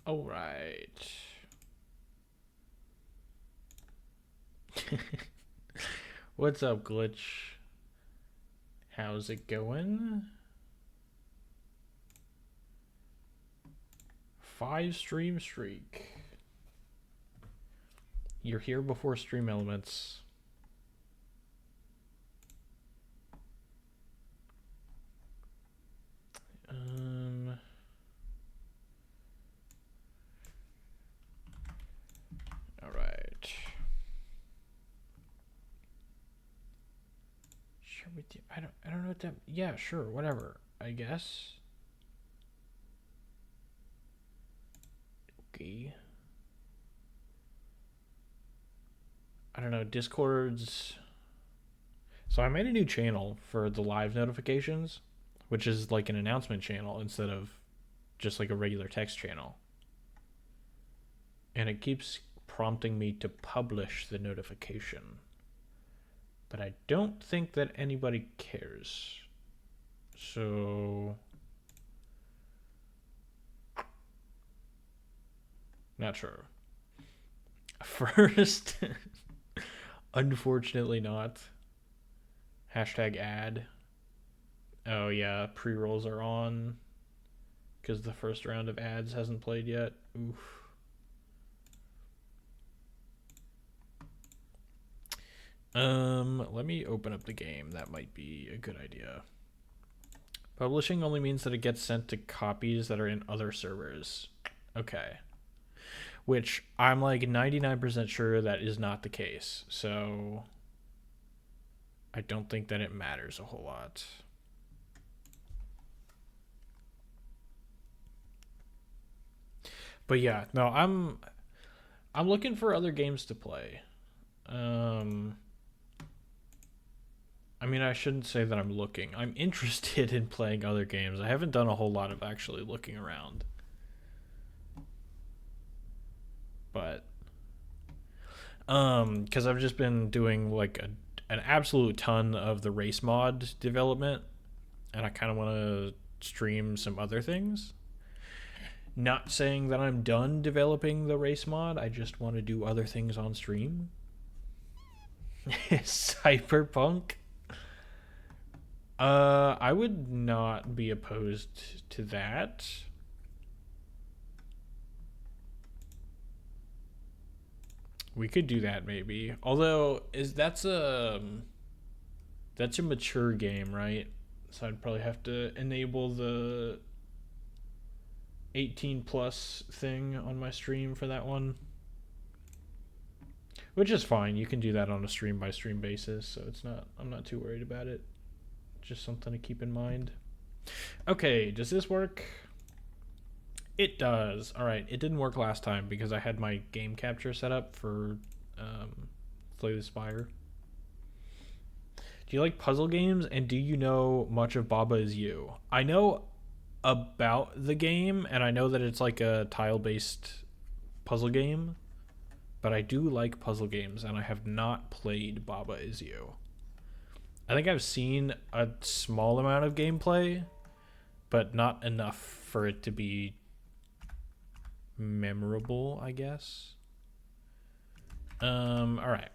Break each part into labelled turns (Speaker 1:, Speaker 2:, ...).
Speaker 1: All right. What's up, Glitch? How's it going? 5 stream streak. You're here before Stream Elements. All right. Share with you. I don't know what that. Yeah, sure, whatever. I guess. Okay. I don't know. Discord's. So I made a new channel for the live notifications, which is like an announcement channel instead of just like a regular text channel. And it keeps prompting me to publish the notification. But I don't think that anybody cares. So... not sure. First, unfortunately not. Hashtag ad. Oh yeah, pre-rolls are on. Because the first round of ads hasn't played yet. Oof. Let me open up the game. That might be a good idea. Publishing only means that it gets sent to copies that are in other servers. Okay. Which I'm like 99% sure that is not the case. So I don't think that it matters a whole lot. But yeah, no, I'm looking for other games to play. I mean, I shouldn't say that I'm looking. I'm interested in playing other games. I haven't done a whole lot of actually looking around. But because I've just been doing like an absolute ton of the race mod development, and I kind of want to stream some other things. Not saying that I'm done developing the race mod. I just want to do other things on stream. Cyberpunk. I would not be opposed to that. We could do that maybe. Although that's a mature game, right? So I'd probably have to enable the 18 plus thing on my stream for that one. Which is fine. You can do that on a stream by stream basis, so I'm not too worried about it. Just something to keep in mind. Okay, does this work? It does. All right, it didn't work last time because I had my game capture set up for Slay the Spire. Do you like puzzle games, and do you know much of Baba Is You? I know about the game, and I know that it's like a tile-based puzzle game, but I do like puzzle games, and I have not played Baba Is You. I think I've seen a small amount of gameplay, but not enough for it to be memorable, I guess. All right.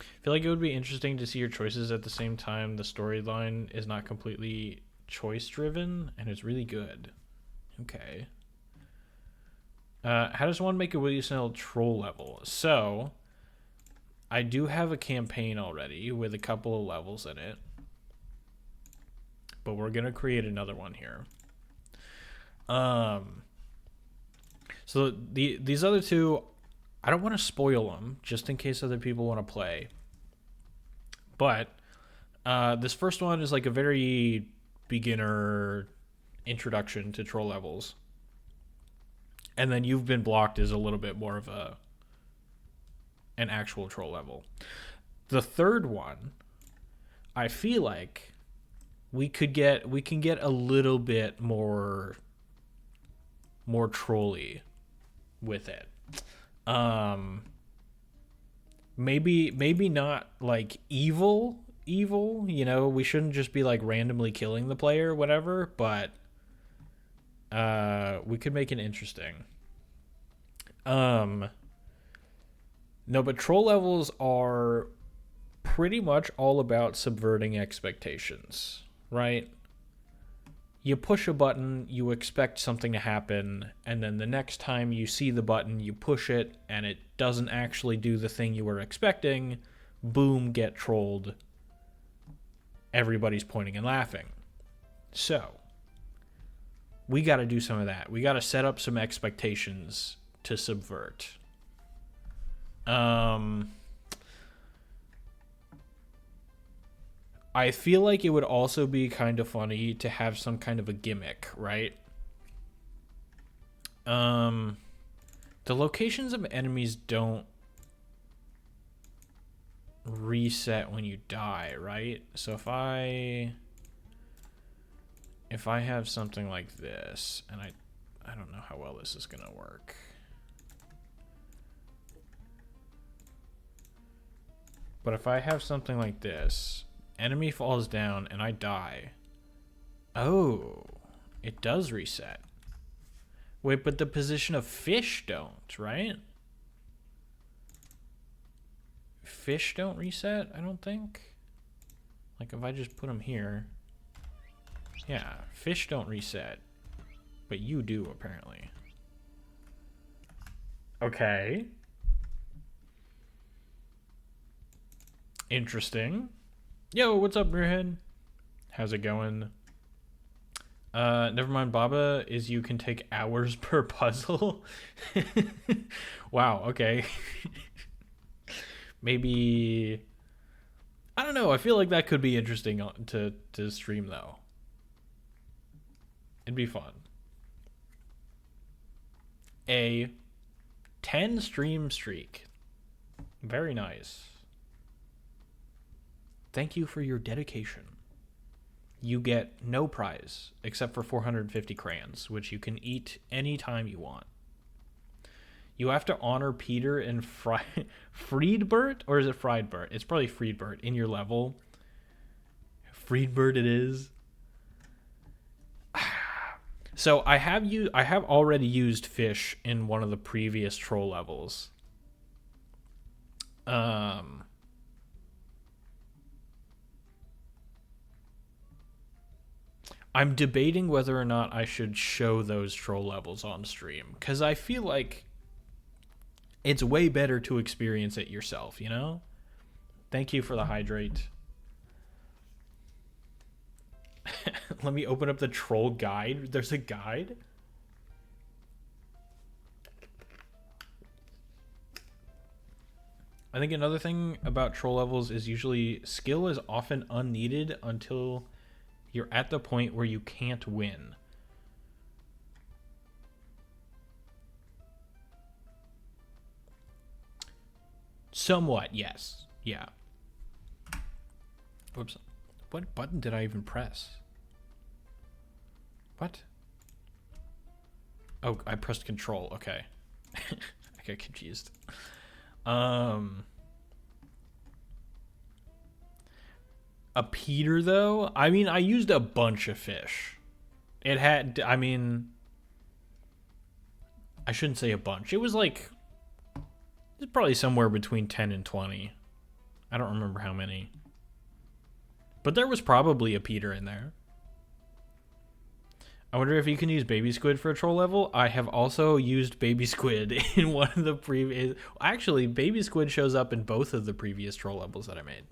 Speaker 1: I feel like it would be interesting to see your choices at the same time. The storyline is not completely choice driven, and it's really good. Okay. How does one make a Will You Snell troll level? So, I do have a campaign already with a couple of levels in it, but we're gonna create another one here. So these other two, I don't want to spoil them just in case other people want to play. But this first one is like a very beginner introduction to troll levels. And then You've Been Blocked is a little bit more of an actual troll level. The third one, I feel like we can get a little bit more trolly with it. Maybe not like evil, you know, we shouldn't just be like randomly killing the player, whatever, but We could make it interesting. No, but troll levels are pretty much all about subverting expectations, right? You push a button, you expect something to happen, and then the next time you see the button, you push it, and it doesn't actually do the thing you were expecting. Boom, get trolled. Everybody's pointing and laughing. So, we got to do some of that. We got to set up some expectations to subvert. I feel like it would also be kind of funny to have some kind of a gimmick, right? The locations of enemies don't reset when you die, right? So if I have something like this, and I don't know how well this is gonna work. But if I have something like this, enemy falls down and I die. Oh, it does reset. Wait, but the position of fish don't, right? Fish don't reset, I don't think. Like if I just put them here. Yeah, fish don't reset. But you do, apparently. Okay. Interesting. Yo, what's up, Rearhead? How's it going? Never mind, Baba, is you can take hours per puzzle. Wow, okay. Maybe... I don't know, I feel like that could be interesting to stream, though. It'd be fun. A 10 stream streak. Very nice. Thank you for your dedication. You get no prize except for 450 crayons, which you can eat anytime you want. You have to honor Peter and Friedbert, or is it Friedbert? It's probably Friedbert in your level. Friedbert it is. So I have already used fish in one of the previous troll levels. I'm debating whether or not I should show those troll levels on stream, because I feel like it's way better to experience it yourself, you know? Thank you for the hydrate. Let me open up the troll guide. There's a guide? I think another thing about troll levels is usually skill is often unneeded until you're at the point where you can't win. Somewhat, yes. Yeah. Whoops. What button did I even press? What? Oh, I pressed control. Okay. I got confused. A Peter, though? I mean, I used a bunch of fish. It had, I mean, I shouldn't say a bunch. It was like, it's probably somewhere between 10 and 20. I don't remember how many. But there was probably a Peter in there. I wonder if you can use baby squid for a troll level. I have also used baby squid in one of the previous... Actually, baby squid shows up in both of the previous troll levels that I made.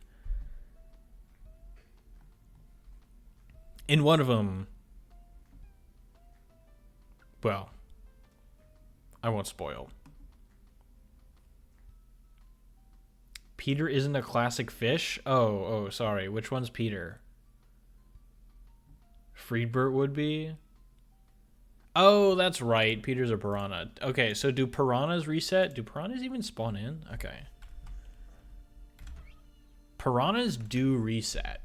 Speaker 1: In one of them... Well, I won't spoil. Peter isn't a classic fish? Oh, sorry. Which one's Peter? Friedbert would be? Oh, that's right. Peter's a piranha. Okay, so do piranhas reset? Do piranhas even spawn in? Okay. Piranhas do reset.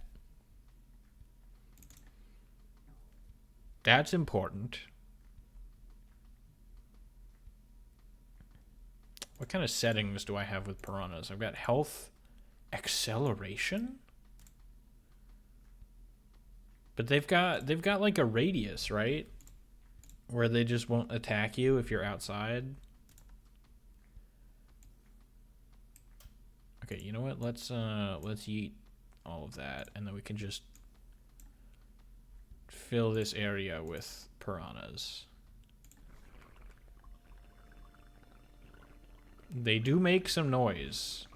Speaker 1: That's important. What kind of settings do I have with piranhas? I've got health, acceleration. But they've got like a radius, right? where they just won't attack you if you're outside. Okay, you know what? Let's yeet all of that, and then we can just fill this area with piranhas. They do make some noise.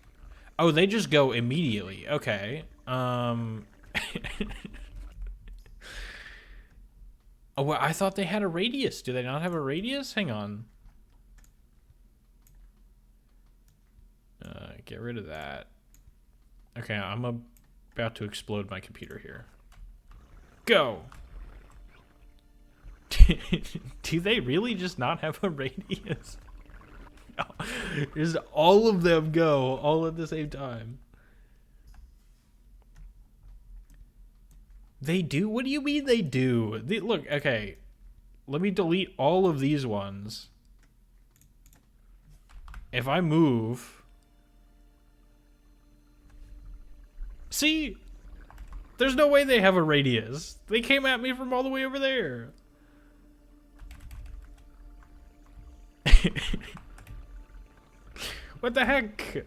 Speaker 1: Oh, they just go immediately. Okay. Oh, well, I thought they had a radius. Do they not have a radius? Hang on. Get rid of that. Okay, I'm about to explode my computer here. Go! Do they really just not have a radius? No. Just all of them go all at the same time. They do? What do you mean they do? Look, okay. Let me delete all of these ones. If I move... See? There's no way they have a radius. They came at me from all the way over there. What the heck?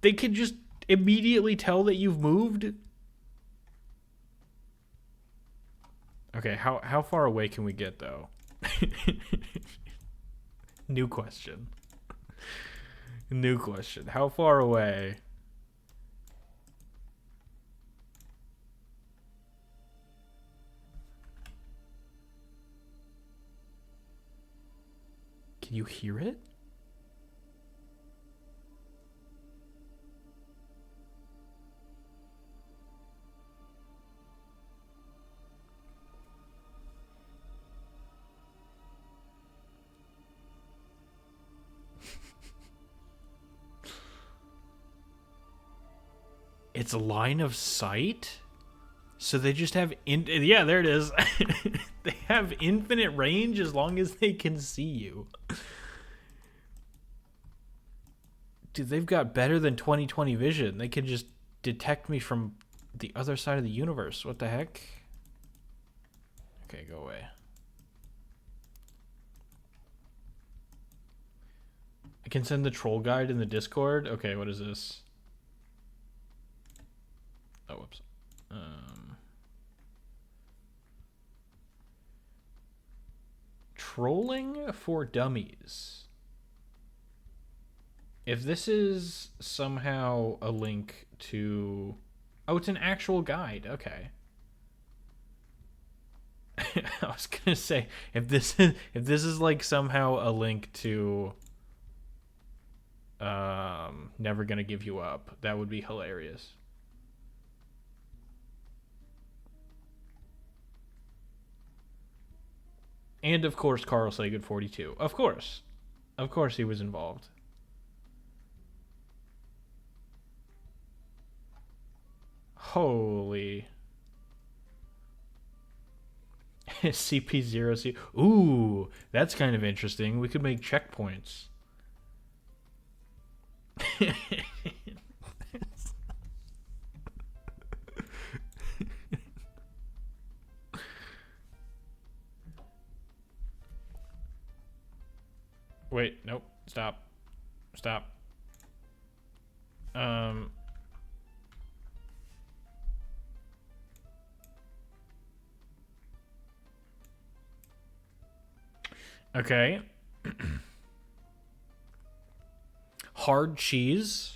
Speaker 1: They can just immediately tell that you've moved? Okay, how far away can we get, though? New question. New question. How far away? Can you hear it? It's a line of sight? So they just have yeah, there it is. They have infinite range as long as they can see you. Dude, they've got better than 20/20 vision. They can just detect me from the other side of the universe. What the heck? Okay, go away. I can send the troll guide in the Discord. Okay, what is this? Oh, whoops. Trolling for dummies. If this is somehow a link to... Oh, it's an actual guide. Okay. I was gonna say, if this is like somehow a link to Never Gonna Give You Up, that would be hilarious. And of course, Carl Sagan 42. Of course he was involved. Holy. CP0C. Ooh, that's kind of interesting. We could make checkpoints. Wait, nope. Stop. Okay. Hard cheese.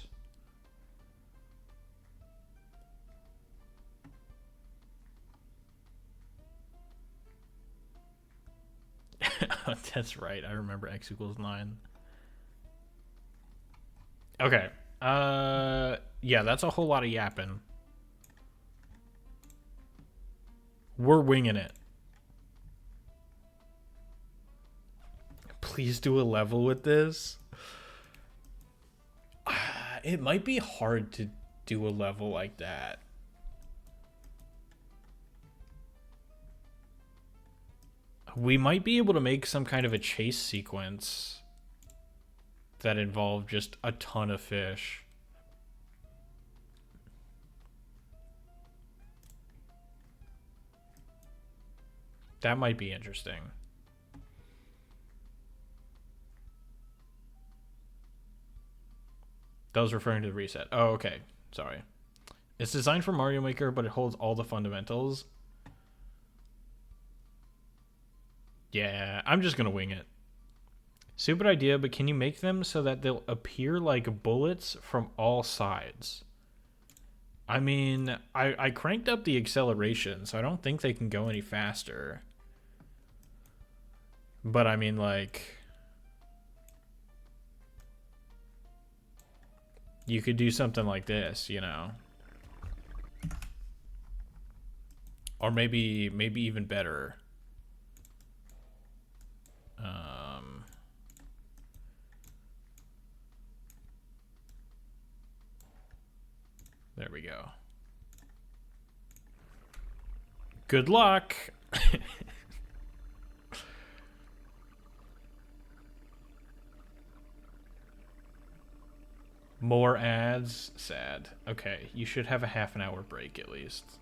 Speaker 1: That's right. I remember x equals 9. Okay. Yeah, that's a whole lot of yapping. We're winging it. Please do a level with this. It might be hard to do a level like that. We might be able to make some kind of a chase sequence that involved just a ton of fish. That might be interesting. That was referring to the reset. Oh, okay. Sorry. It's designed for Mario Maker, but it holds all the fundamentals. Yeah, I'm just going to wing it. Stupid idea, but can you make them so that they'll appear like bullets from all sides? I mean, I cranked up the acceleration, so I don't think they can go any faster. But I mean, like, you could do something like this, you know? Or maybe even better. There we go. Good luck. More ads? Sad. Okay, you should have a half an hour break at least.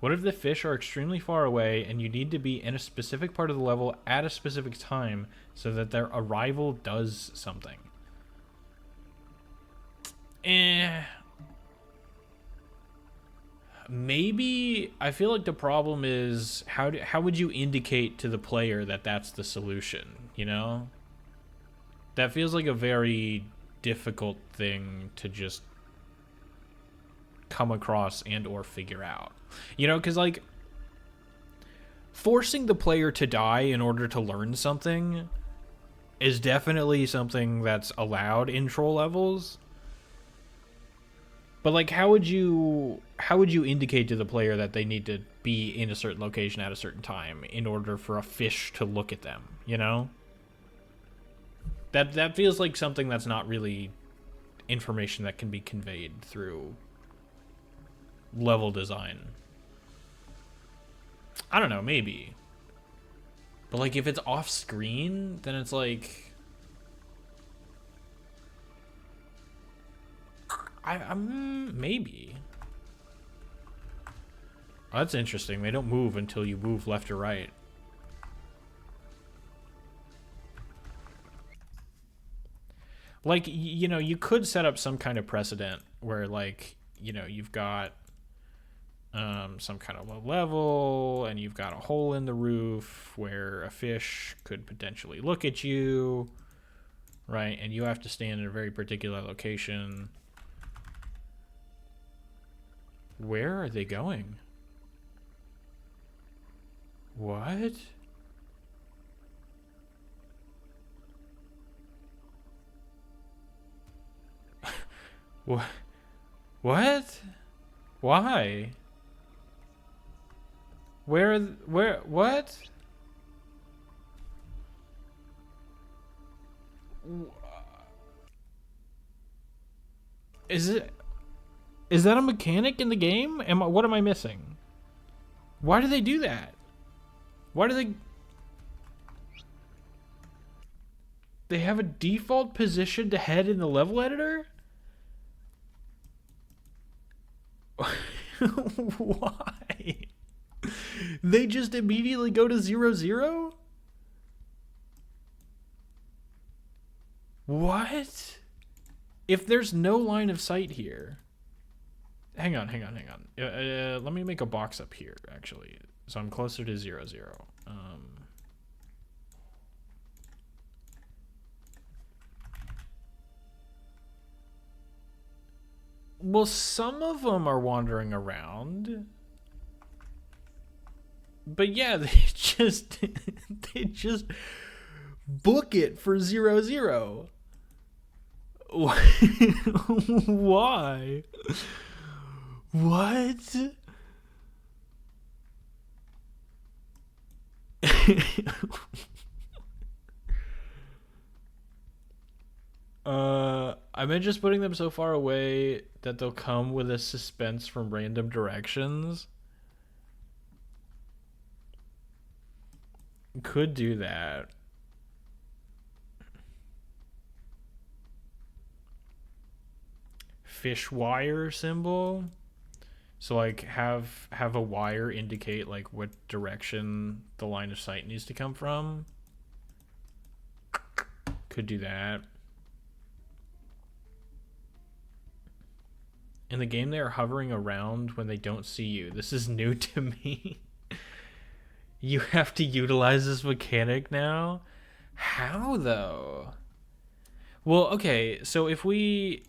Speaker 1: What if the fish are extremely far away and you need to be in a specific part of the level at a specific time so that their arrival does something? Maybe. I feel like the problem is how would you indicate to the player that that's the solution, you know? That feels like a very difficult thing to just come across and or figure out. You know, cuz like forcing the player to die in order to learn something is definitely something that's allowed in troll levels. But like how would you indicate to the player that they need to be in a certain location at a certain time in order for a fish to look at them, you know? That feels like something that's not really information that can be conveyed through level design. I don't know, maybe. But like if it's off screen, then it's like I'm maybe. Oh, that's interesting. They don't move until you move left or right. Like, you know, you could set up some kind of precedent where, like, you know, you've got some kind of low level and you've got a hole in the roof where a fish could potentially look at you, right? And you have to stand in a very particular location. Where are they going? What? What? What? Why? Where, what? Is that a mechanic in the game? What am I missing? Why do they do that? Why do they have a default position to head in the level editor? Why? They just immediately go to 0-0? What? If there's no line of sight here. Hang on. Let me make a box up here, actually. So I'm closer to 0-0. Well, some of them are wandering around. But yeah, they just book it for 0-0. Why? What? I meant just putting them so far away that they'll come with a suspense from random directions. Could do that. Fish wire symbol. So like have a wire indicate like what direction the line of sight needs to come from. Could do that. In the game, they are hovering around when they don't see you. This is new to me. You have to utilize this mechanic now? How though? Well, okay, so if we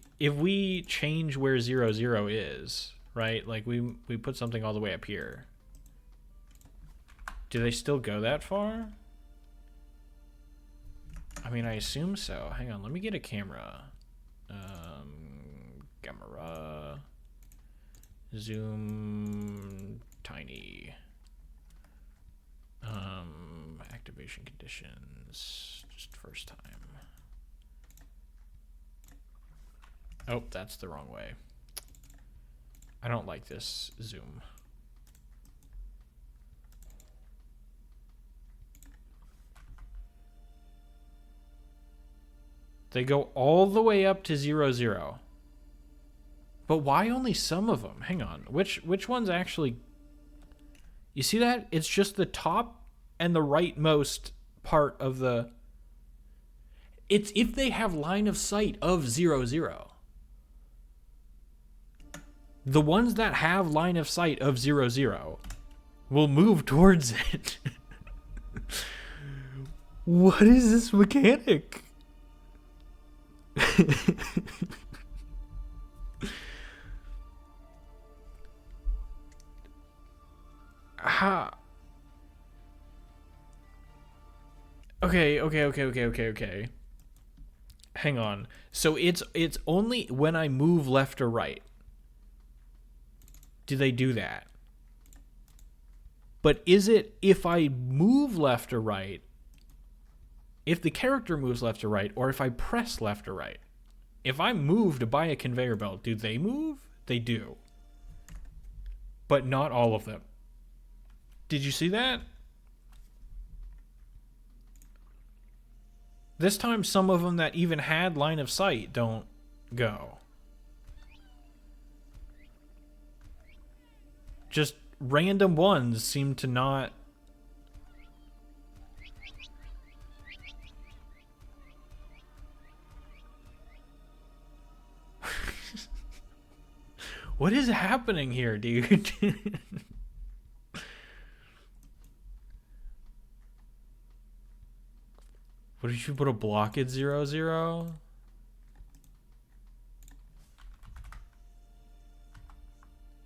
Speaker 1: change where 0, 0 is, right? Like we put something all the way up here. Do they still go that far? I mean, I assume so. Hang on, let me get a camera. Camera. Zoom tiny. Activation conditions. Just first time. Oh, that's the wrong way. I don't like this zoom. They go all the way up to 0, 0. But why only some of them? Hang on. Which ones actually... You see that? It's just the top and the rightmost part of the... It's if they have line of sight of 0, 0. The ones that have line of sight of 0, 0 will move towards it. What is this mechanic? How? Okay. Hang on. So it's only when I move left or right do they do that. But is it if I move left or right, if the character moves left or right, or if I press left or right? If I'm moved by a conveyor belt, do they move? They do. But not all of them. Did you see that? This time, some of them that even had line of sight don't go. Just random ones seem to not... What is happening here, dude? What did you put a block at 0, 0?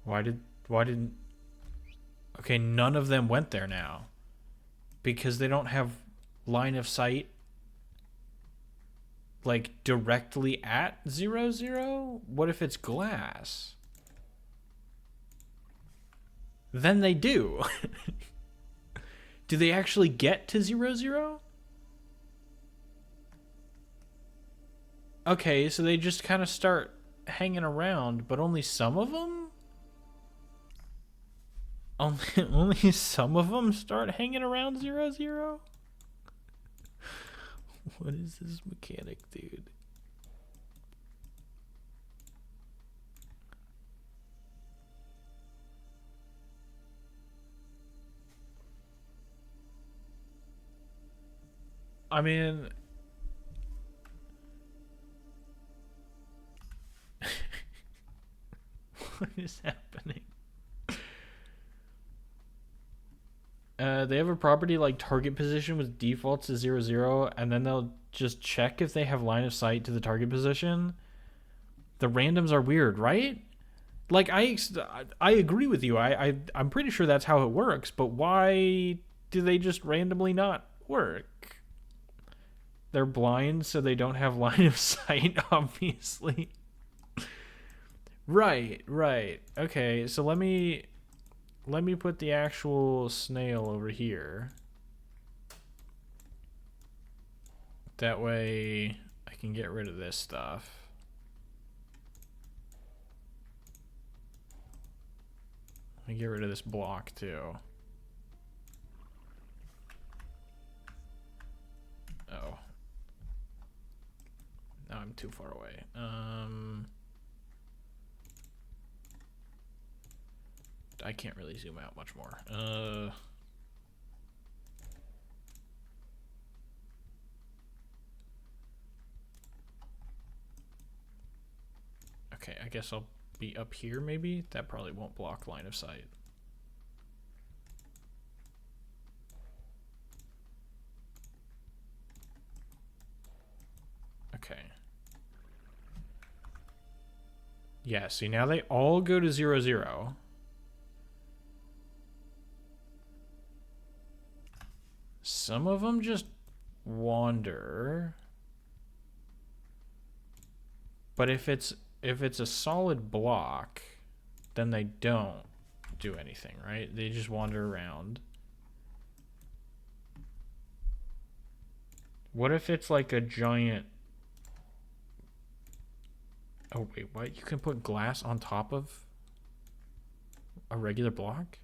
Speaker 1: Why didn't... Okay, none of them went there now. Because they don't have line of sight like directly at 0, 0? What if it's glass? Then they do. Do they actually get to 0, 0? Okay, so they just kind of start hanging around, but only some of them? Only some of them start hanging around 0, 0? What is this mechanic, dude? I mean... What is happening? They have a property like target position with defaults to 0, 0, and then they'll just check if they have line of sight to the target position. The randoms are weird, right? Like, I agree with you. I'm pretty sure that's how it works, but why do they just randomly not work? They're blind, so they don't have line of sight, obviously. Right. Okay, so let me put the actual snail over here. That way I can get rid of this stuff. Let me get rid of this block too. Oh. Now I'm too far away. I can't really zoom out much more. Okay, I guess I'll be up here maybe. That probably won't block line of sight. Okay. Yeah, see now they all go to 0, 0. Some of them just wander. But if it's a solid block, then they don't do anything, right? They just wander around. What if it's like a giant... Oh, wait, what? You can put glass on top of a regular block?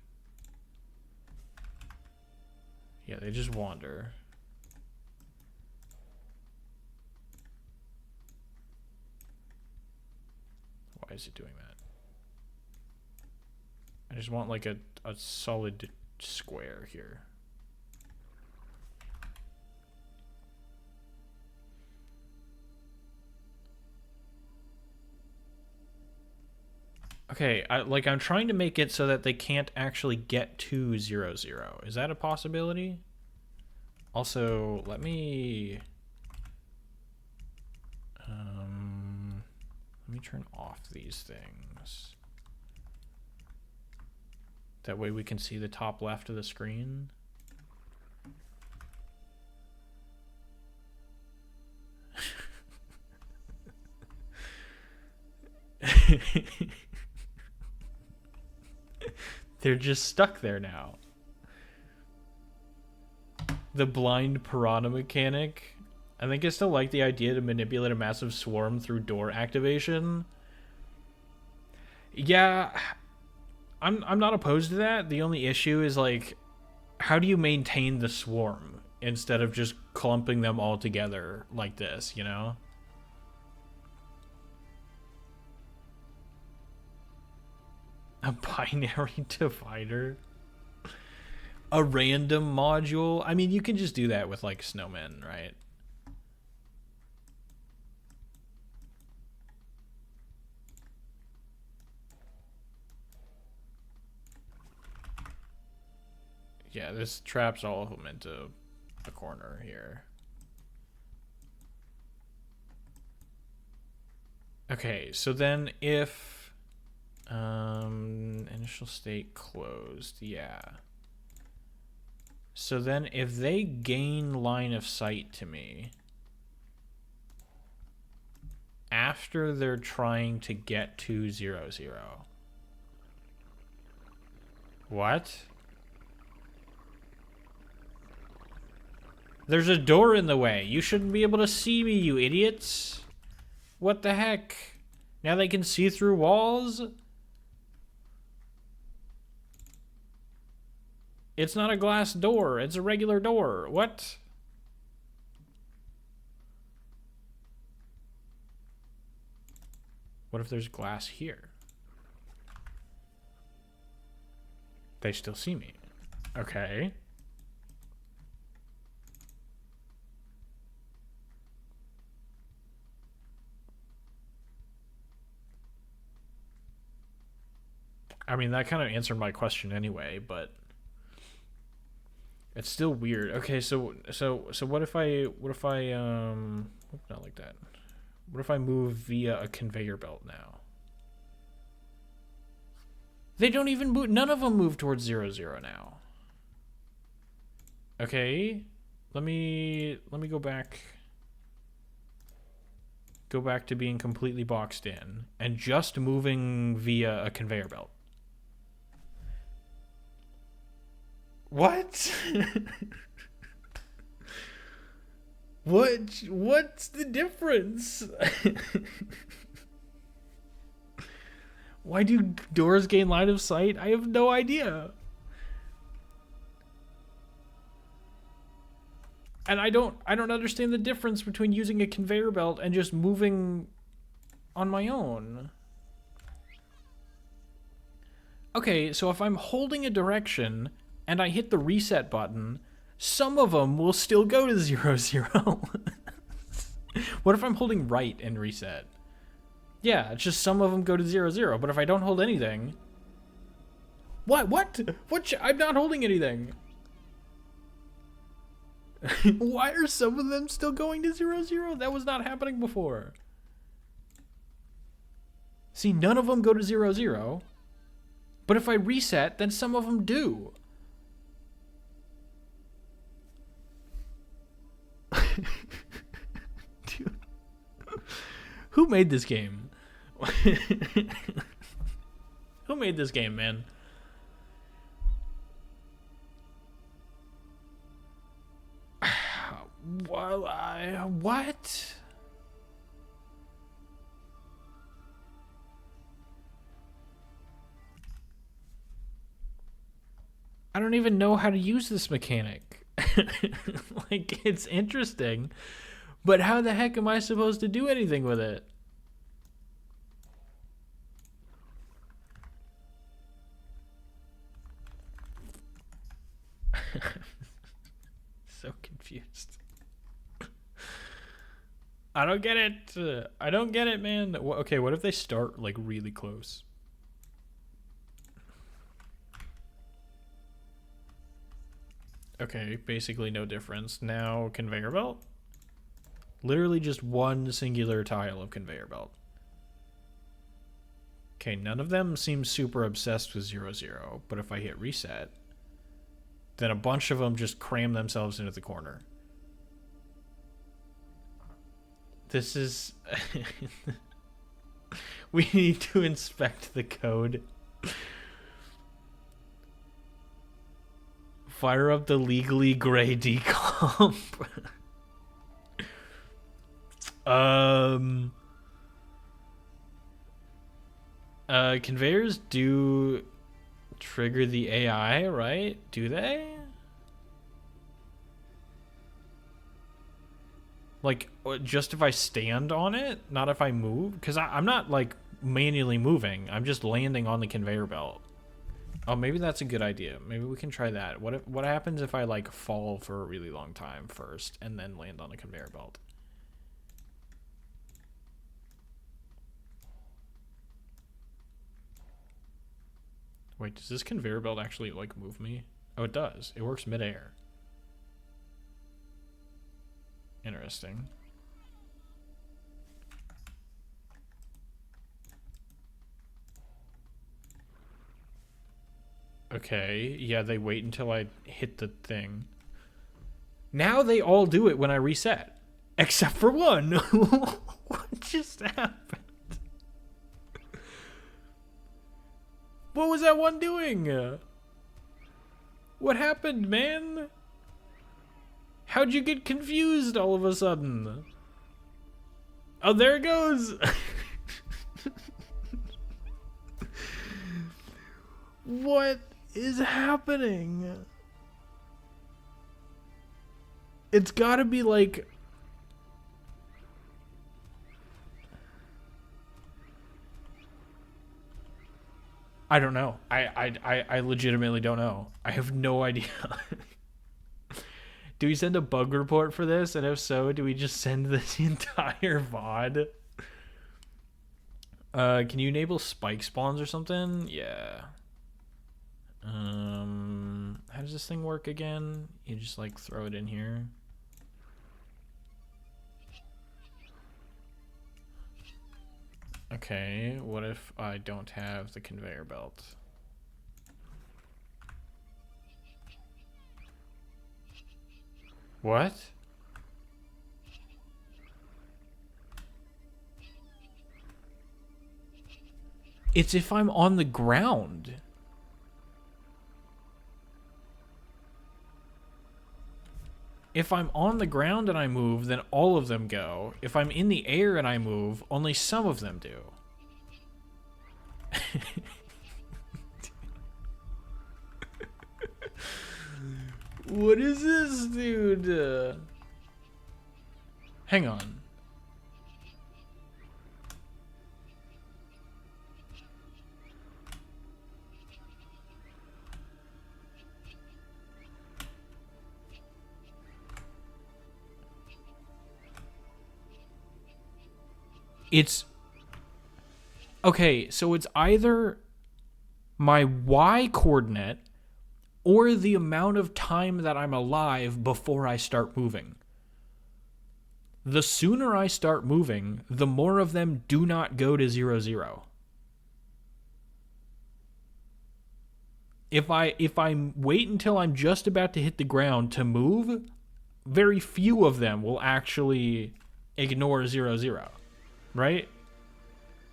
Speaker 1: Yeah, they just wander. Why is it doing that? I just want like a solid square here. Okay, I'm trying to make it so that they can't actually get to 0, 0. Is that a possibility? Also, let me turn off these things. That way we can see the top left of the screen. They're just stuck there now. The blind piranha mechanic. I think I still like the idea to manipulate a massive swarm through door activation. Yeah, I'm not opposed to that. The only issue is like, how do you maintain the swarm instead of just clumping them all together like this, you know? A binary divider? A random module? I mean, you can just do that with like snowmen, right? Yeah, this traps all of them into a corner here. Okay, so then if initial state closed, yeah. So then if they gain line of sight to me after they're trying to get to 0, 0. What? There's a door in the way. You shouldn't be able to see me, you idiots. What the heck? Now they can see through walls? It's not a glass door. It's a regular door. What? What if there's glass here? They still see me. Okay. I mean, that kind of answered my question anyway, but it's still weird. Okay, so what if I not like that. What if I move via a conveyor belt now? They don't even move. None of them move towards 0, 0 now. Okay, let me go back. Go back to being completely boxed in and just moving via a conveyor belt. What? What's the difference? Why do doors gain line of sight? I have no idea. And I don't understand the difference between using a conveyor belt and just moving on my own. Okay, so if I'm holding a direction and I hit the reset button, some of them will still go to 0, 0. What if I'm holding right and reset? Yeah, it's just some of them go to 0, 0. But if I don't hold anything... What? What? I'm not holding anything. Why are some of them still going to 0, 0? That was not happening before. See, none of them go to 0, 0. But if I reset, then some of them do. Dude. Who made this game? Who made this game, man? Well, what? I don't even know how to use this mechanic. Like, it's interesting, but how the heck am I supposed to do anything with it? So confused. I don't get it. I don't get it, man. Okay, what if they start like really close? Okay, basically no difference. Now conveyor belt. Literally just one singular tile of conveyor belt. Okay, none of them seem super obsessed with 0, 0, but if I hit reset, then a bunch of them just cram themselves into the corner. This is... We need to inspect the code. Fire up the legally gray decomp. Conveyors do trigger the AI, right? Do they? Like, just if I stand on it, not if I move? Because I'm not, like, manually moving. I'm just landing on the conveyor belt. Oh, maybe that's a good idea. Maybe we can try that. What happens if I, like, fall for a really long time first and then land on a conveyor belt? Wait, does this conveyor belt actually, like, move me? Oh, it does. It works midair. Interesting. Okay, yeah, they wait until I hit the thing. Now they all do it when I reset. Except for one. What just happened? What was that one doing? What happened, man? How'd you get confused all of a sudden? Oh, there it goes. What is happening? It's gotta be like... I don't know. I legitimately don't know. I have no idea. Do we send a bug report for this? And if so, do we just send this entire VOD? Can you enable spike spawns or something? Yeah. How does this thing work again? You just like throw it in here. Okay, what if I don't have the conveyor belt? What? It's if I'm on the ground. If I'm on the ground and I move, then all of them go. If I'm in the air and I move, only some of them do. What is this, dude? Hang on. It's okay, so it's either my Y coordinate or the amount of time that I'm alive before I start moving. The sooner I start moving, the more of them do not go to 0, 0. If I wait until I'm just about to hit the ground to move, very few of them will actually ignore 0, 0. Right?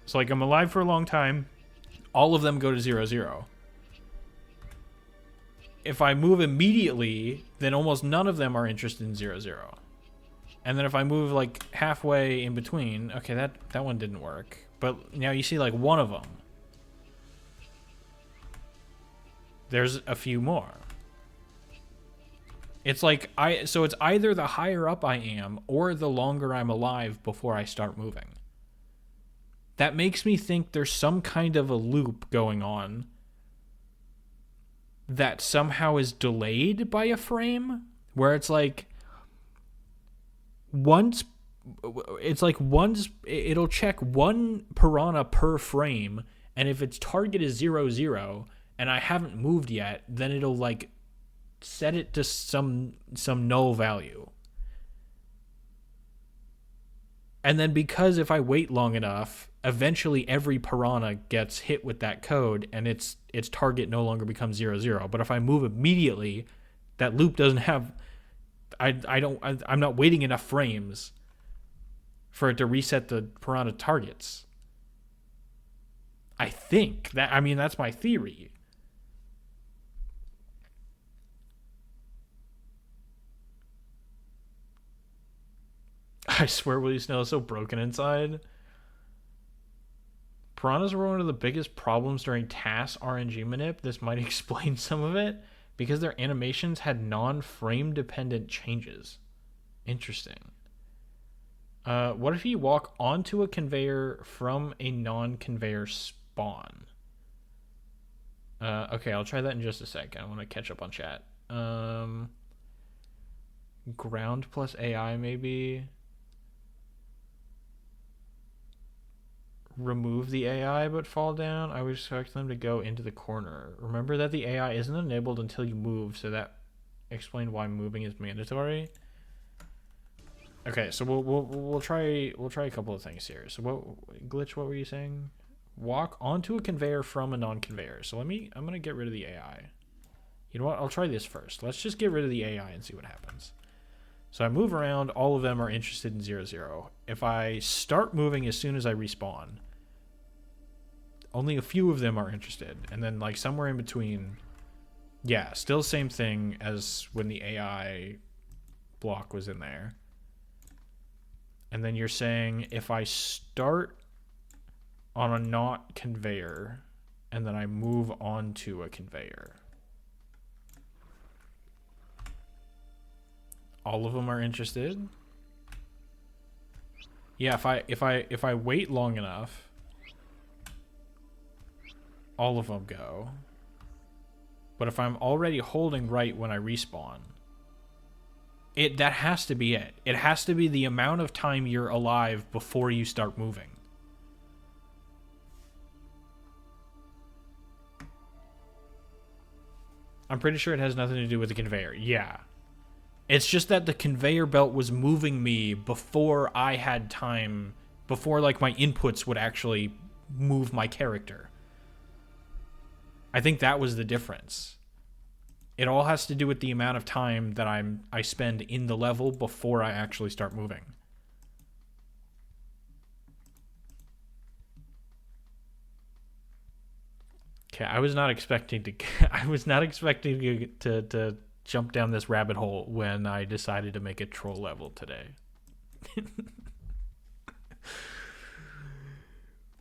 Speaker 1: So like I'm alive for a long time, all of them go to 0, 0. If I move immediately, then almost none of them are interested in 0, 0. And then if I move like halfway in between, okay, that one didn't work. But now you see like one of them. There's a few more. It's like so it's either the higher up I am or the longer I'm alive before I start moving. That makes me think there's some kind of a loop going on that somehow is delayed by a frame, where it's like once it'll check one piranha per frame, and if its target is 0, 0 and I haven't moved yet, then it'll like set it to some null value. And then because if I wait long enough, eventually every piranha gets hit with that code and its target no longer becomes 0, 0. But if I move immediately, that loop doesn't have I'm not waiting enough frames for it to reset the piranha targets. I think that's my theory. I swear Willie Snow is so broken inside. Piranhas were one of the biggest problems during TAS RNG manip. This might explain some of it, because their animations had non-frame dependent changes. Interesting. What if you walk onto a conveyor from a non-conveyor spawn? Okay, I'll try that in just a sec. I want to catch up on chat. Ground plus AI maybe. Remove the AI but fall down. I would expect them to go into the corner. Remember that the AI isn't enabled until you move, so that explained why moving is mandatory. Okay, so we'll try a couple of things here. So what glitch? What were you saying? Walk onto a conveyor from a non-conveyor. So I'm gonna get rid of the AI. You know what? I'll try this first. Let's just get rid of the AI and see what happens. So I move around, all of them are interested in 0, 0. If I start moving as soon as I respawn, only a few of them are interested. And then like somewhere in between, yeah, still same thing as when the AI block was in there. And then you're saying if I start on a not conveyor and then I move onto a conveyor, all of them are interested. Yeah, if I wait long enough, all of them go. But if I'm already holding right when I respawn, that has to be it. It has to be the amount of time you're alive before you start moving. I'm pretty sure it has nothing to do with the conveyor. Yeah. It's just that the conveyor belt was moving me before I had time, before like my inputs would actually move my character. I think that was the difference. It all has to do with the amount of time that I spend in the level before I actually start moving. Okay, I was not expecting to jump down this rabbit hole when I decided to make a troll level today.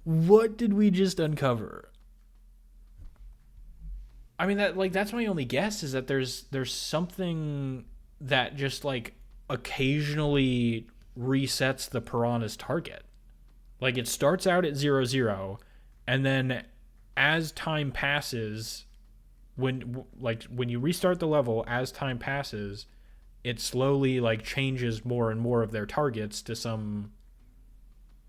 Speaker 1: What did we just uncover? I mean, that's my only guess, is that there's something that just like occasionally resets the piranha's target. Like it starts out at 0, 0, and then as time passes, when you restart the level, as time passes, it slowly like changes more and more of their targets to some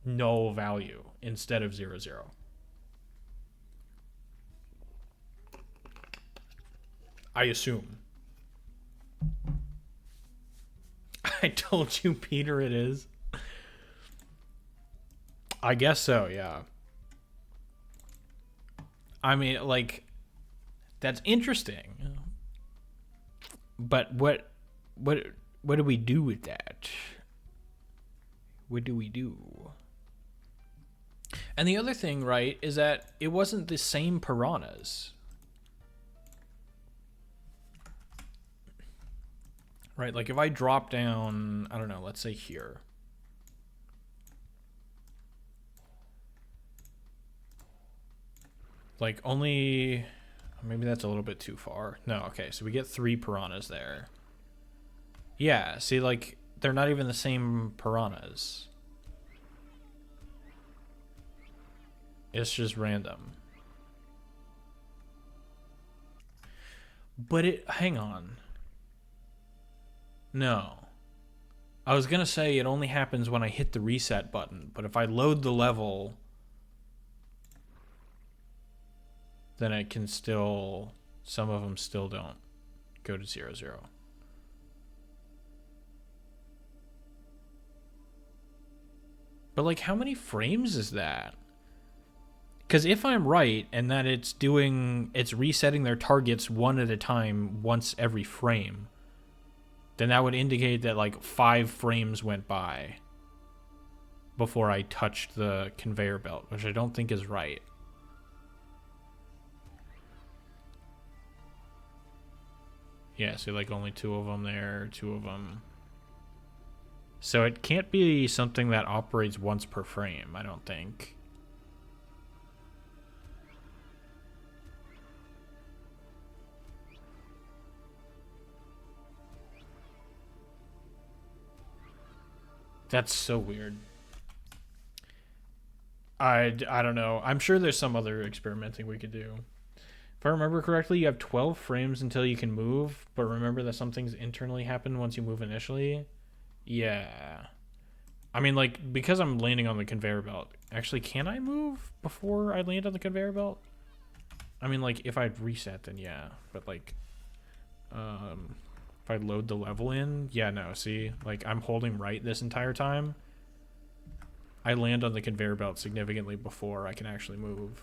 Speaker 1: null value instead of 0, 0. I assume. I told you, Peter, it is. I guess so, yeah. I mean, like, that's interesting. But what what do we do with that? What do we do? And the other thing, right, is that it wasn't the same piranhas. Right, like if I drop down, I don't know, let's say here. Like only, maybe that's a little bit too far. No, okay, so we get 3 piranhas there. Yeah, see, like, they're not even the same piranhas. It's just random. But hang on. No. I was gonna say it only happens when I hit the reset button, but if I load the level, then it can still, some of them still don't go to 0, 0. But like, how many frames is that? Because if I'm right, and that it's resetting their targets one at a time once every frame, then that would indicate that like 5 frames went by before I touched the conveyor belt, which I don't think is right. Yeah, so like only 2 of them there, 2 of them. So it can't be something that operates once per frame, I don't think. That's so weird. I don't know. I'm sure there's some other experimenting we could do. If I remember correctly, you have 12 frames until you can move, but remember that some things internally happen once you move initially. Yeah. I mean, like, because I'm landing on the conveyor belt, actually, can I move before I land on the conveyor belt? I mean, like, if I'd reset, then yeah. But, like, if I load the level in, yeah, no, see? Like, I'm holding right this entire time. I land on the conveyor belt significantly before I can actually move.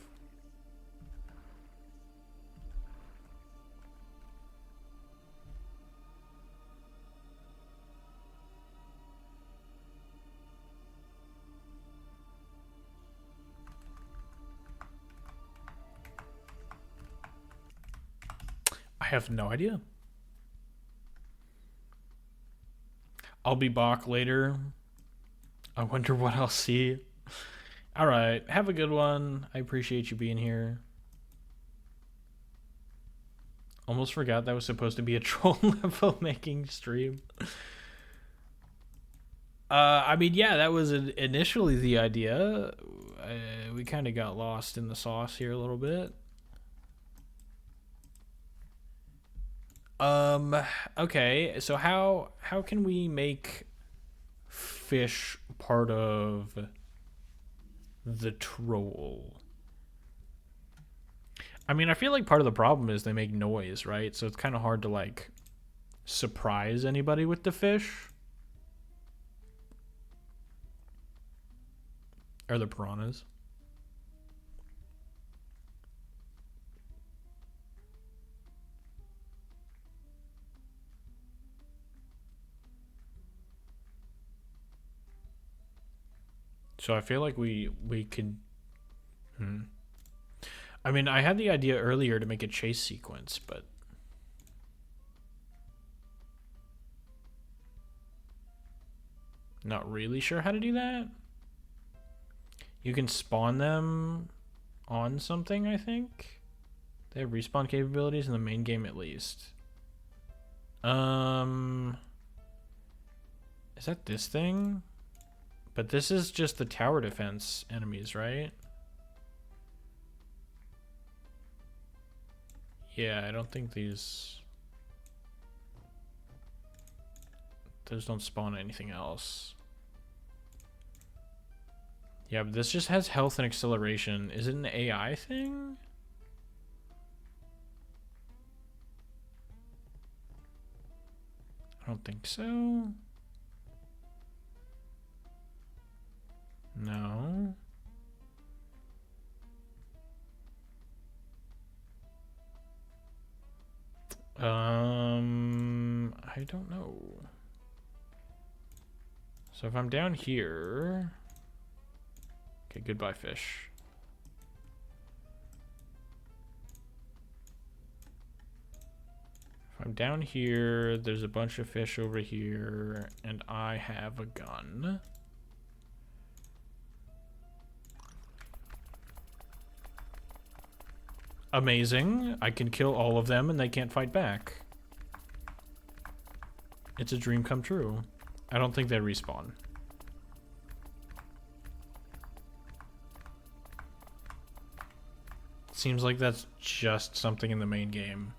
Speaker 1: I have no idea. I'll be back later. I wonder what I'll see. Alright, have a good one. I appreciate you being here. Almost forgot that was supposed to be a troll level making stream. I mean, yeah, that was initially the idea. We kind of got lost in the sauce here a little bit. Okay, so how can we make fish part of the troll? I mean, I feel like part of the problem is they make noise, right? So it's kind of hard to like surprise anybody with the fish. Or the piranhas. So I feel like we could. I mean, I had the idea earlier to make a chase sequence, but not really sure how to do that. You can spawn them on something, I think. They have respawn capabilities in the main game at least. Is that this thing? But this is just the tower defense enemies, right? Yeah, I don't think those don't spawn anything else. Yeah, but this just has health and acceleration. Is it an AI thing? I don't think so. No. I don't know. So if I'm down here, okay, goodbye fish. If I'm down here, there's a bunch of fish over here, and I have a gun. Amazing. I can kill all of them and they can't fight back. It's a dream come true. I don't think they respawn. Seems like that's just something in the main game.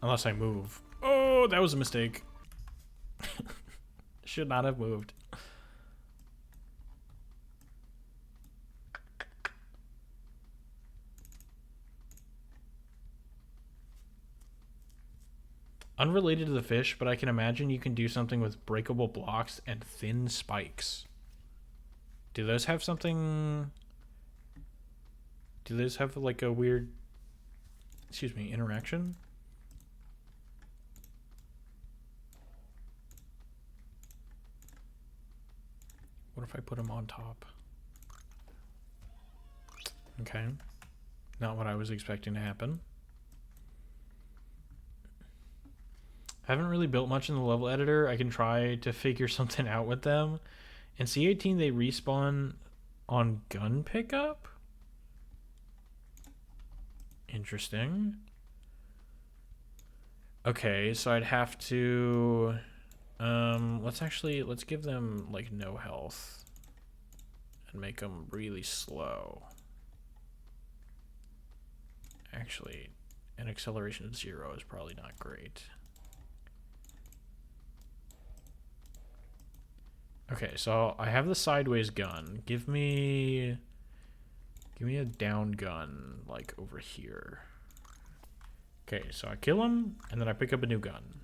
Speaker 1: Unless I move. Oh, that was a mistake. Should not have moved. Unrelated to the fish, but I can imagine you can do something with breakable blocks and thin spikes. Do those have something... Do those have like a weird... Excuse me, interaction? What if I put them on top? Okay. Not what I was expecting to happen. I haven't really built much in the level editor. I can try to figure something out with them. In C18, they respawn on gun pickup? Interesting. Okay, so I'd have to... let's give them, like, no health. And make them really slow. Actually, an acceleration of 0 is probably not great. Okay, so I have the sideways gun. Give me a down gun, like, over here. Okay, so I kill him, and then I pick up a new gun.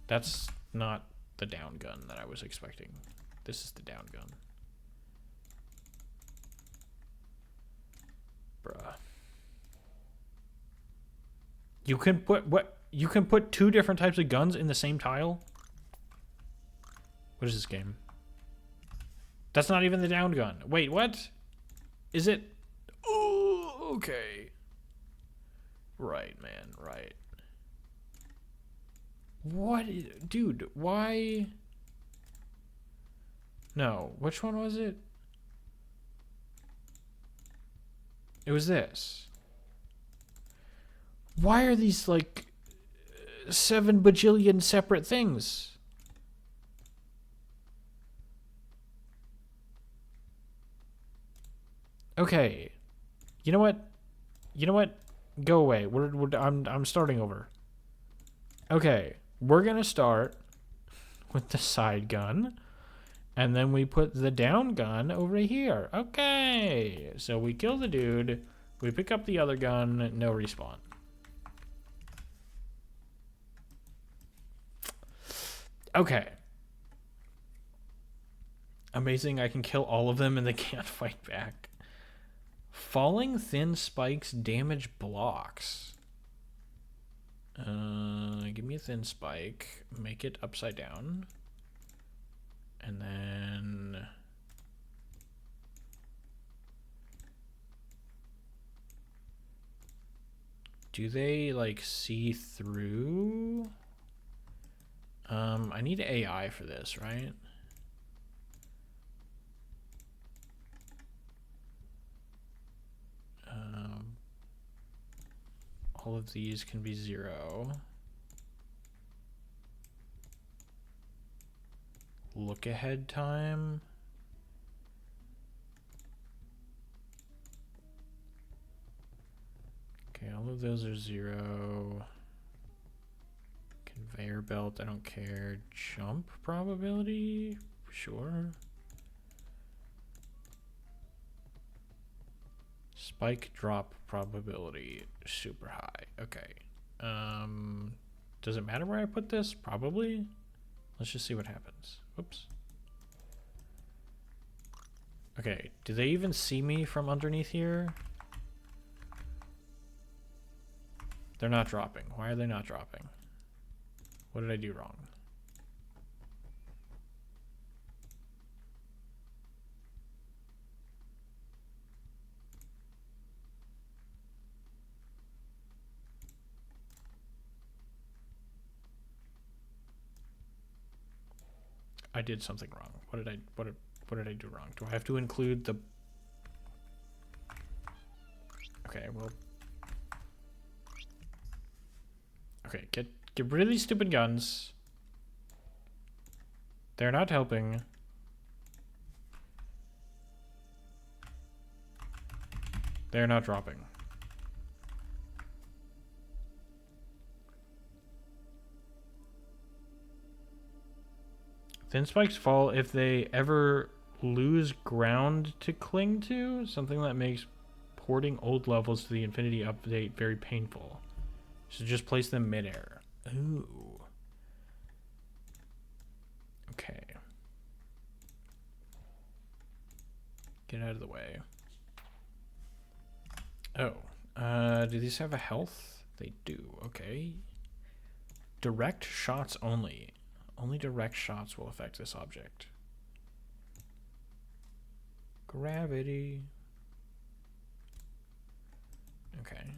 Speaker 1: That's not the down gun that I was expecting. This is the down gun. Bruh. You can put, what? You can put 2 different types of guns in the same tile? What is this game? That's not even the down gun. Wait, what? Is it? Oh, okay. Right, man, right. What? Dude, why? No, which one was it? It was this. Why are these, like, 7 bajillion separate things? Okay. You know what? You know what? Go away. I'm starting over. Okay. We're going to start with the side gun. And then we put the down gun over here. Okay. So we kill the dude. We pick up the other gun. No respawn. Okay. Amazing. I can kill all of them and they can't fight back. Falling thin spikes damage blocks. Give me a thin spike. Make it upside down. And then... Do they, like, see through? I need AI for this, right? All of these can be 0. Look ahead time. Okay, all of those are 0. Can Conveyor belt, I don't care. Jump probability? Sure. Spike drop probability, super high. Okay. Does it matter where I put this? Probably. Let's just see what happens. Oops. Okay, do they even see me from underneath here? They're not dropping. Why are they not dropping? What did I do wrong? I did something wrong. What did I do wrong? Do I have to include the... Okay, well... Okay, get rid of these stupid guns. They're not helping. They're not dropping. Thin spikes fall if they ever lose ground to cling to, something that makes porting old levels to the Infinity update very painful. So just place them midair. Ooh. Okay. Get out of the way. Oh. Do these have a health? They do. Okay. Direct shots only. Only direct shots will affect this object. Gravity. Okay.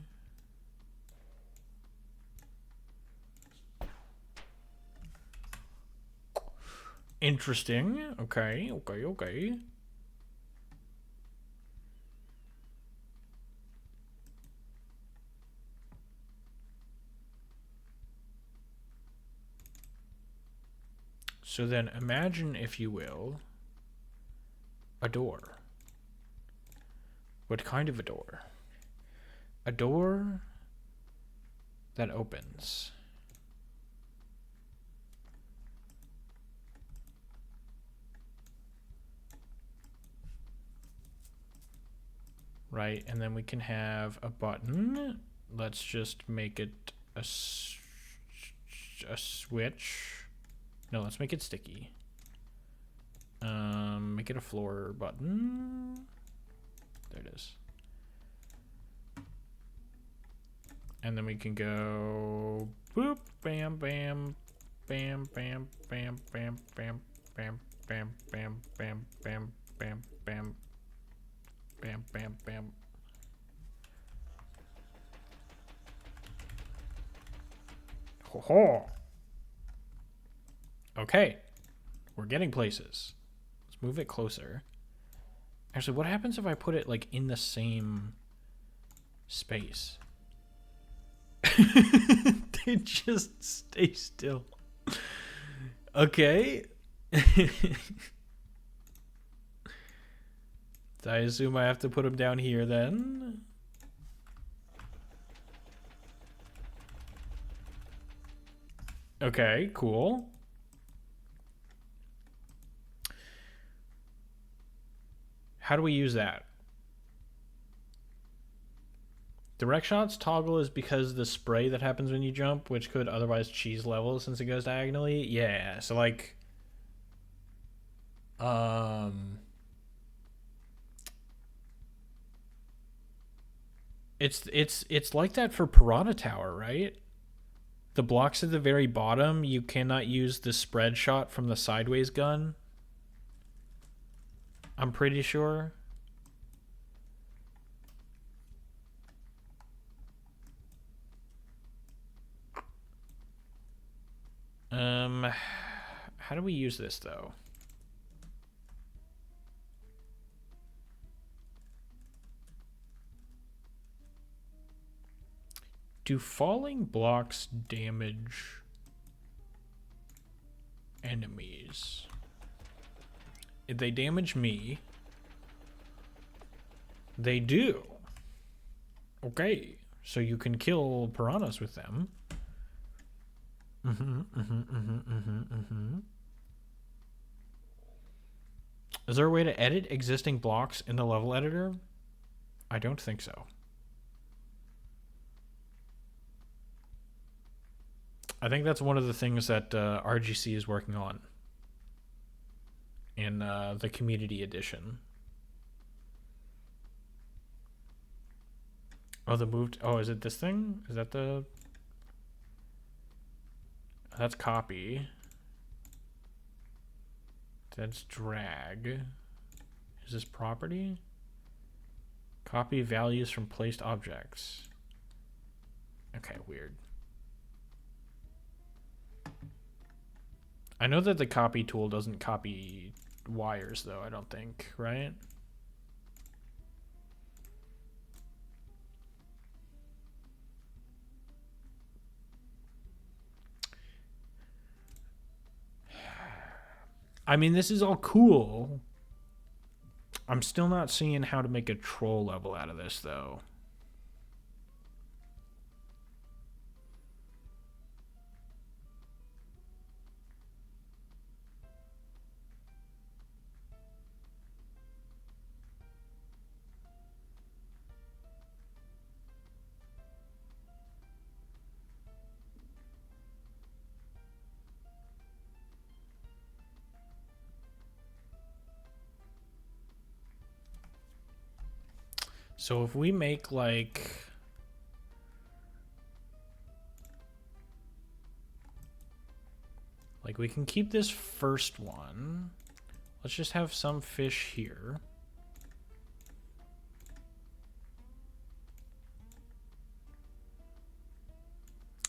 Speaker 1: Interesting. Okay, okay, okay. So then imagine, if you will, a door. What kind of a door? A door that opens. Right, and then we can have a button. Let's just make it a switch. No, let's make it sticky. Make it a floor button. There it is. And then we can go boop, bam, bam, bam, bam, bam, bam, bam, bam, bam, bam, bam, bam, bam, bam, bam, bam, bam. Ho ho. Okay, we're getting places. Let's move it closer. Actually, what happens if I put it like in the same space? They just stay still. Okay. I assume I have to put them down here then. Okay, cool. How do we use that? Direct shots toggle is because the spray that happens when you jump, which could otherwise cheese levels since it goes diagonally. Yeah, so like it's like that for Piranha Tower, right? The blocks at the very bottom, you cannot use the spread shot from the sideways gun. I'm pretty sure. How do we use this though? Do falling blocks damage enemies? If they damage me, they do. Okay, so you can kill piranhas with them. Is there a way to edit existing blocks in the level editor? I don't think so. I think that's one of the things that RGC is working on in the community edition. Oh, the moved. Oh, is it this thing? Is that the. That's copy. That's drag. Is this property? Copy values from placed objects. Okay, weird. I know that the copy tool doesn't copy wires, though, I don't think, right? I mean, this is all cool. I'm still not seeing how to make a troll level out of this, though. So if we make like we can keep this first one. Let's just have some fish here.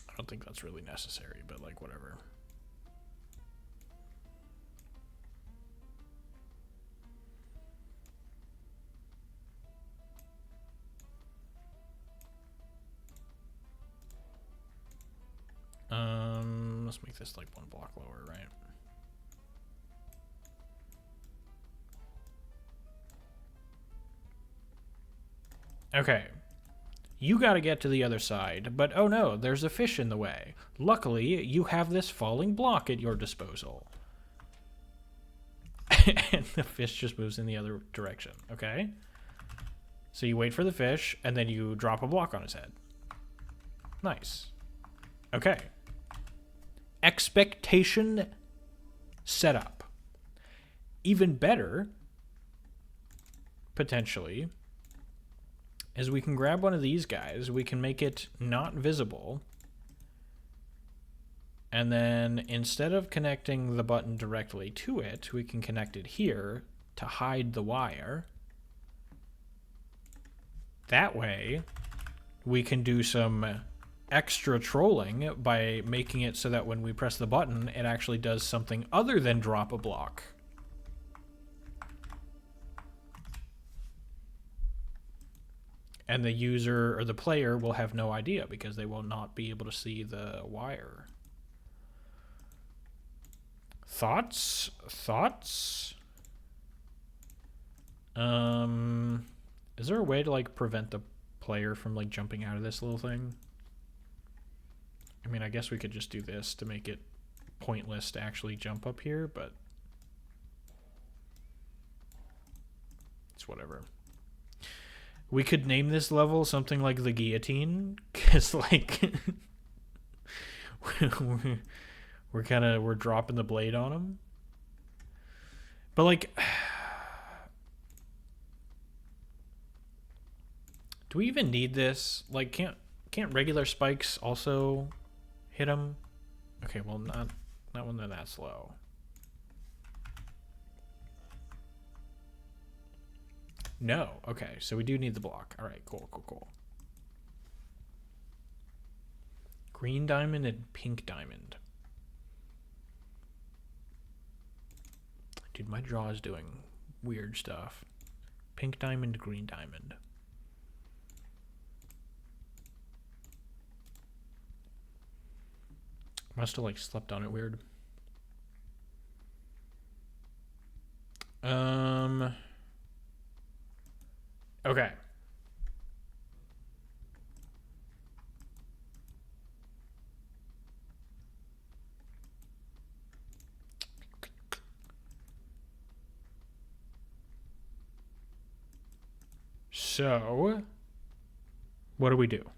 Speaker 1: I don't think that's really necessary, but like whatever. Let's make this like one block lower, right? Okay. You gotta get to the other side, but oh no, there's a fish in the way. Luckily, you have this falling block at your disposal. And the fish just moves in the other direction, okay? So you wait for the fish, and then you drop a block on his head. Nice. Okay. Expectation setup. Even better, potentially, is we can grab one of these guys, we can make it not visible, and then instead of connecting the button directly to it, we can connect it here to hide the wire. That way, we can do some extra trolling by making it so that when we press the button, it actually does something other than drop a block. And the user or the player will have no idea because they will not be able to see the wire. Thoughts? Thoughts? Is there a way to like prevent the player from like jumping out of this little thing? I mean, I guess we could just do this to make it pointless to actually jump up here, but it's whatever. We could name this level something like the guillotine, because like we're dropping the blade on him. But like, do we even need this? Like, can't regular spikes also hit him? Okay, well not when they're that slow. No. Okay, so we do need the block. All right, cool. Green diamond and pink diamond. Dude, my jaw is doing weird stuff. Pink diamond, green diamond. Must have like slept on it weird. Okay. So, what do we do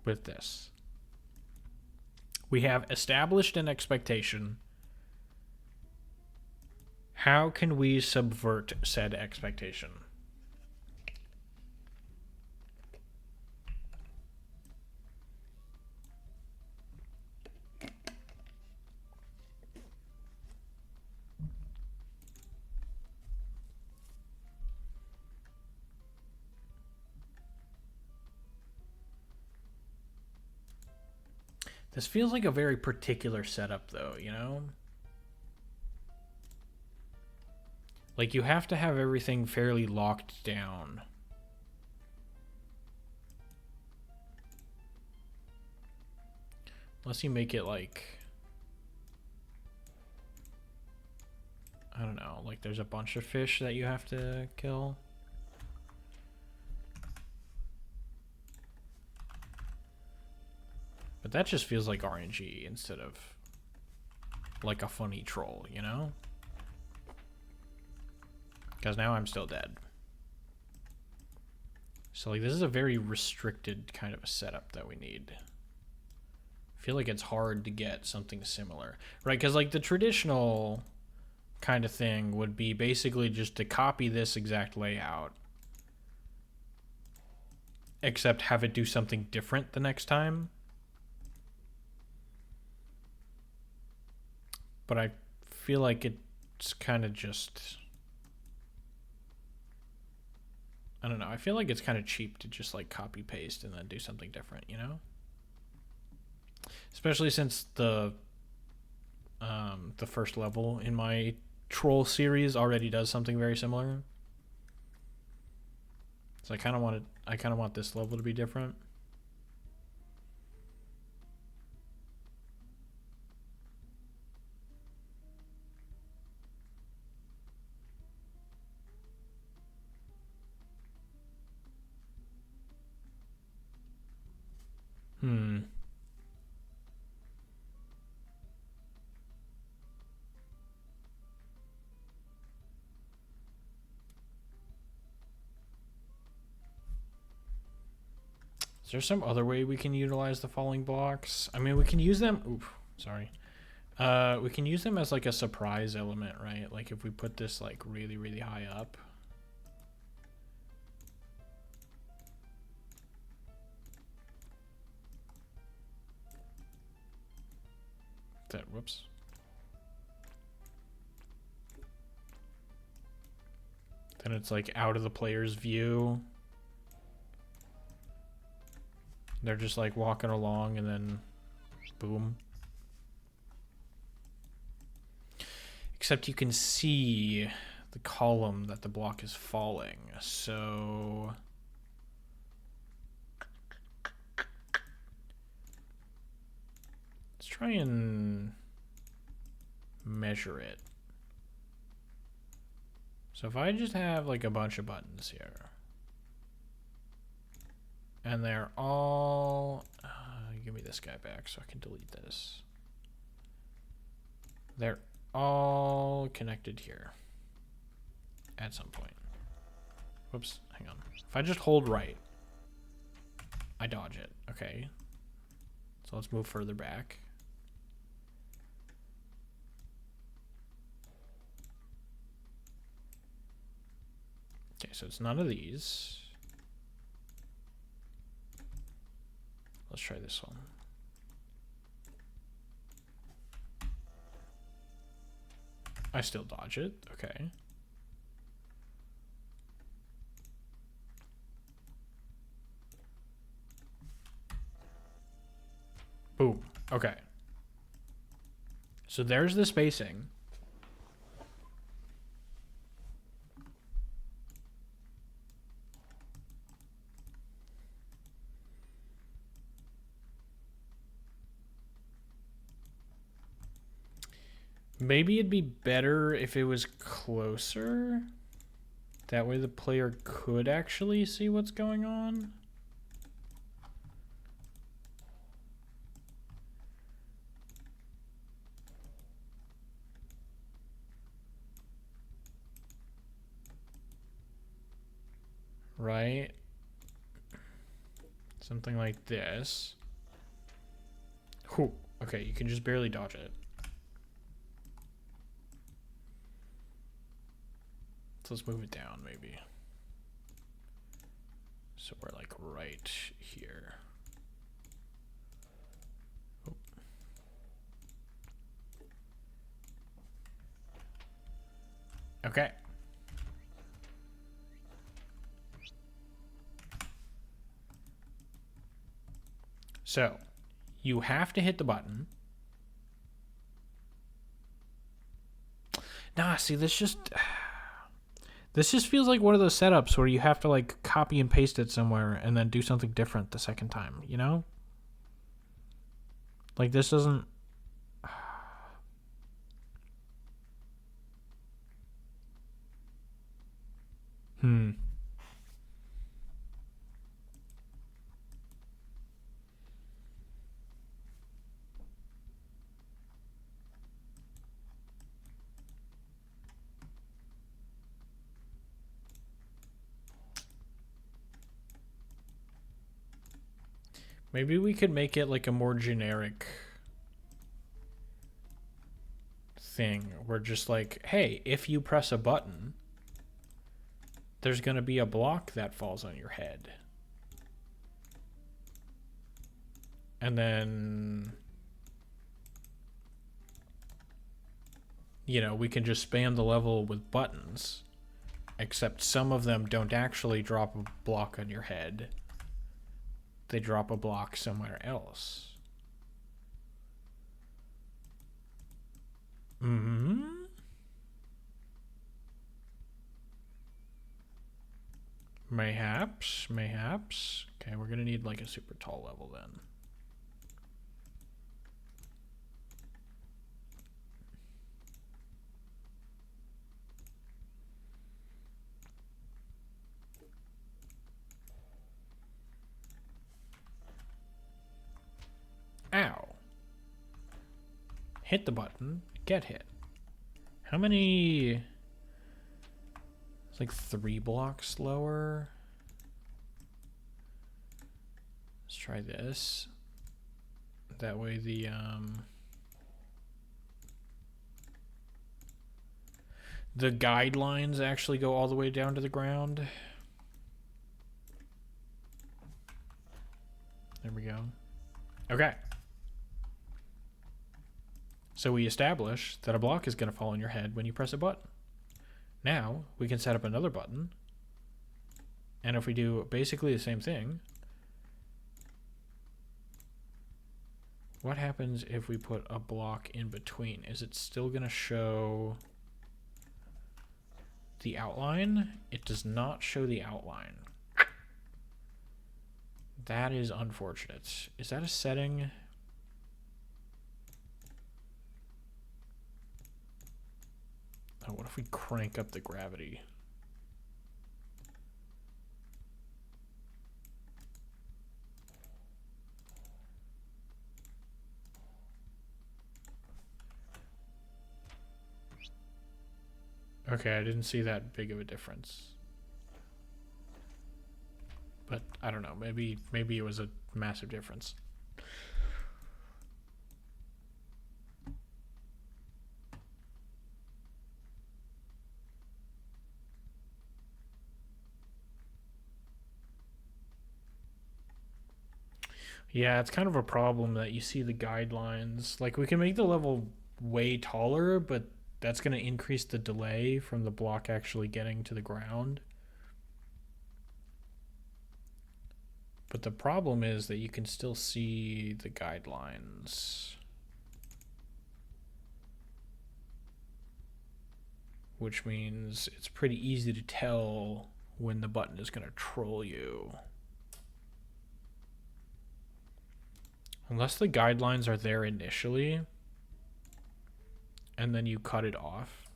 Speaker 1: with this? We have established an expectation. How can we subvert said expectation? This feels like a very particular setup, though, you know? Like, you have to have everything fairly locked down. Unless you make it like... I don't know, like there's a bunch of fish that you have to kill. But that just feels like RNG instead of like a funny troll, you know? Because now I'm still dead. So like this is a very restricted kind of a setup that we need. I feel like it's hard to get something similar, right? Because like the traditional kind of thing would be basically just to copy this exact layout, except have it do something different the next time. But I feel like it's kind of just... I don't know. I feel like it's kind of cheap to just like copy paste and then do something different, you know? Especially since the first level in my troll series already does something very similar. So I kind of want this level to be different. Is there some other way we can utilize the falling blocks? I mean, we can use them... Oof, sorry. We can use them as like a surprise element, right? Like if we put this like really, really high up. Whoops. Then it's like out of the player's view. They're just like walking along and then boom. Except you can see the column that the block is falling. So let's try and measure it. So if I just have like a bunch of buttons here, and they're all... give me this guy back so I can delete this. They're all connected here at some point. Whoops, hang on. If I just hold right, I dodge it. Okay. So let's move further back. Okay, so it's none of these. Let's try this one. I still dodge it. Okay. Boom. Okay. So there's the spacing. Maybe it'd be better if it was closer. That way the player could actually see what's going on. right? Something like this. Whew. Okay, you can just barely dodge it. So let's move it down, maybe. So we're like right here. Oh. Okay. So you have to hit the button. Nah, see, this just feels like one of those setups where you have to like copy and paste it somewhere and then do something different the second time, you know? Like this doesn't Maybe we could make it like a more generic thing where just like, hey, if you press a button, there's going to be a block that falls on your head. And then, you know, we can just span the level with buttons, except some of them don't actually drop a block on your head. They drop a block somewhere else. Mayhaps. Okay, we're gonna need like a super tall level then. Ow. Hit the button, get hit. How many? It's like 3 blocks lower. Let's try this. That way the guidelines actually go all the way down to the ground. There we go. Okay. So we establish that a block is going to fall on your head when you press a button. Now we can set up another button. And if we do basically the same thing, what happens if we put a block in between? Is it still going to show the outline? It does not show the outline. That is unfortunate. Is that a setting? Oh, what if we crank up the gravity? Okay, I didn't see that big of a difference. But I don't know, maybe it was a massive difference. Yeah, it's kind of a problem that you see the guidelines. Like, we can make the level way taller, but that's going to increase the delay from the block actually getting to the ground. But the problem is that you can still see the guidelines, which means it's pretty easy to tell when the button is going to troll you. Unless the guidelines are there initially, and then you cut it off.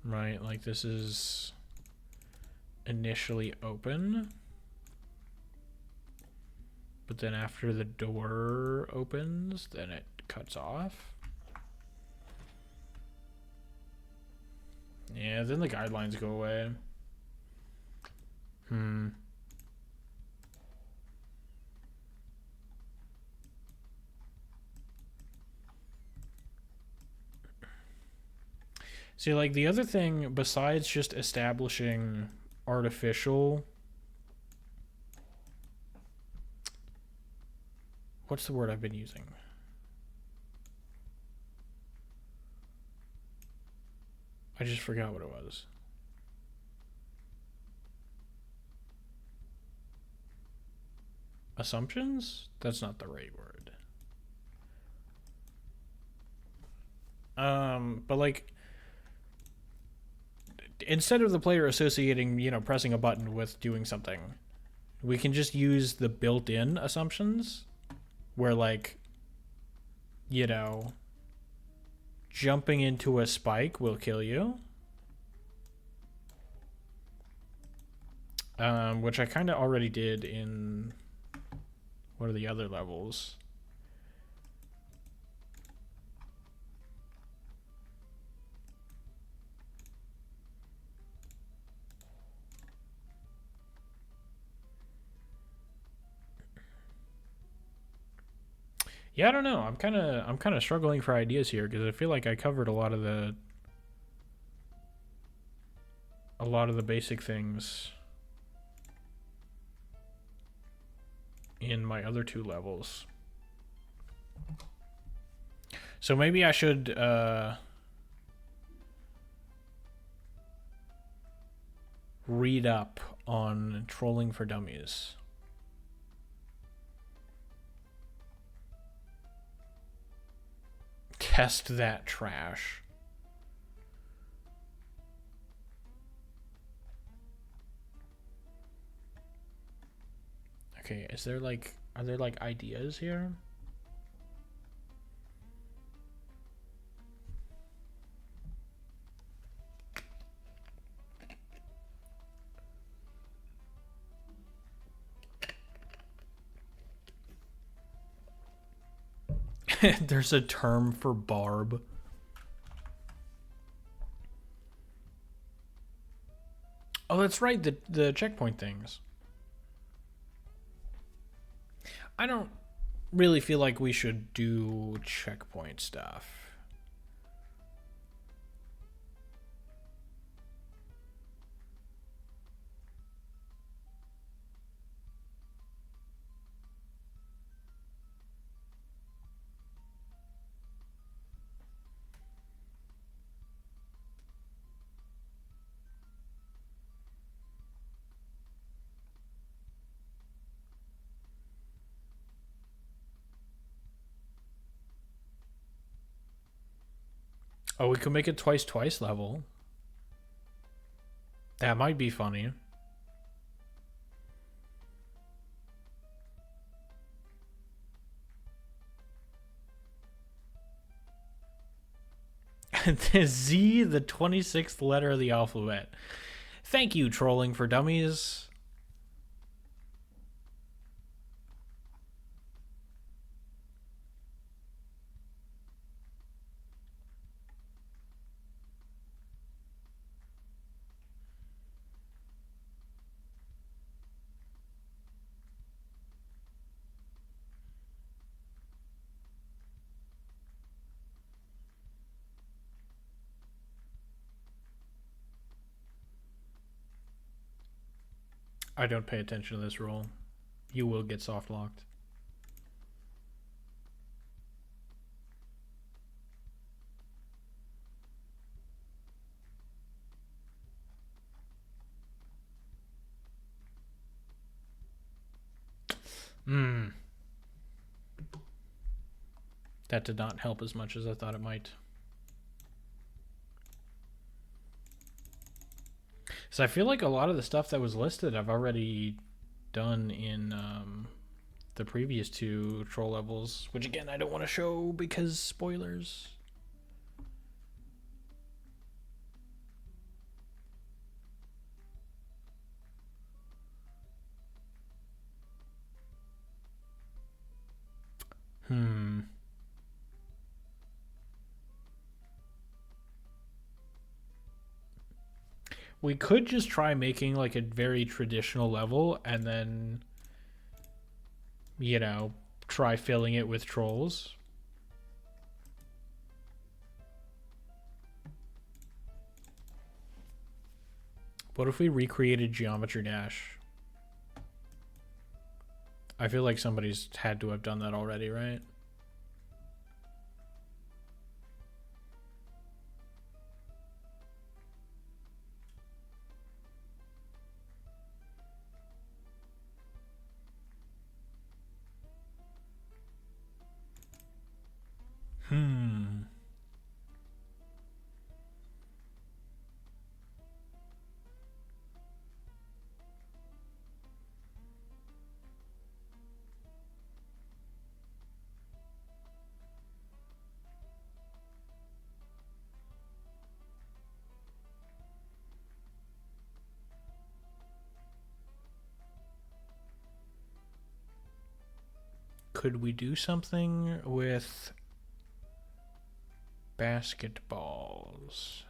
Speaker 1: Right, like this is initially open, but then after the door opens, then it cuts off. Yeah, then the guidelines go away. Hmm. See, like, the other thing, besides just establishing artificial... What's the word I've been using? I just forgot what it was. Assumptions? That's not the right word. But like, instead of the player associating, pressing a button with doing something, we can just use the built-in assumptions where, like, jumping into a spike will kill you. Which I kind of already did in... What are the other levels? Yeah, I don't know. I'm kind of struggling for ideas here because I feel like I covered a lot of the basic things in my other two levels. So maybe I should read up on Trolling for Dummies. Test that trash. Okay, are there like ideas here? There's a term for barb. Oh, that's right, the checkpoint things. I don't really feel like we should do checkpoint stuff. Oh, we could make it twice level. That might be funny. Z, the 26th letter of the alphabet. Thank you, Trolling for Dummies. I don't pay attention to this roll. You will get soft locked. That did not help as much as I thought it might. So I feel like a lot of the stuff that was listed I've already done in the previous two troll levels, which again I don't want to show because spoilers. We could just try making like a very traditional level and then, you know, try filling it with trolls. What if we recreated Geometry Dash? I feel like somebody's had to have done that already, right? Could we do something with basketballs?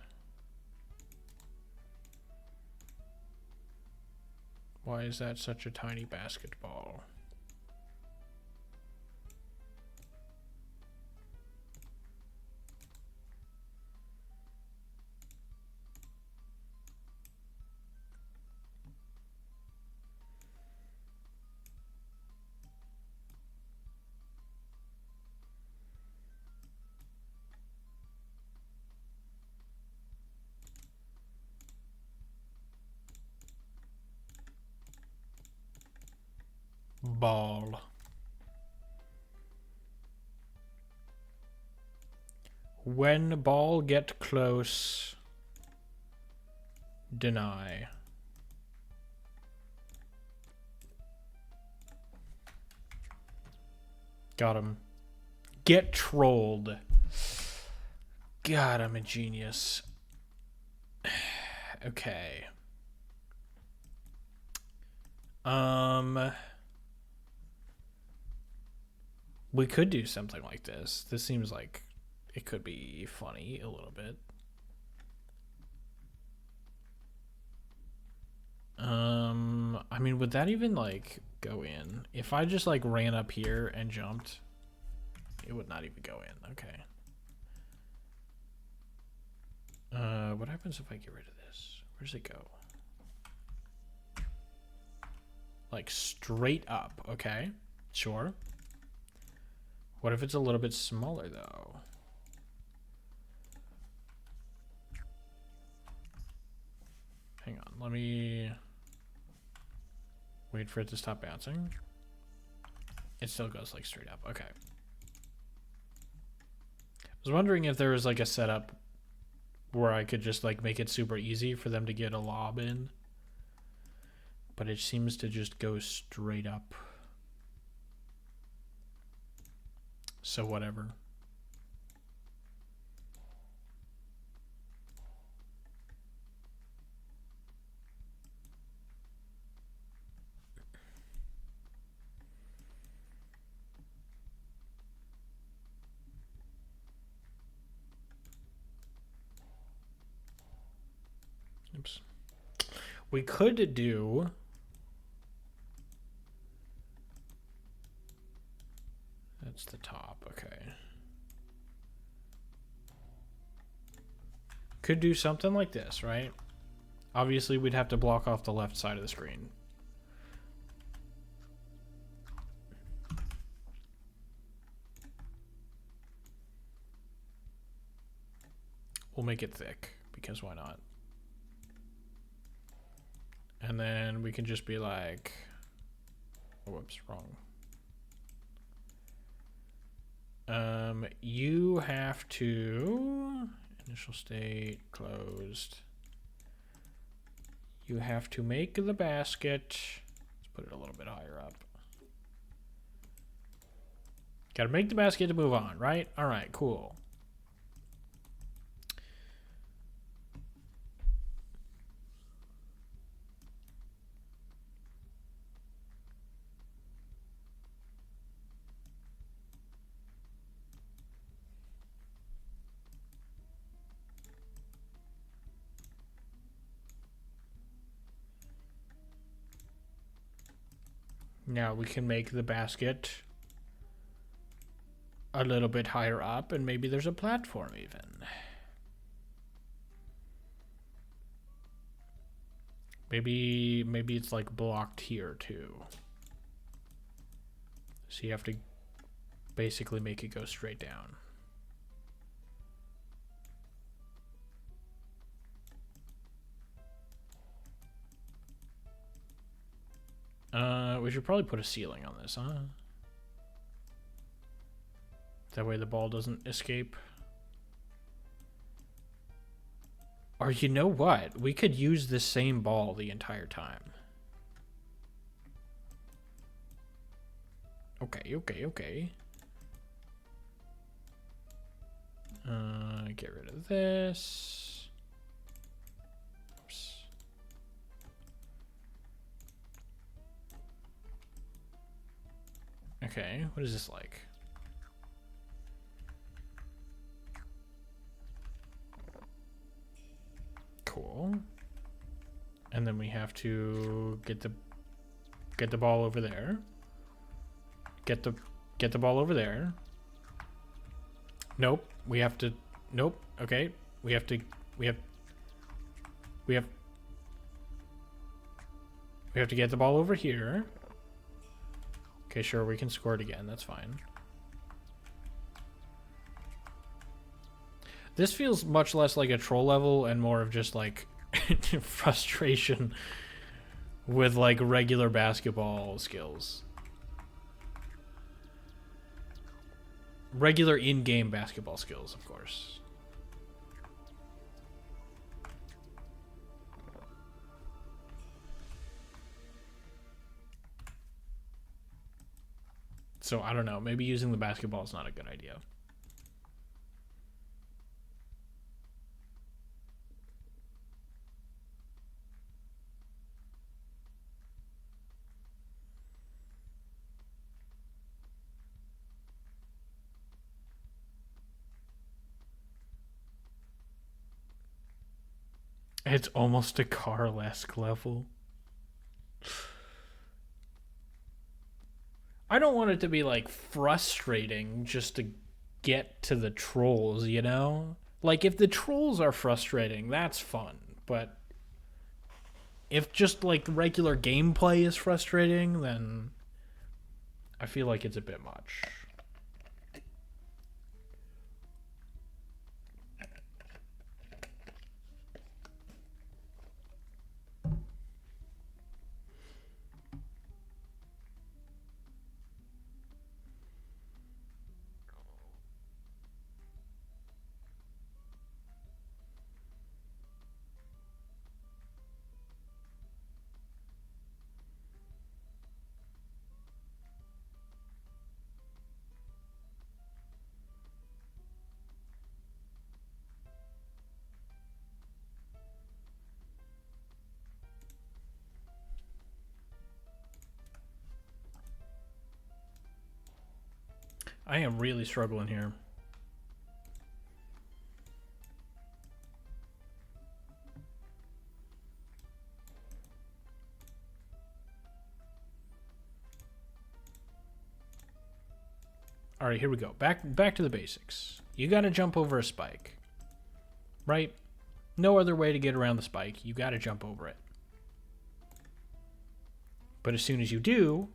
Speaker 1: Why is that such a tiny basketball? Ball. When ball get close, deny. Got him. Get trolled. God, I'm a genius. Okay. We could do something like this. This seems like it could be funny a little bit. I mean, would that even like go in? If I just like ran up here and jumped, it would not even go in. Okay. What happens if I get rid of this? Where does it go? Like straight up. Okay, sure. What if it's a little bit smaller though? Hang on, let me wait for it to stop bouncing. It still goes like straight up. Okay. I was wondering if there was like a setup where I could just like make it super easy for them to get a lob in. But it seems to just go straight up. So whatever. Oops. We could do... That's the top, okay. Could do something like this, right? Obviously, we'd have to block off the left side of the screen. We'll make it thick, because why not? And then we can just be like... Oh, whoops, wrong. You have to... Initial state, closed. You have to make the basket. Let's put it a little bit higher up. Gotta make the basket to move on, right? All right, cool. Now we can make the basket a little bit higher up, and maybe there's a platform even. Maybe it's like blocked here too. So you have to basically make it go straight down. We should probably put a ceiling on this, huh? That way the ball doesn't escape. Or you know what? We could use this same ball the entire time. Okay. Get rid of this. Oops. Okay, what is this like? Cool. And then we have to get the ball over there. Get the ball over there. Nope. We have to. Nope. Okay. We have to get the ball over here. Okay, sure, we can score it again. That's fine. This feels much less like a troll level and more of just like frustration with like regular basketball skills. Regular in-game basketball skills, of course. So I don't know, maybe using the basketball is not a good idea. It's almost a Carl-esque level. I don't want it to be like frustrating just to get to the trolls, you know? Like if the trolls are frustrating, that's fun, but if just like regular gameplay is frustrating, then I feel like it's a bit much. I am really struggling here. All right, here we go. Back to the basics. You got to jump over a spike, right? No other way to get around the spike. You got to jump over it. But as soon as you do,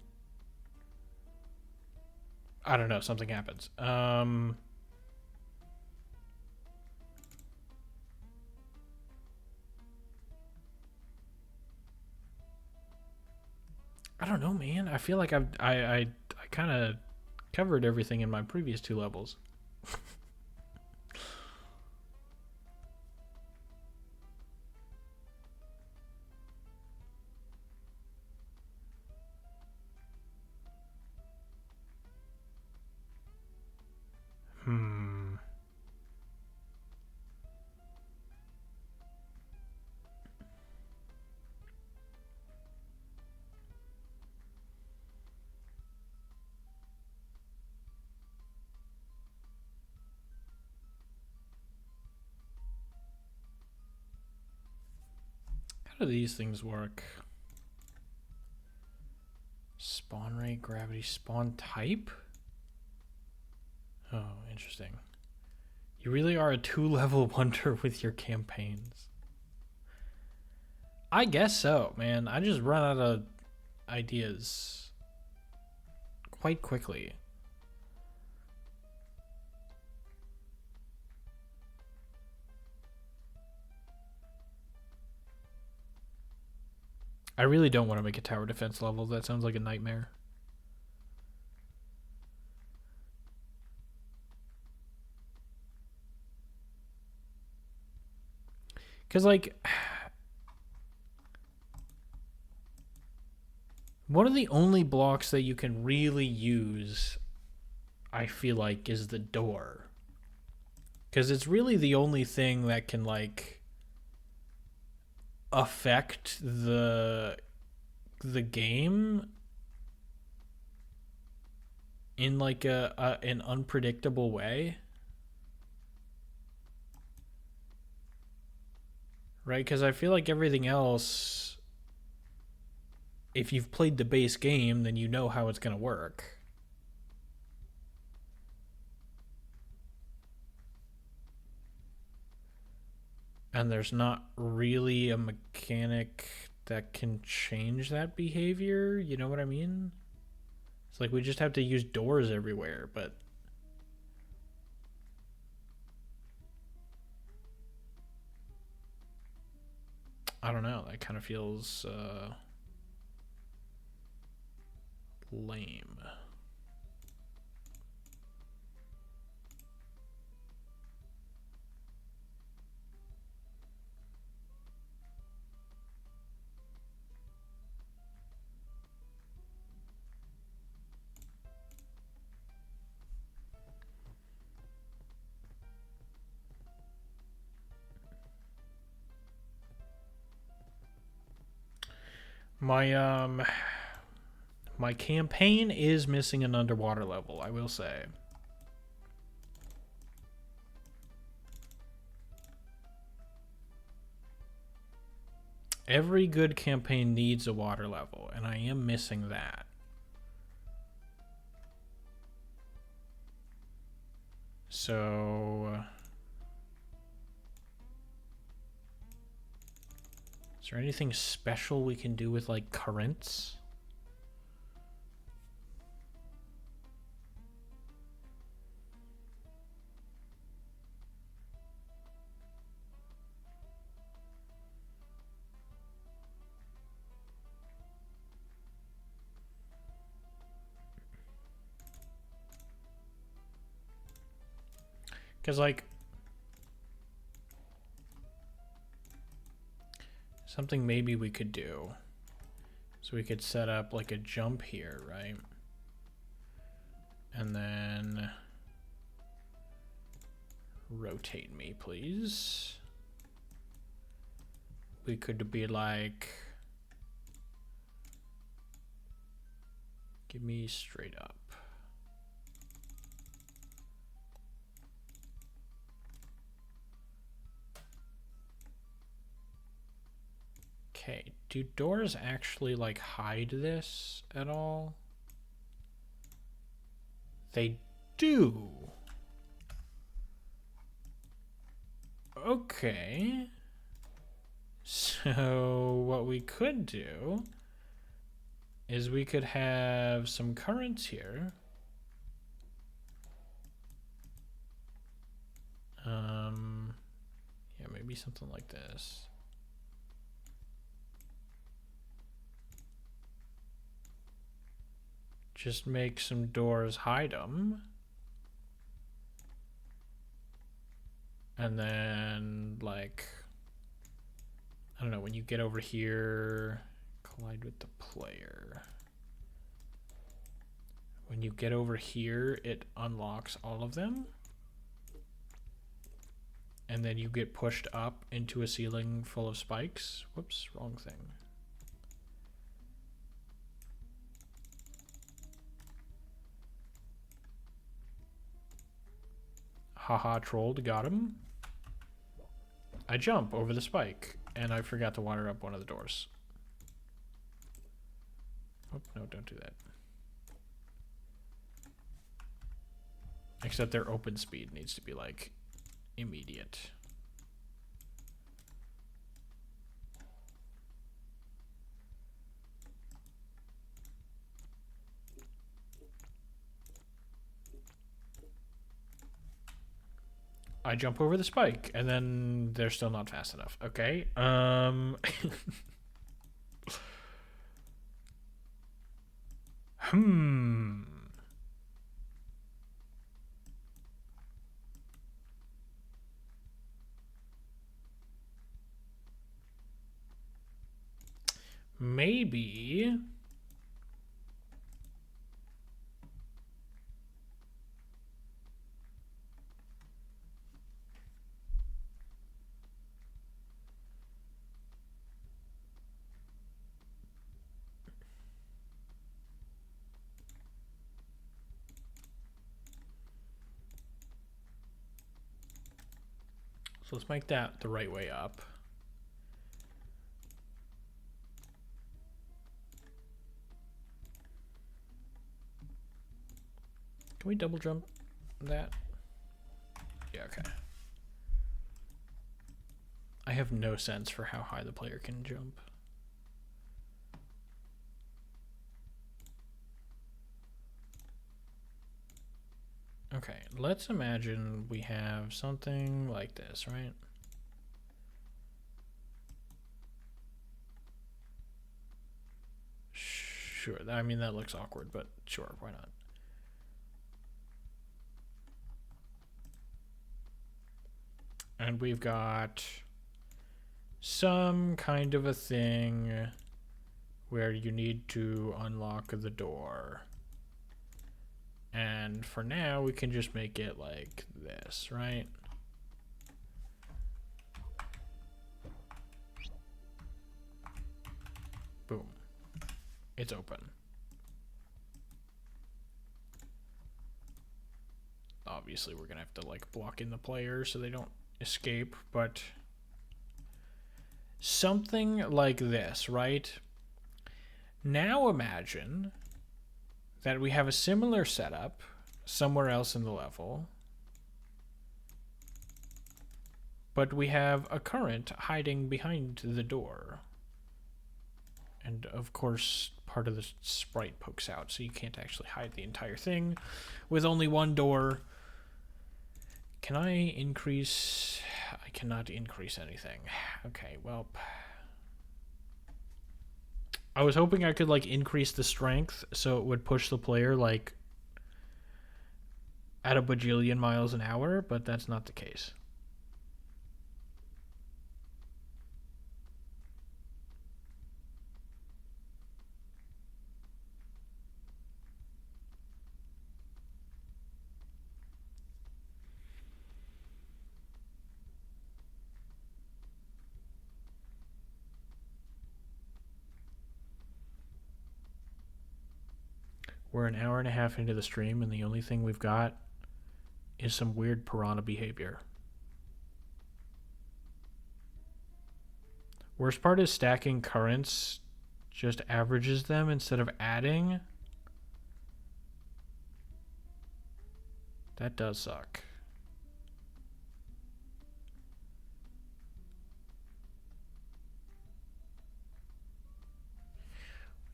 Speaker 1: I don't know, something happens. I don't know, man. I feel like I kind of covered everything in my previous two levels. How do these things work? Spawn rate, gravity, spawn type? Oh, interesting. You really are a 2-level wonder with your campaigns. I guess so, man. I just run out of ideas quite quickly. I really don't want to make a tower defense level. That sounds like a nightmare. Because, like, one of the only blocks that you can really use, I feel like, is the door. Because it's really the only thing that can, like, affect the game in, like, an unpredictable way. Right? Because I feel like everything else, if you've played the base game, then you know how it's going to work. And there's not really a mechanic that can change that behavior. You know what I mean? It's like we just have to use doors everywhere, but I don't know. That kind of feels lame. My campaign is missing an underwater level, I will say. Every good campaign needs a water level, and I am missing that. So is there anything special we can do with, like, currents? Because, like, something maybe we could do. So we could set up, like, a jump here, right? And then rotate me, please. We could be like, give me straight up. Okay, do doors actually, like, hide this at all? They do. Okay. So what we could do is we could have some currents here. Yeah, maybe something like this. Just make some doors hide them. And then, like, I don't know, when you get over here, collide with the player. When you get over here, it unlocks all of them. And then you get pushed up into a ceiling full of spikes. Whoops, wrong thing. Haha, trolled, got him. I jump over the spike, and I forgot to water up one of the doors. Oh, no, don't do that. Except their open speed needs to be like immediate. I jump over the spike, and then they're still not fast enough. Okay. Maybe. So let's make that the right way up. Can we double jump that? Yeah, okay. I have no sense for how high the player can jump. Okay, let's imagine we have something like this, right? Sure, I mean, that looks awkward, but sure, why not? And we've got some kind of a thing where you need to unlock the door. And for now, we can just make it like this, right? Boom. It's open. Obviously, we're gonna have to like block in the player so they don't escape, but something like this, right? Now imagine that we have a similar setup somewhere else in the level, but we have a current hiding behind the door. And of course, part of the sprite pokes out, so you can't actually hide the entire thing with only one door. Can I increase? I cannot increase anything. Okay, well, I was hoping I could like increase the strength so it would push the player like at a bajillion miles an hour, but that's not the case. We're an hour and a half into the stream, and the only thing we've got is some weird piranha behavior. Worst part is stacking currents just averages them instead of adding. That does suck.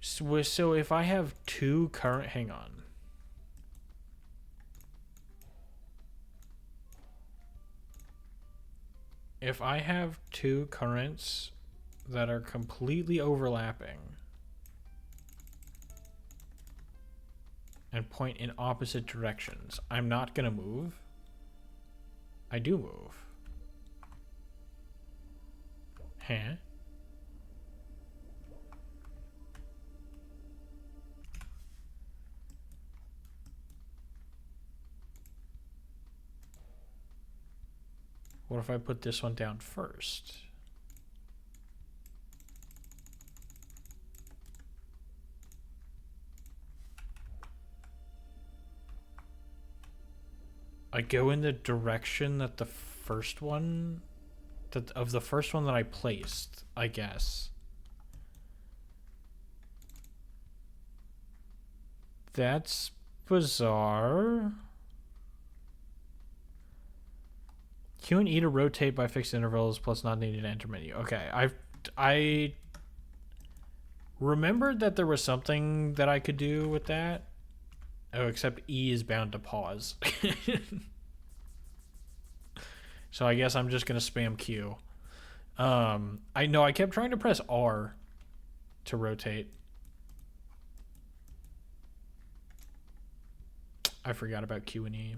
Speaker 1: So if I have two current, hang on. If I have two currents that are completely overlapping and point in opposite directions, I'm not gonna move. I do move. Huh? What if I put this one down first? I go in the direction that the first one, of the first one that I placed, I guess. That's bizarre. Q and E to rotate by fixed intervals plus not needed to enter menu. Okay, I remembered that there was something that I could do with that. Oh, except E is bound to pause. So I guess I'm just gonna spam Q. I know I kept trying to press R to rotate. I forgot about Q and E.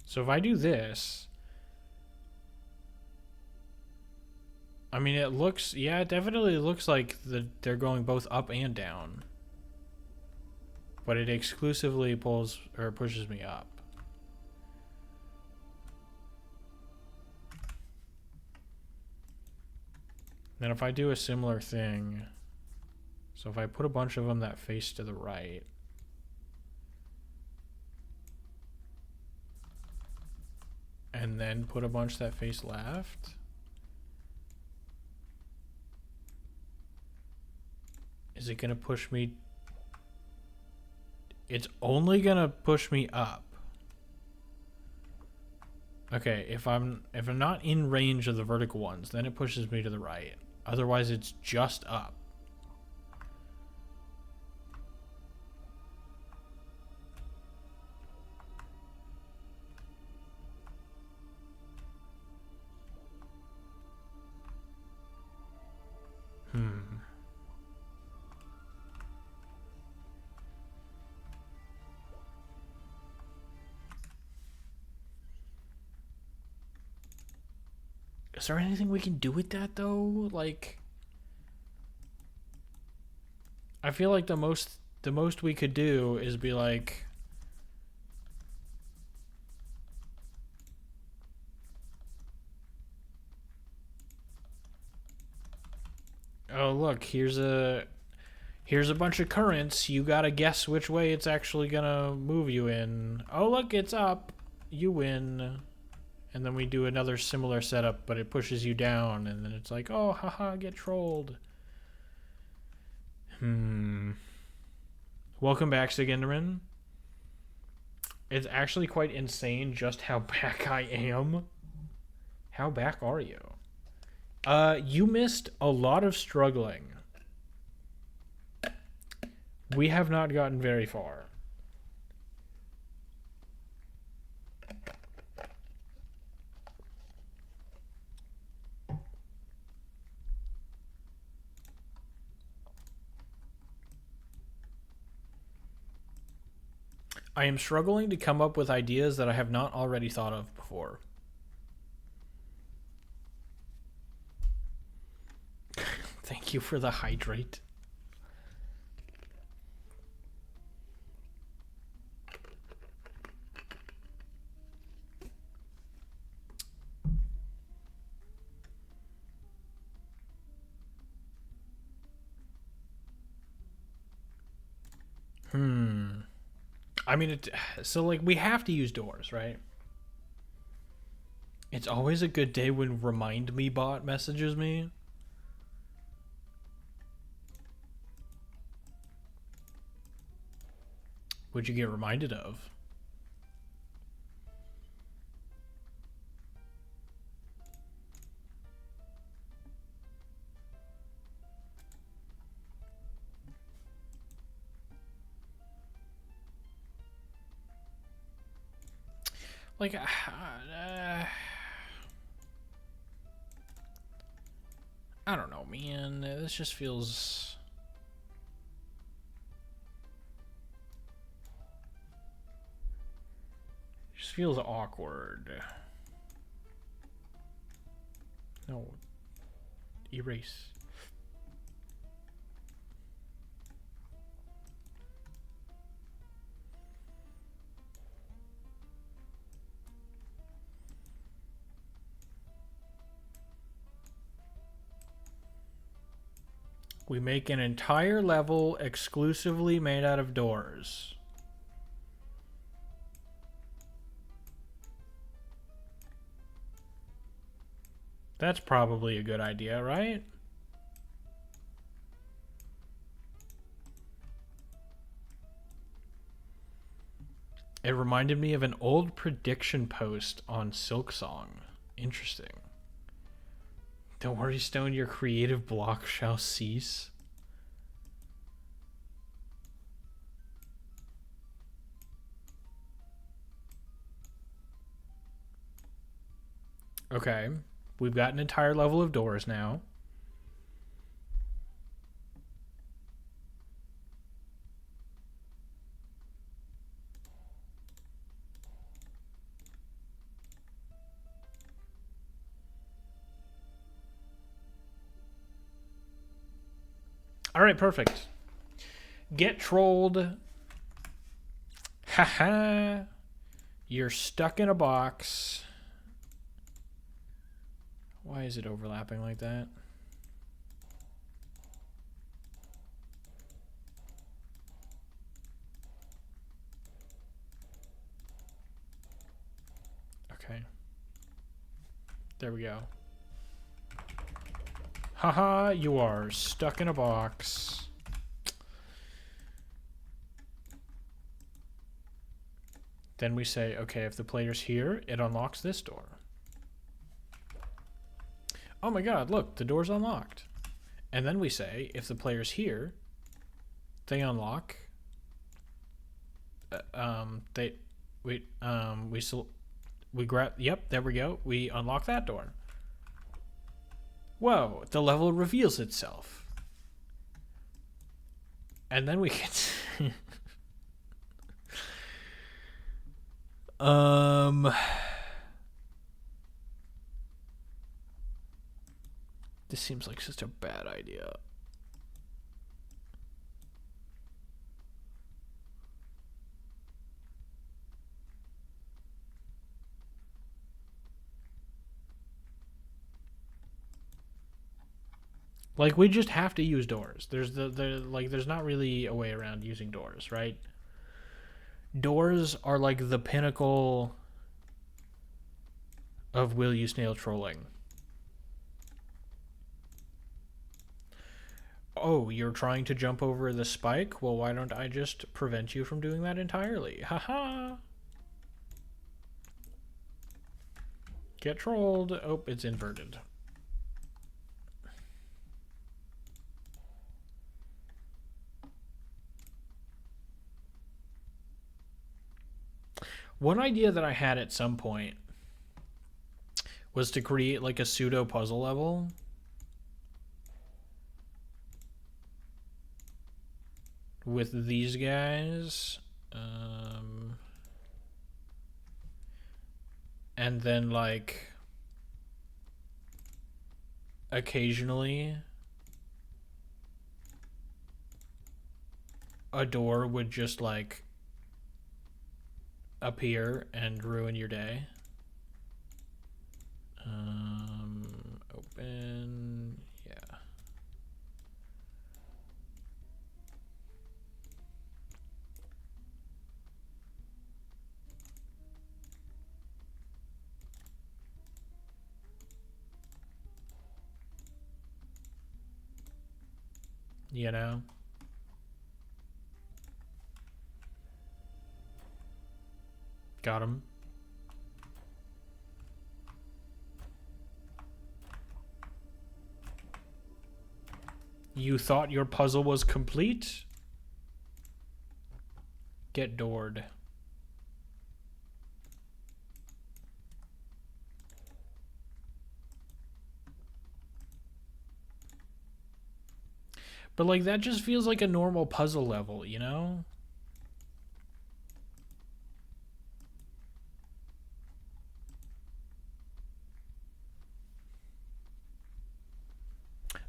Speaker 1: So if I do this, I mean, it looks, yeah, it definitely looks like they're going both up and down. But it exclusively pulls or pushes me up. Then if I do a similar thing, so if I put a bunch of them that face to the right, and then put a bunch that face left, is it gonna push me? It's only gonna push me up. Okay, if I'm not in range of the vertical ones, then it pushes me to the right. Otherwise, it's just up. Is there anything we can do with that though? Like, I feel like the most we could do is be like, oh look, here's a bunch of currents. You gotta guess which way it's actually gonna move you in. Oh look, it's up. You win. And then we do another similar setup, but it pushes you down, and then it's like, oh, haha, get trolled. Welcome back, Sigenderin. It's actually quite insane just how back I am. How back are you? You missed a lot of struggling. We have not gotten very far. I am struggling to come up with ideas that I have not already thought of before. Thank you for the hydrate. I mean, so like we have to use doors, right? It's always a good day when Remind Me bot messages me. What'd you get reminded of? Like, I don't know, man. This just feels... awkward. No. Erase. We make an entire level exclusively made out of doors. That's probably a good idea, right? It reminded me of an old prediction post on Silksong. Interesting. Don't worry, Stone, your creative block shall cease. Okay. We've got an entire level of doors now. All right, perfect. Get trolled. Haha. You're stuck in a box. Why is it overlapping like that? Okay. There we go. Haha, you are stuck in a box. Then we say, okay, if the player's here, it unlocks this door. Oh my god, look, the door's unlocked. And then we say, if the player's here, they unlock. We grab. Yep, there we go. We unlock that door. Whoa, the level reveals itself. And then we can. This seems like such a bad idea. Like, we just have to use doors. There's there's not really a way around using doors, right? Doors are like the pinnacle of will you snail trolling. Oh, you're trying to jump over the spike? Well, why don't I just prevent you from doing that entirely? Haha. Get trolled. Oh, it's inverted. One idea that I had at some point was to create like a pseudo puzzle level with these guys. And then like occasionally a door would just like appear and ruin your day. Open, yeah. You know? Got him. You thought your puzzle was complete? Get doored. But like that just feels like a normal puzzle level, you know?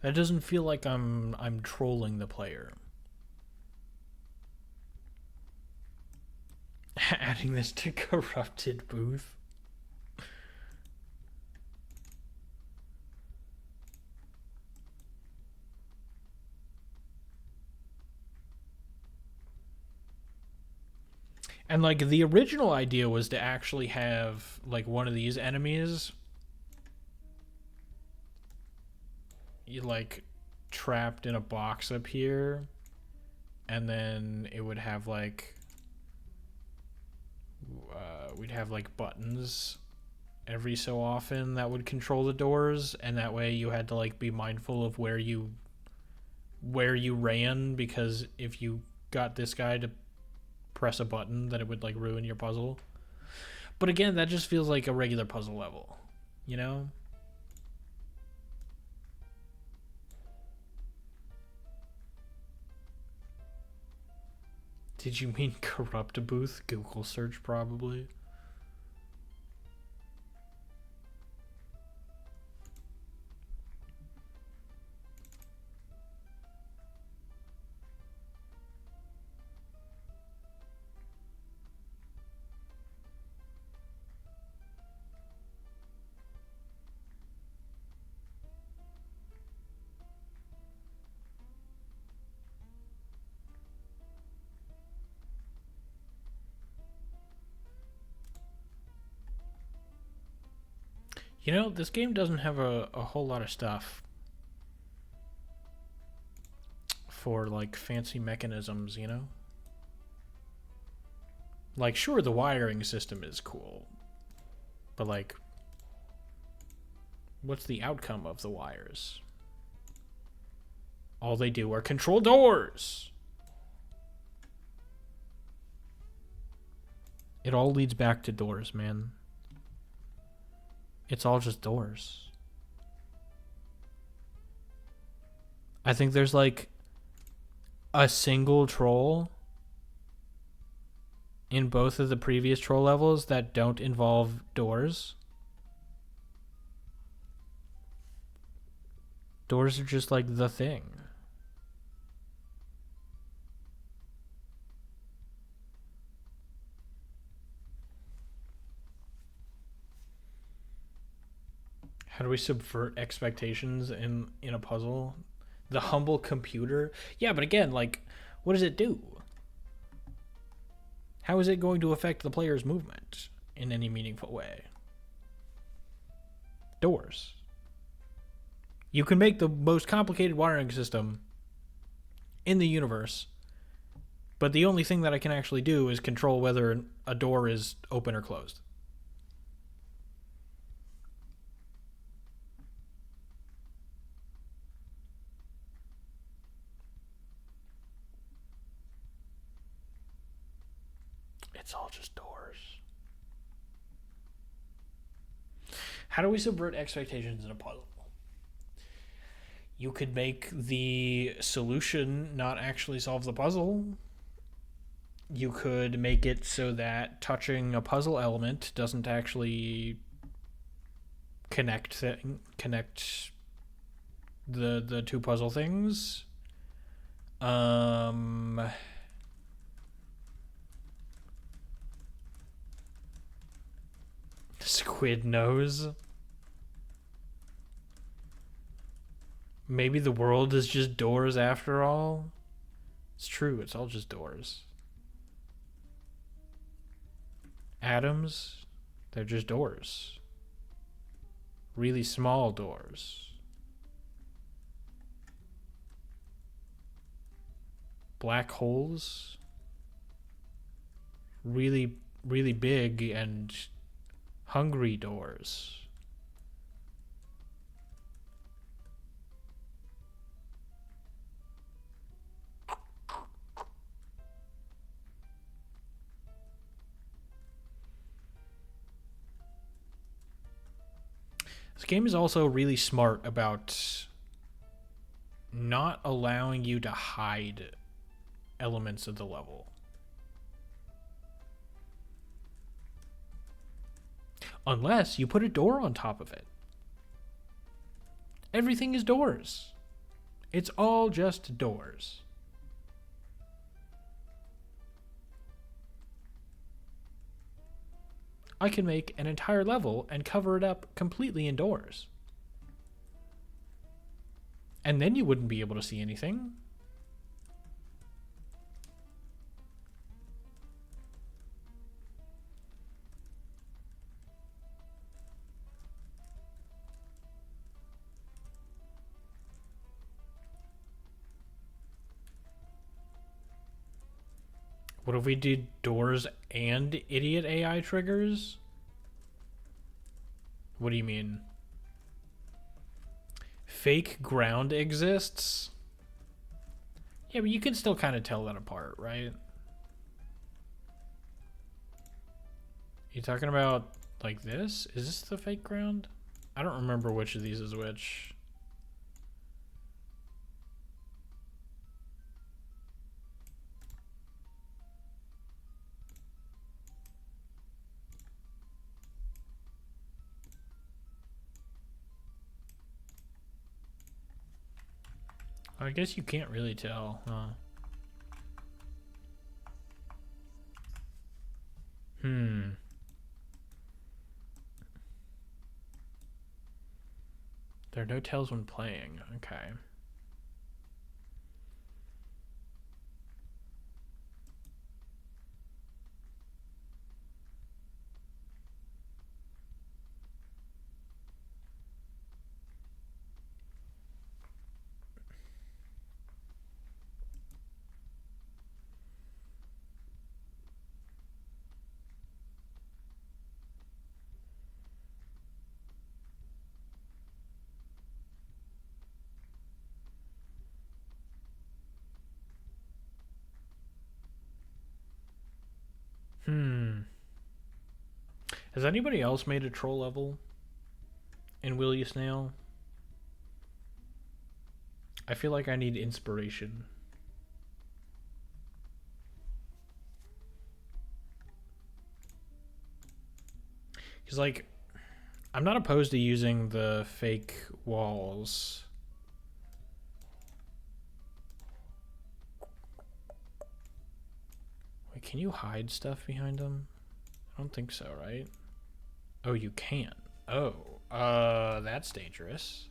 Speaker 1: That doesn't feel like I'm trolling the player. Adding this to corrupted booth. And like the original idea was to actually have like one of these enemies like trapped in a box up here, and then it would have like we'd have like buttons every so often that would control the doors, and that way you had to like be mindful of where you ran, because if you got this guy to press a button, then it would like ruin your puzzle. But again, that just feels like a regular puzzle level, you know? Did you mean corrupt booth? Google search probably. You know, this game doesn't have a whole lot of stuff for like fancy mechanisms, you know? Like, sure, the wiring system is cool, but like, what's the outcome of the wires? All they do are control doors. It all leads back to doors, man. It's all just doors. I think there's like a single troll in both of the previous troll levels that don't involve doors. Doors are just like the thing. How do we subvert expectations in a puzzle? The humble computer? Yeah, but again, like, what does it do? How is it going to affect the player's movement in any meaningful way? Doors. You can make the most complicated wiring system in the universe, but the only thing that I can actually do is control whether a door is open or closed. It's all just doors. How do we subvert expectations in a puzzle? You could make the solution not actually solve the puzzle. You could make it so that touching a puzzle element doesn't actually connect the two puzzle things. Squid nose. Maybe the world is just doors after all. It's true, it's all just doors. Atoms, they're just doors. Really small doors. Black holes, really, really big and hungry doors. This game is also really smart about not allowing you to hide elements of the level. Unless you put a door on top of it. Everything is doors. It's all just doors. I can make an entire level and cover it up completely in doors. And then you wouldn't be able to see anything. What if we did doors and idiot AI triggers? What do you mean? Fake ground exists? Yeah, but you can still kind of tell that apart, right? You talking about like this? Is this the fake ground? I don't remember which of these is which. I guess you can't really tell, huh? There are no tells when playing. Okay. Has anybody else made a troll level in Will You Snail? I feel like I need inspiration. Because, like, I'm not opposed to using the fake walls. Wait, can you hide stuff behind them? I don't think so, right? Oh, you can. Oh, that's dangerous.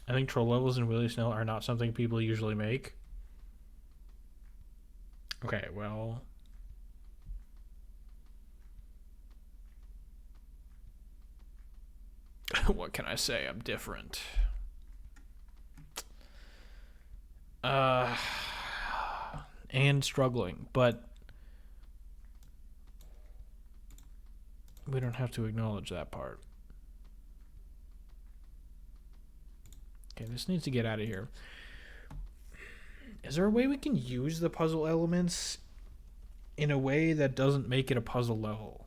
Speaker 1: I think troll levels in Will You Snail are not something people usually make. Okay, well... what can I say? I'm different. And struggling, but we don't have to acknowledge that part. Okay, this needs to get out of here. Is there a way we can use the puzzle elements in a way that doesn't make it a puzzle level?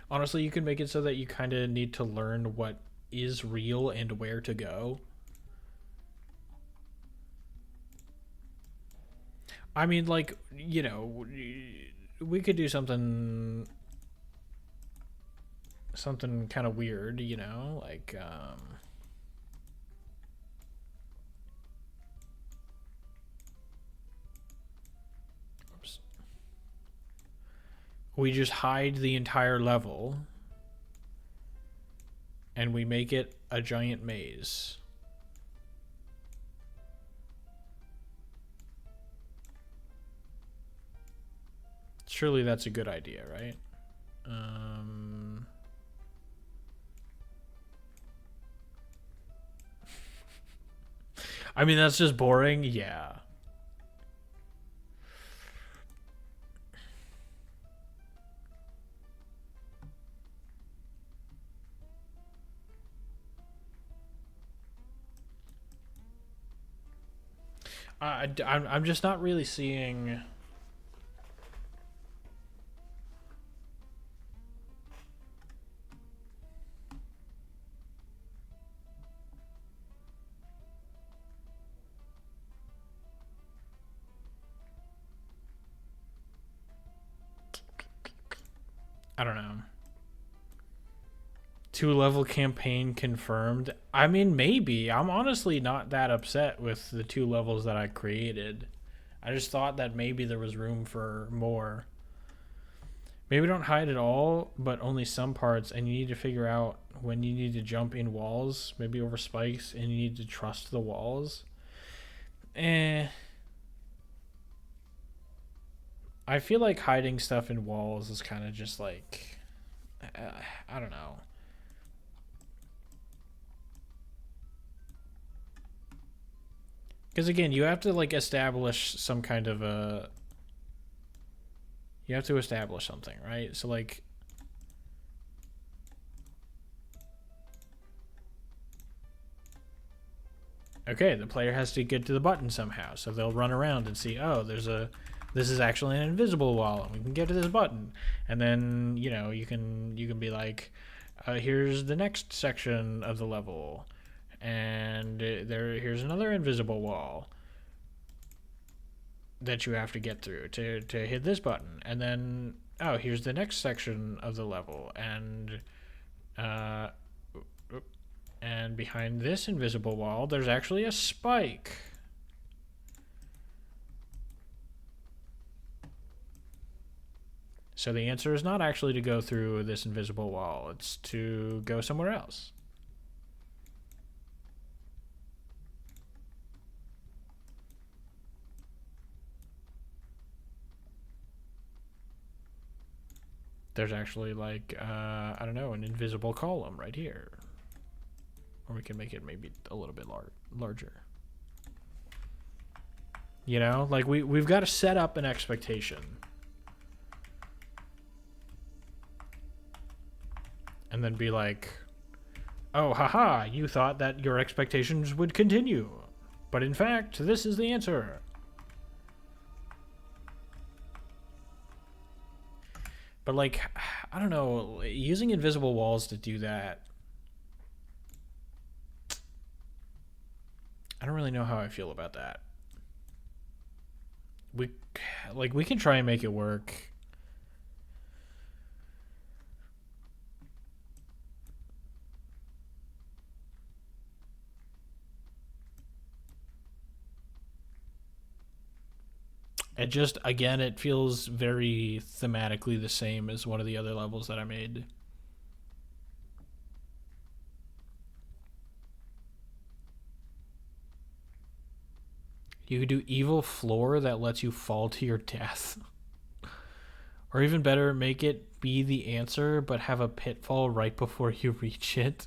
Speaker 1: Honestly, you can make it so that you kind of need to learn what is real and where to go. I mean, like, you know, we could do something kind of weird, you know, like oops. We just hide the entire level and we make it a giant maze. Surely that's a good idea, right? I mean, that's just boring. Yeah. I'm just not really seeing... I don't know. 2-level campaign confirmed. I mean, maybe. I'm honestly not that upset with the 2 levels that I created. I just thought that maybe there was room for more. Maybe don't hide it all, but only some parts, and you need to figure out when you need to jump in walls, maybe over spikes, and you need to trust the walls. I feel like hiding stuff in walls is kind of just like, I don't know. Because again, you have to like establish some kind of a. You have to establish something, right? So like. Okay, the player has to get to the button somehow, so they'll run around and see, oh, this is actually an invisible wall, and we can get to this button, and then you know you can be like, here's the next section of the level, and here's another invisible wall that you have to get through to hit this button, and then oh, here's the next section of the level, and behind this invisible wall, there's actually a spike. So the answer is not actually to go through this invisible wall. It's to go somewhere else. There's actually like, I don't know, an invisible column right here. Or we can make it maybe a little bit larger. You know, like we've got to set up an expectation. And then be like, oh, haha, you thought that your expectations would continue. But in fact, this is the answer. But like, I don't know, using invisible walls to do that, I don't really know how I feel about that. We can try and make it work. It just, again, it feels very thematically the same as one of the other levels that I made. You could do evil floor that lets you fall to your death. Or even better, make it be the answer, but have a pitfall right before you reach it.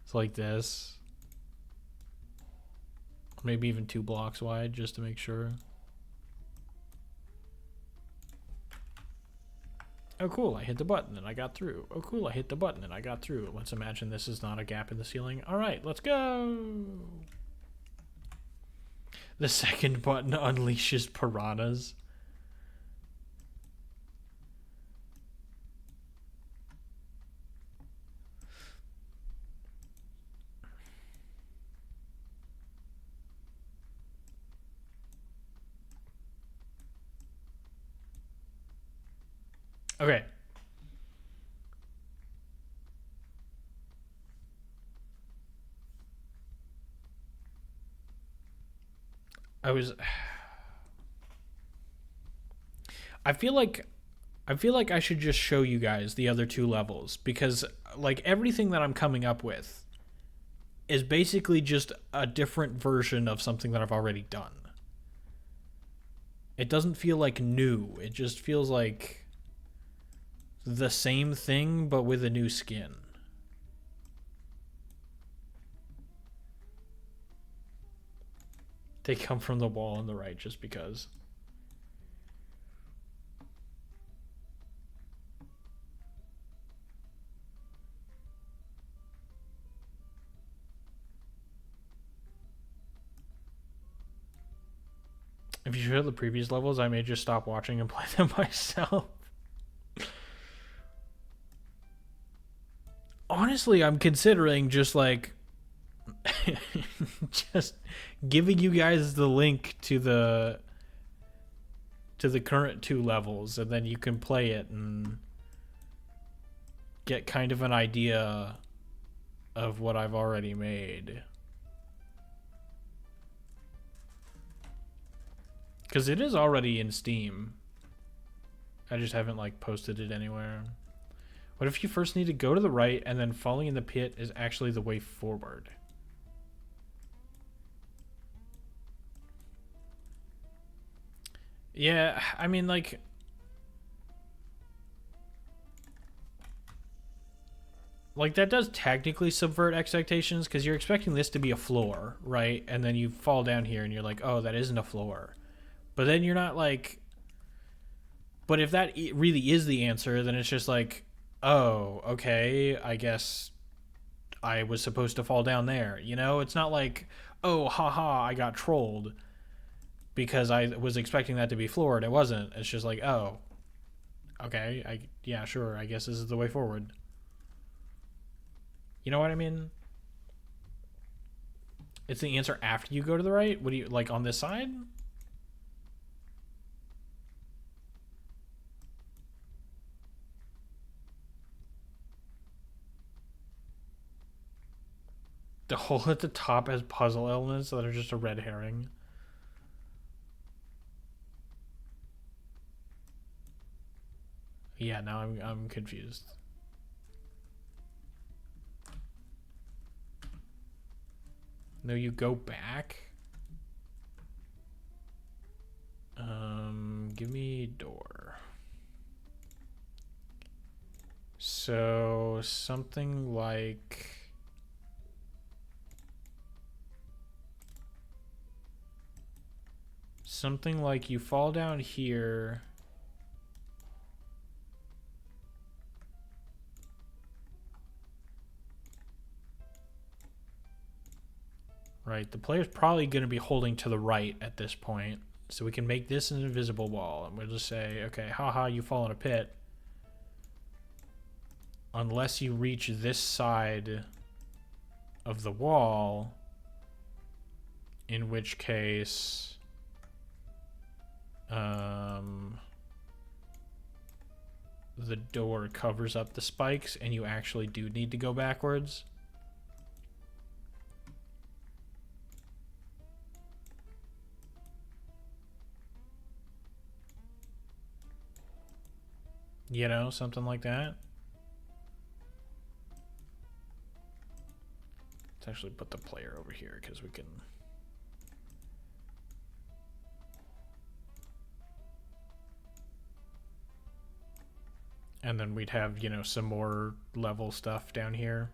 Speaker 1: It's like this. Maybe even 2 blocks wide, just to make sure. Oh cool, I hit the button and I got through. Oh cool, I hit the button and I got through. Let's imagine this is not a gap in the ceiling. Alright, let's go! The second button unleashes piranhas. Okay. I feel like I should just show you guys the other 2 levels, because like everything that I'm coming up with is basically just a different version of something that I've already done. It doesn't feel like new. It just feels like the same thing but with a new skin. They come from the wall on the right just because. If you show the previous levels, I may just stop watching and play them myself. Honestly, I'm considering just like just giving you guys the link to to the current 2 levels, and then you can play it and get kind of an idea of what I've already made. Because it is already in Steam. I just haven't like posted it anywhere. What if you first need to go to the right and then falling in the pit is actually the way forward? Yeah, I mean, like... Like, that does technically subvert expectations, because you're expecting this to be a floor, right? And then you fall down here and you're like, oh, that isn't a floor. But then you're not like... But if that really is the answer, then it's just like, oh, okay, I guess I was supposed to fall down there. You know, it's not like, oh, haha, I got trolled because I was expecting that to be floored. It wasn't. It's just like, oh, okay, yeah, sure, I guess this is the way forward. You know what I mean? It's the answer after you go to the right? What do you, like on this side? The hole at the top has puzzle elements that are just a red herring. Yeah, now I'm confused. No, you go back. Give me door. So something like... Something like you fall down here. Right, the player's probably going to be holding to the right at this point. So we can make this an invisible wall. And we'll just say, okay, haha, you fall in a pit. Unless you reach this side of the wall. In which case... the door covers up the spikes and you actually do need to go backwards. You know, something like that. Let's actually put the player over here because we can... And then we'd have, you know, some more level stuff down here.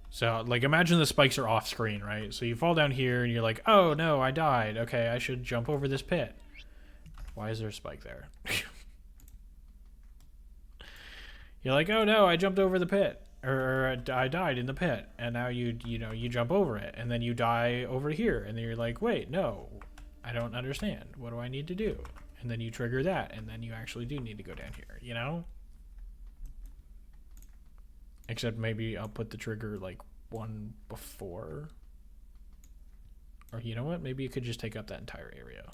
Speaker 1: So, like, imagine the spikes are off screen, right? So you fall down here and you're like, oh, no, I died. Okay, I should jump over this pit. Why is there a spike there? You're like, oh, no, I jumped over the pit. Or I died in the pit. And now you jump over it. And then you die over here. And then you're like, wait, no, I don't understand. What do I need to do? And then you trigger that, and then you actually do need to go down here, you know? Except maybe I'll put the trigger, like, one before. Or you know what? Maybe you could just take up that entire area.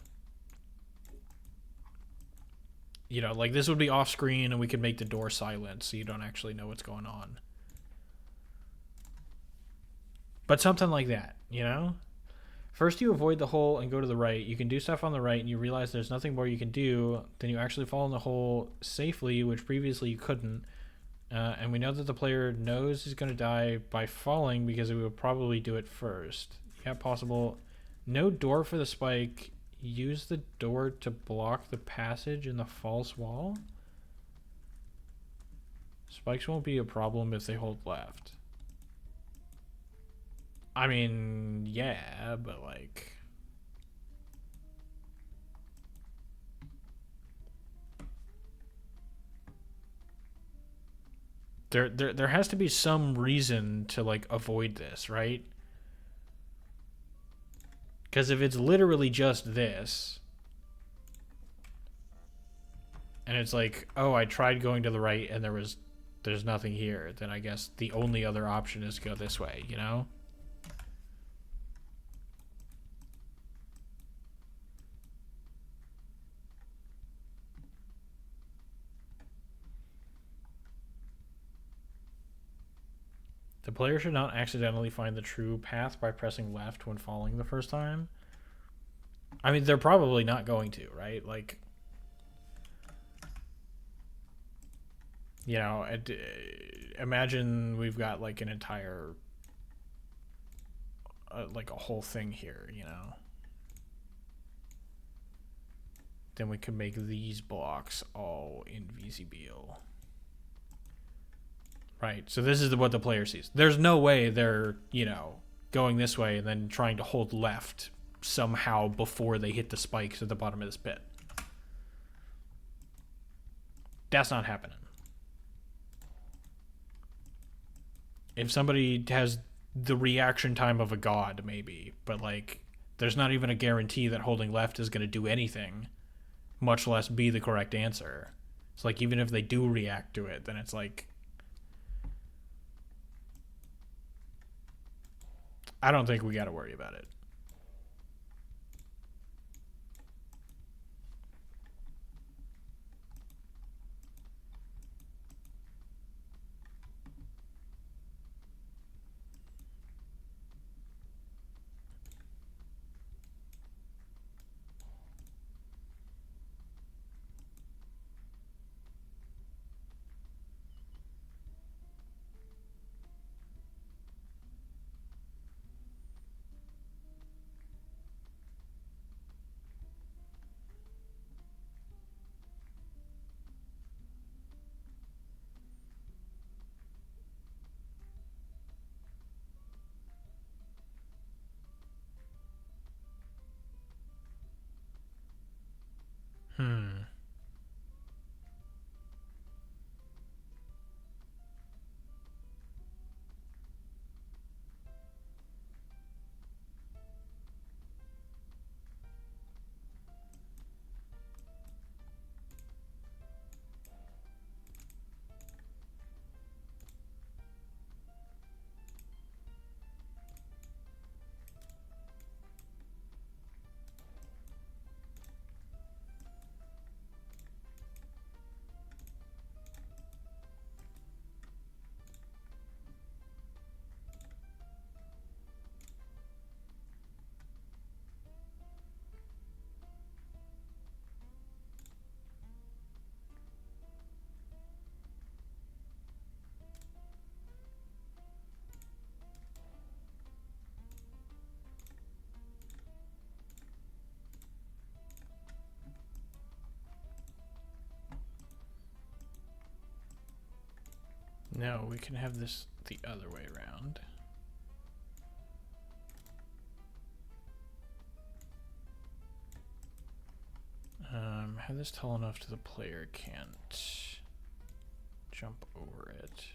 Speaker 1: You know, like, this would be off-screen, and we could make the door silent, so you don't actually know what's going on. But something like that, you know? First you avoid the hole and go to the right. You can do stuff on the right and you realize there's nothing more you can do. Then you actually fall in the hole safely, which previously you couldn't. And we know that the player knows he's going to die by falling because he will probably do it first. Yeah, possible. No door for the spike. Use the door to block the passage in the false wall. Spikes won't be a problem if they hold left. I mean, yeah, but like... There has to be some reason to, like, avoid this, right? Because if it's literally just this... And it's like, oh, I tried going to the right and there's nothing here, then I guess the only other option is to go this way, you know? The player should not accidentally find the true path by pressing left when falling the first time. I mean, they're probably not going to, right? Like, you know, imagine we've got like an entire, like a whole thing here, you know. Then we could make these blocks all invisible. Right, so this is what the player sees. There's no way they're, you know, going this way and then trying to hold left somehow before they hit the spikes at the bottom of this pit. That's not happening. If somebody has the reaction time of a god, maybe, but like, there's not even a guarantee that holding left is going to do anything, much less be the correct answer. It's like, even if they do react to it, then it's like, I don't think we got to worry about it. No, we can have this the other way around. Have this tall enough so the player can't jump over it.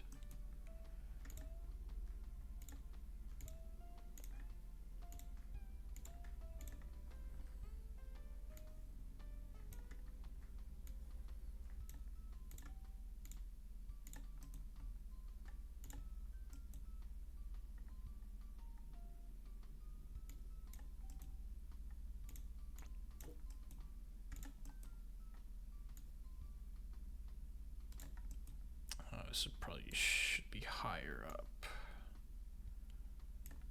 Speaker 1: This probably should be higher up.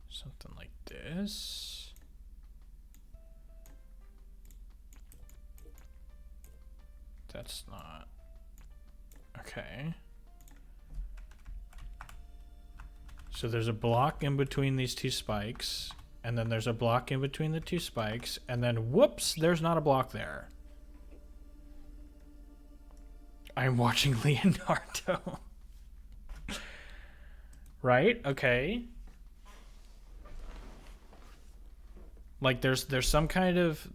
Speaker 1: Something like this. That's not... Okay. So there's a block in between these two spikes, and then there's a block in between the two spikes, and then whoops, there's not a block there. I'm watching Leonardo. Right? Okay. Like there's some kind of,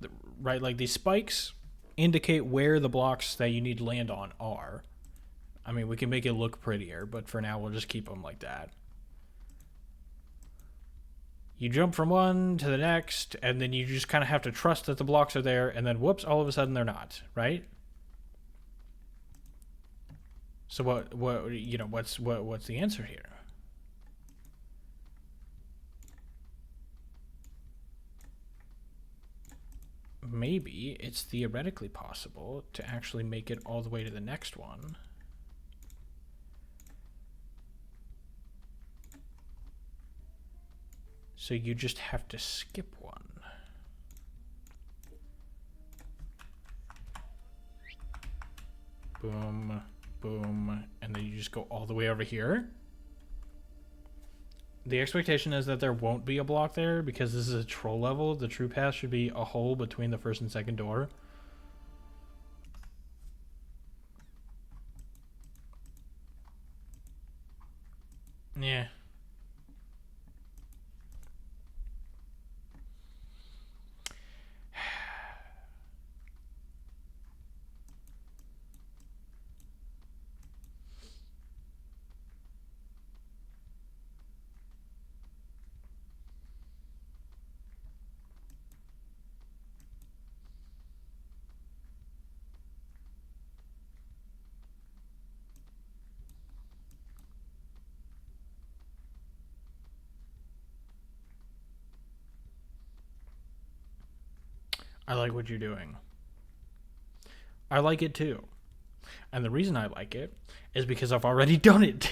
Speaker 1: right, like these spikes indicate where the blocks that you need to land on are. I mean, we can make it look prettier, but for now we'll just keep them like that. You jump from one to the next, and then you just kind of have to trust that the blocks are there, and then whoops, all of a sudden they're not, right? So what you know, what's the answer here? Maybe it's theoretically possible to actually make it all the way to the next one. So you just have to skip one. Boom, boom, and then you just go all the way over here. The expectation is that there won't be a block there because this is a troll level. The true path should be a hole between the first and second door. Yeah. I like what you're doing. I like it too. And the reason I like it is because I've already done it.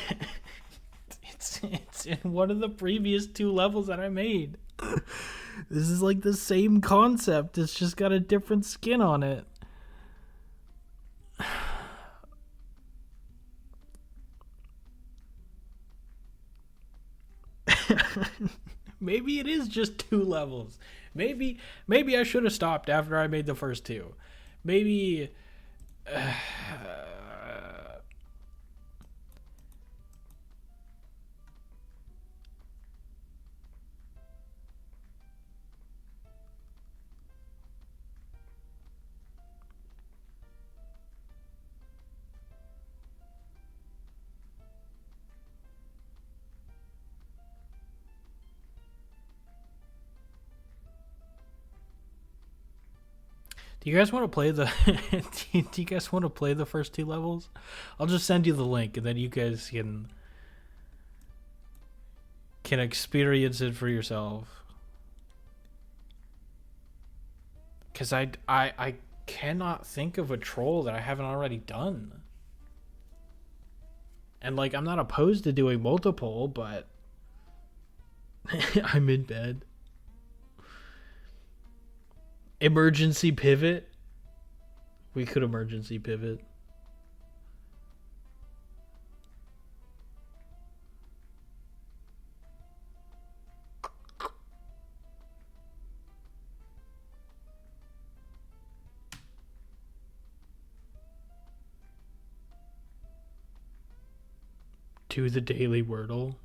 Speaker 1: It's in one of the previous 2 levels that I made. This is like the same concept. It's just got a different skin on it. Maybe it is just 2 levels. Maybe I should have stopped after I made the first 2. Maybe do you guys want to play the do you guys want to play the first 2 levels? I'll just send you the link and then you guys can experience it for yourself. Cuz I cannot think of a troll that I haven't already done. And like I'm not opposed to doing multiple, but I'm in bed. Emergency pivot. We could emergency pivot. To the Daily Wordle.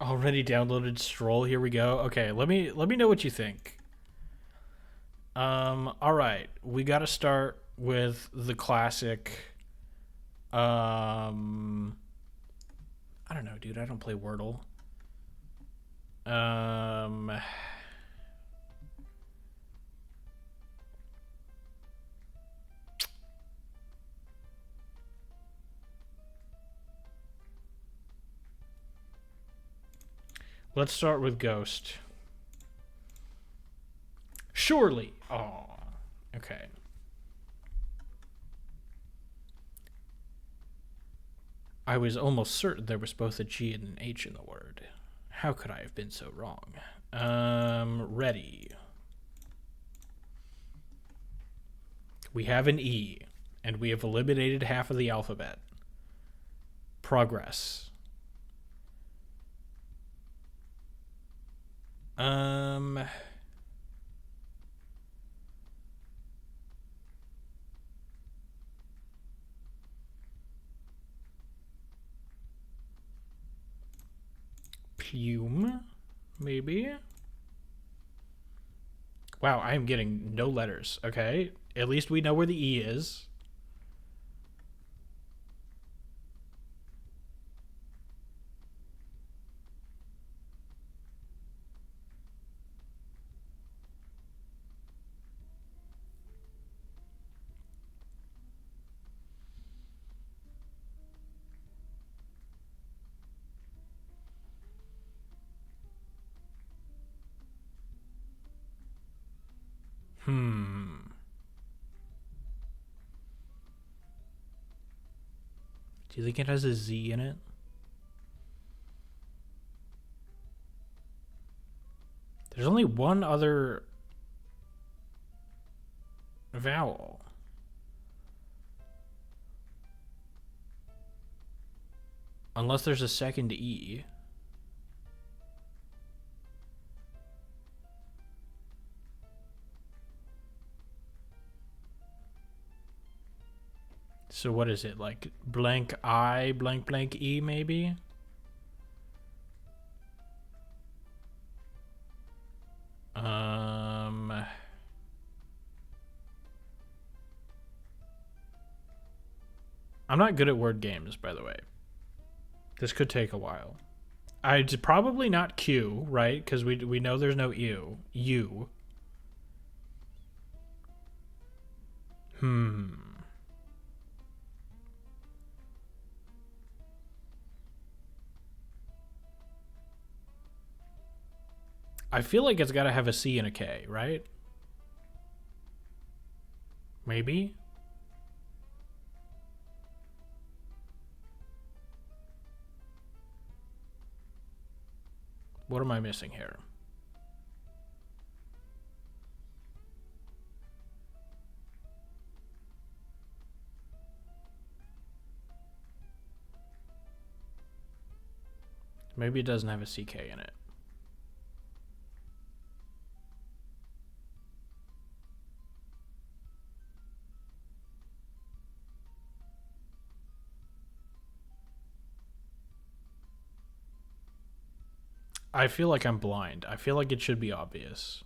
Speaker 1: Already downloaded Stroll. Here we go. Okay, let me know what you think. All right, we got to start with the classic. I don't know, dude. I don't play Wordle. Let's start with Ghost. Surely. Oh, okay. I was almost certain there was both a G and an H in the word. How could I have been so wrong? Ready. We have an E, and we have eliminated half of the alphabet. Progress. Plume, maybe. Wow, I am getting no letters. Okay, at least we know where the E is. Hmm. Do you think it has a Z in it? There's only one other vowel. Unless there's a second E. So what is it? Like blank I, blank blank E maybe? I'm not good at word games, by the way. This could take a while. It's probably not Q, right? Because we know there's no U. U. I feel like it's got to have a C and a K, right? Maybe? What am I missing here? Maybe it doesn't have a CK in it. I feel like I'm blind. I feel like it should be obvious.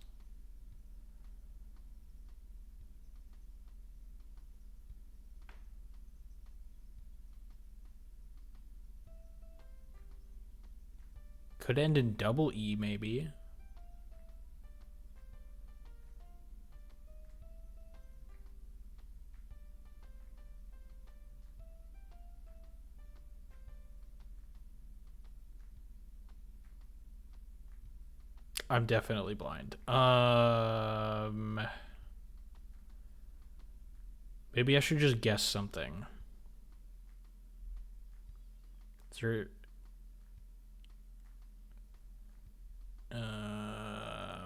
Speaker 1: Could end in double E, maybe. I'm definitely blind. Maybe I should just guess something. Is there... I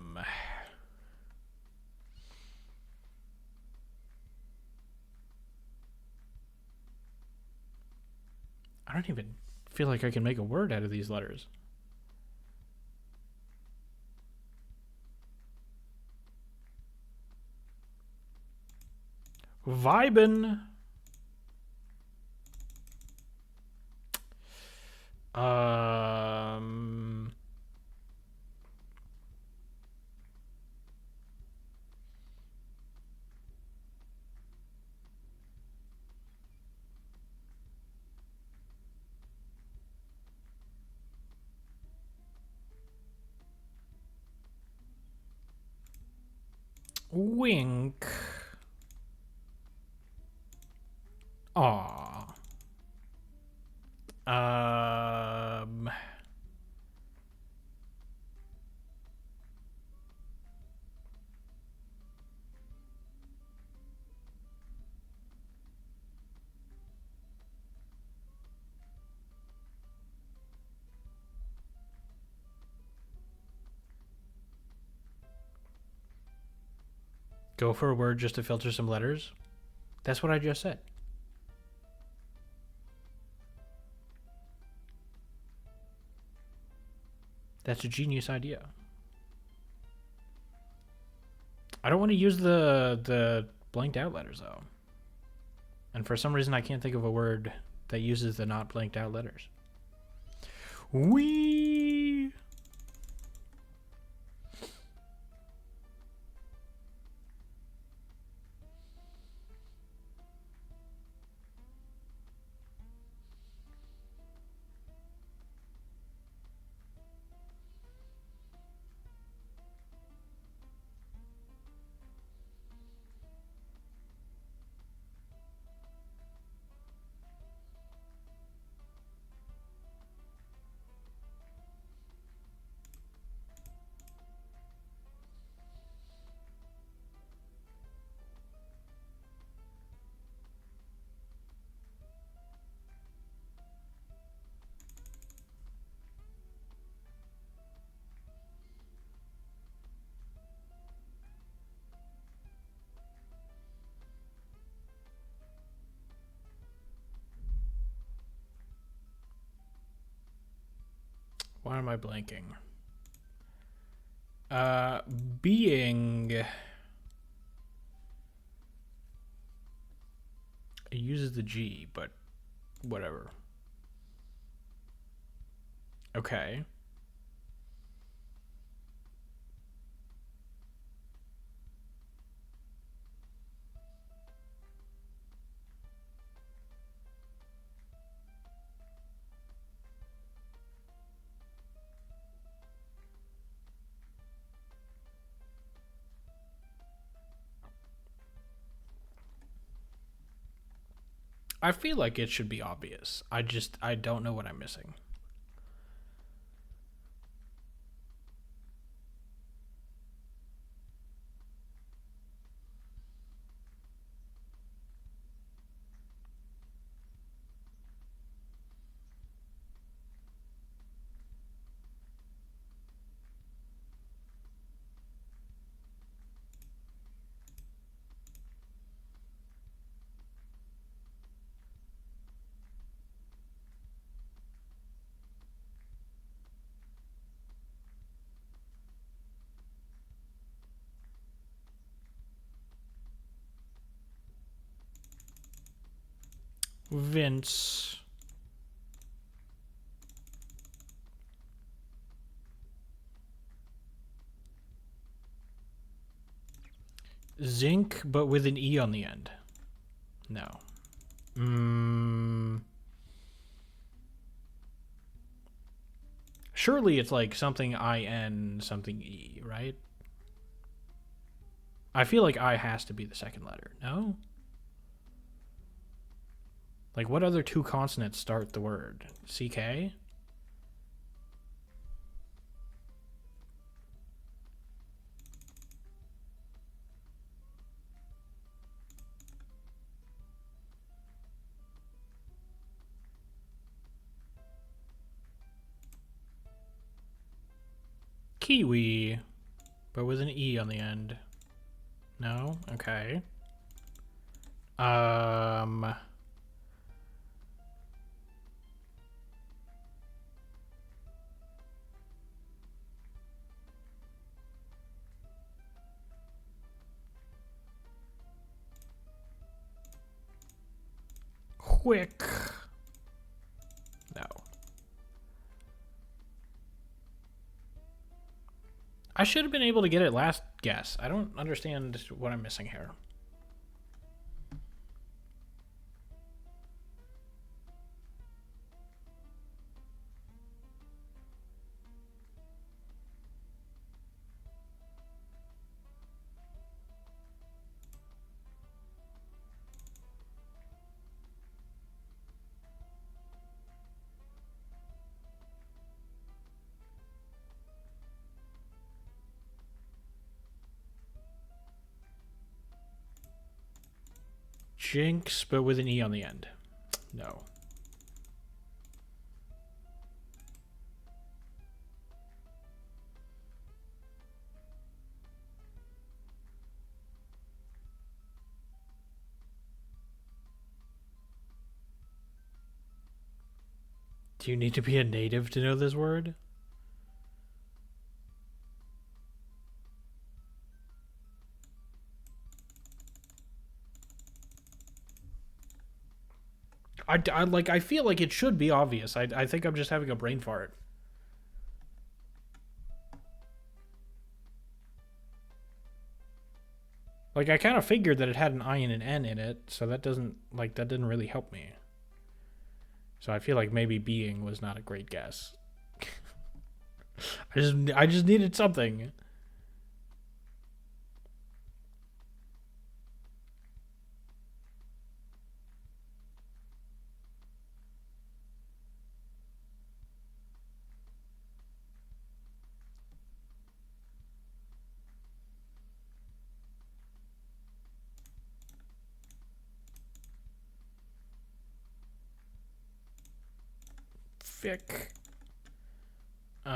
Speaker 1: don't even feel like I can make a word out of these letters. Vibin. Wink. Aw. Go for a word just to filter some letters? That's what I just said. That's a genius idea. I don't want to use the blanked out letters though. And for some reason I can't think of a word that uses the not blanked out letters. Wee. Why am I blanking? Being. It uses the G, but whatever. Okay. I feel like it should be obvious. I don't know what I'm missing. Vince. Zinc, but with an E on the end. No. Surely it's like something IN, something E, right? I feel like I has to be the second letter. No? Like, what other two consonants start the word? CK? Kiwi, but with an E on the end. No? Okay. Quick. No. I should have been able to get it last guess. I don't understand what I'm missing here. Jinx, but with an E on the end. No. Do you need to be a native to know this word? I feel like it should be obvious. I think I'm just having a brain fart. Like, I kind of figured that it had an I and an N in it, so that didn't really help me. So I feel like maybe being was not a great guess. I just needed something. Fick. Is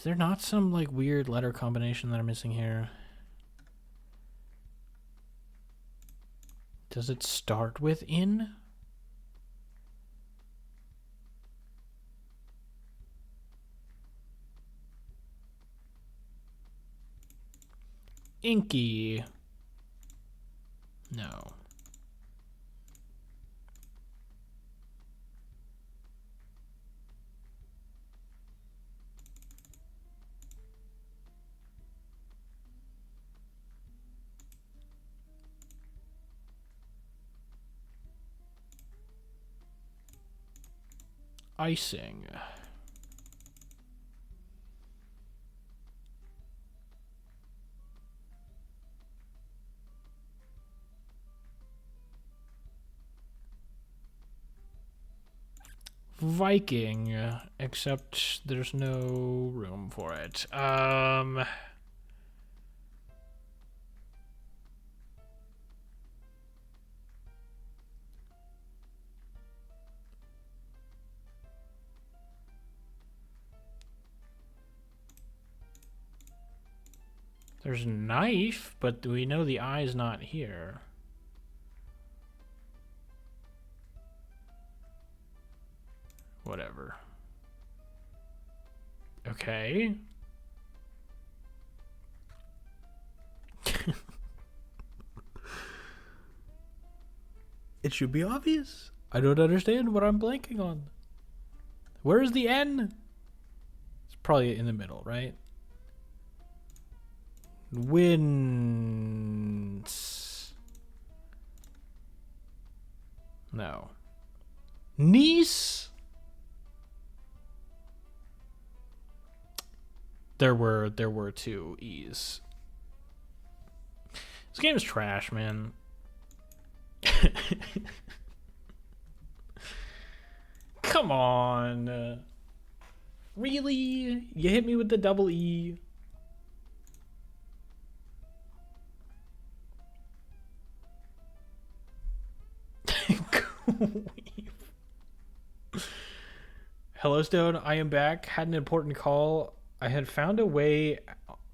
Speaker 1: there not some like weird letter combination that I'm missing here? Does it start with in? Inky. No. Icing. Viking, except there's no room for it. There's knife, but we know the eye's not here. Whatever. Okay. It should be obvious. I don't understand what I'm blanking on. Where is the N? It's probably in the middle, right? Wins. No. Niece? There were two E's. This game is trash, man. Come on. Really? You hit me with the double E. Hello, Stone. I am back. Had an important call. I had found a way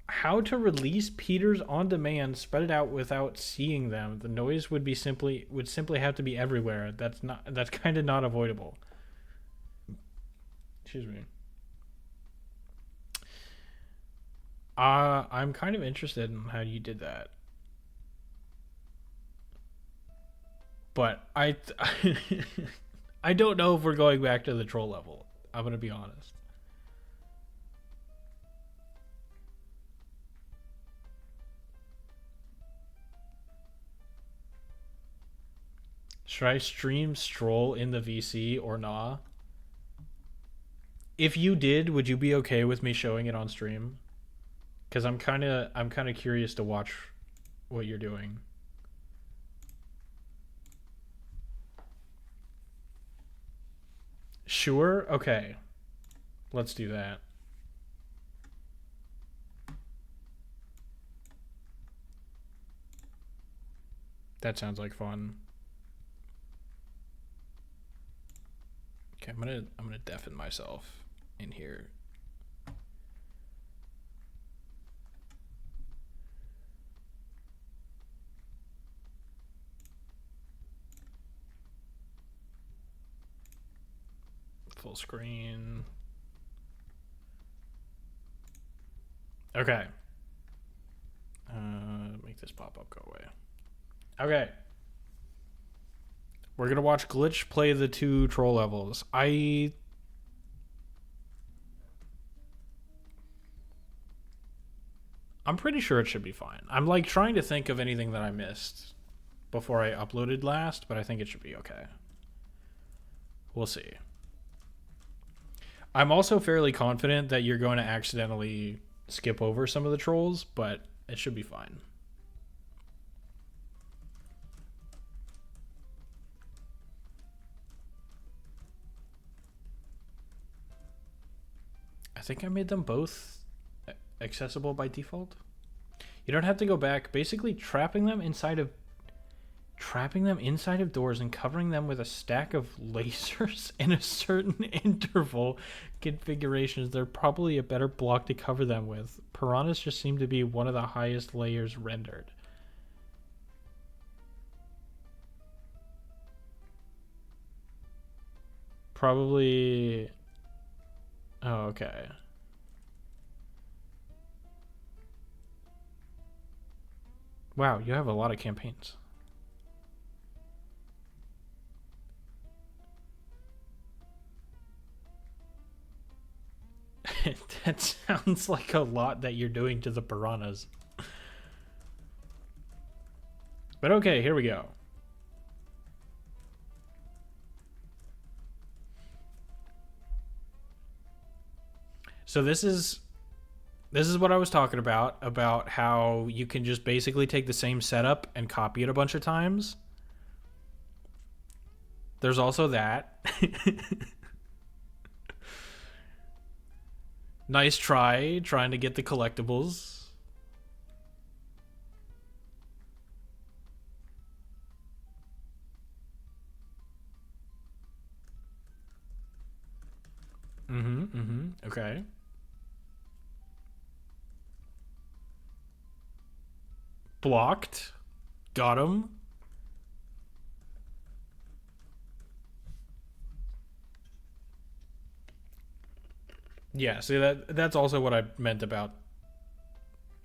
Speaker 1: how to release Peters on demand, spread it out without seeing them. The noise would simply have to be everywhere. That's kind of not avoidable. Excuse me. I'm kind of interested in how you did that. But I don't know if we're going back to the troll level. I'm going to be honest. Should I stream Stroll in the VC or nah? If you did, would you be okay with me showing it on stream? Because I'm kind of curious to watch what you're doing. Sure? Okay. Let's do that. That sounds like fun. Okay, I'm gonna deafen myself in here. Full screen. Okay. Make this pop-up go away. Okay. We're gonna watch Glitch play the 2 troll levels. I'm pretty sure it should be fine. I'm like trying to think of anything that I missed before I uploaded last, but I think it should be okay. We'll see. I'm also fairly confident that you're going to accidentally skip over some of the trolls, but it should be fine. I think I made them both accessible by default. You don't have to go back. Basically, trapping them inside of doors and covering them with a stack of lasers in a certain interval configurations, they're probably a better block to cover them with. Piranhas just seem to be one of the highest layers rendered. Probably... Oh, okay. Wow, you have a lot of campaigns. That sounds like a lot that you're doing to the piranhas. But okay, here we go. So this is what I was talking about how you can just basically take the same setup and copy it a bunch of times. There's also that. Nice try trying to get the collectibles. Okay. Blocked. Got him. Yeah, see that's also what I meant about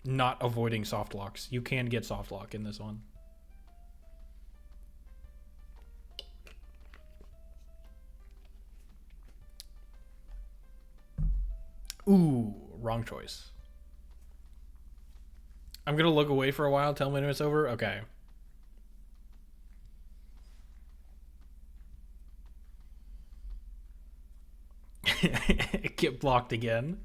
Speaker 1: not avoiding soft locks. You can get soft lock in this one. Ooh, wrong choice. I'm gonna look away for a while. Tell me when it's over. Okay. Get blocked again.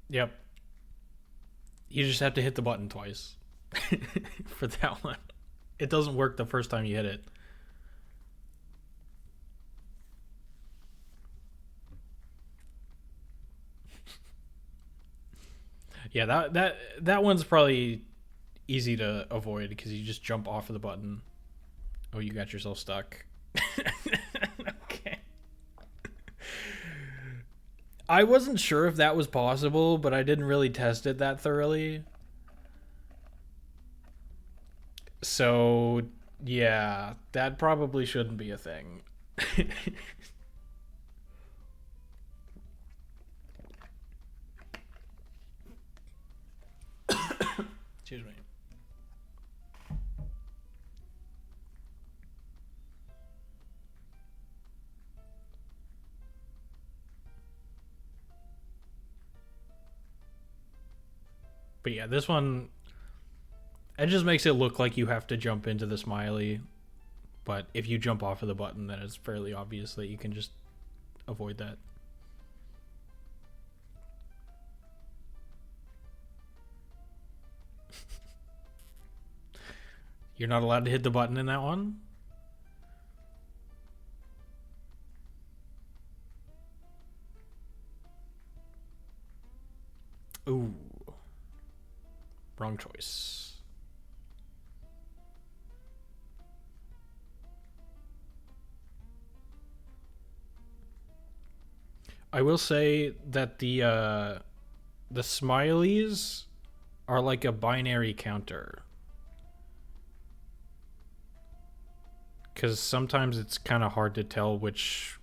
Speaker 1: Yep. You just have to hit the button twice for that one. It doesn't work the first time you hit it. Yeah, that one's probably easy to avoid because you just jump off of the button. Oh, you got yourself stuck. Okay. I wasn't sure if that was possible, but I didn't really test it that thoroughly. So, yeah, that probably shouldn't be a thing. Excuse me. But yeah, this one, it just makes it look like you have to jump into the smiley. But if you jump off of the button, then it's fairly obvious that you can just avoid that. You're not allowed to hit the button in that one? Ooh. Wrong choice. I will say that the smileys are like a binary counter. Because sometimes it's kind of hard to tell which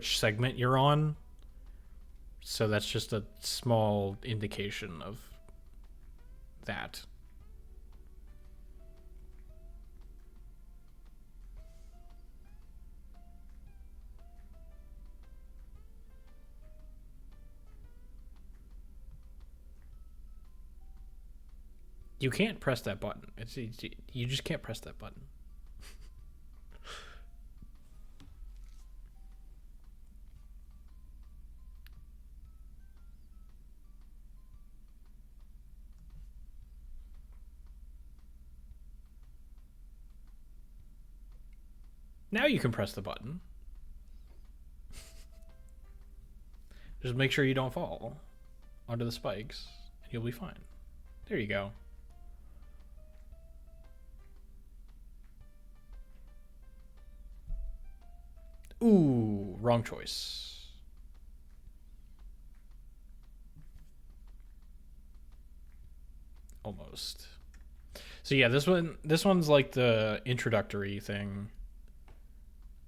Speaker 1: segment you're on. So that's just a small indication of that. You can't press that button. You just can't press that button. Now you can press the button. Just make sure you don't fall onto the spikes, and you'll be fine. There you go. Ooh, wrong choice. Almost. So yeah, this one's like the introductory thing.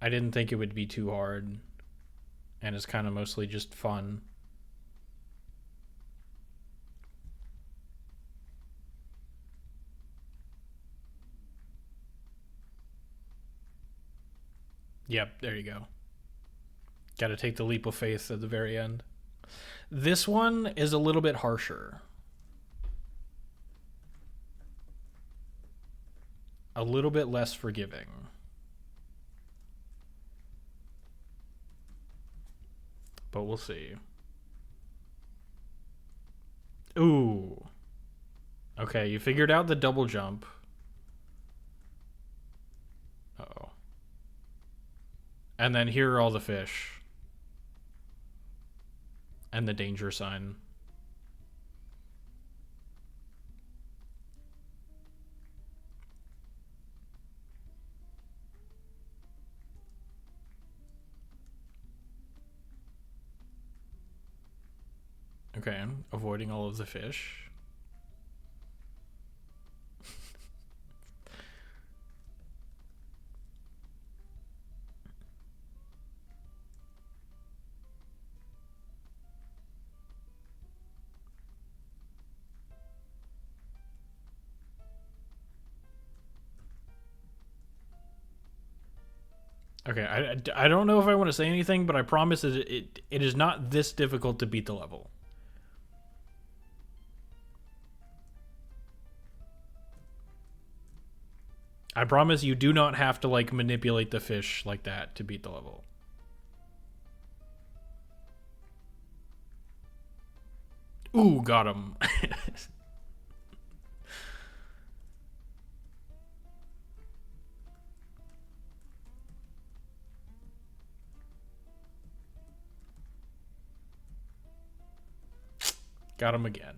Speaker 1: I didn't think it would be too hard, and it's kind of mostly just fun. Yep, there you go. Got to take the leap of faith at the very end. This one is a little bit harsher. A little bit less forgiving. But we'll see. Ooh. Okay, you figured out the double jump. Uh-oh. And then here are all the fish. And the danger sign. Okay, avoiding all of the fish. Okay, I don't know if I want to say anything, but I promise it is not this difficult to beat the level. I promise you do not have to like manipulate the fish like that to beat the level. Ooh, got him. Got him again.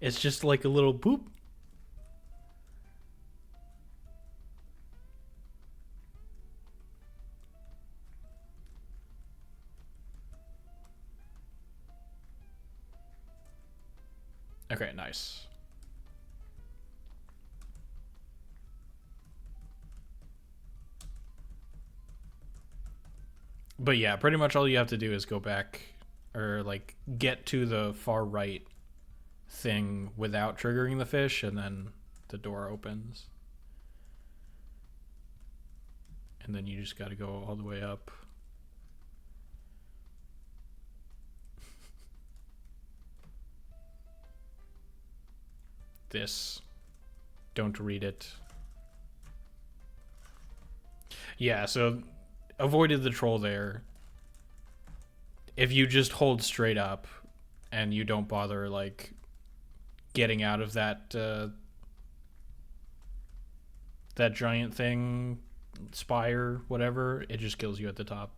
Speaker 1: It's just like a little boop. Okay, nice. But yeah, pretty much all you have to do is go back or like get to the far right thing without triggering the fish, and then the door opens. And then you just got to go all the way up. This. Don't read it. Yeah, so avoided the troll there. If you just hold straight up and you don't bother like getting out of that giant thing, spire, whatever, it just kills you at the top.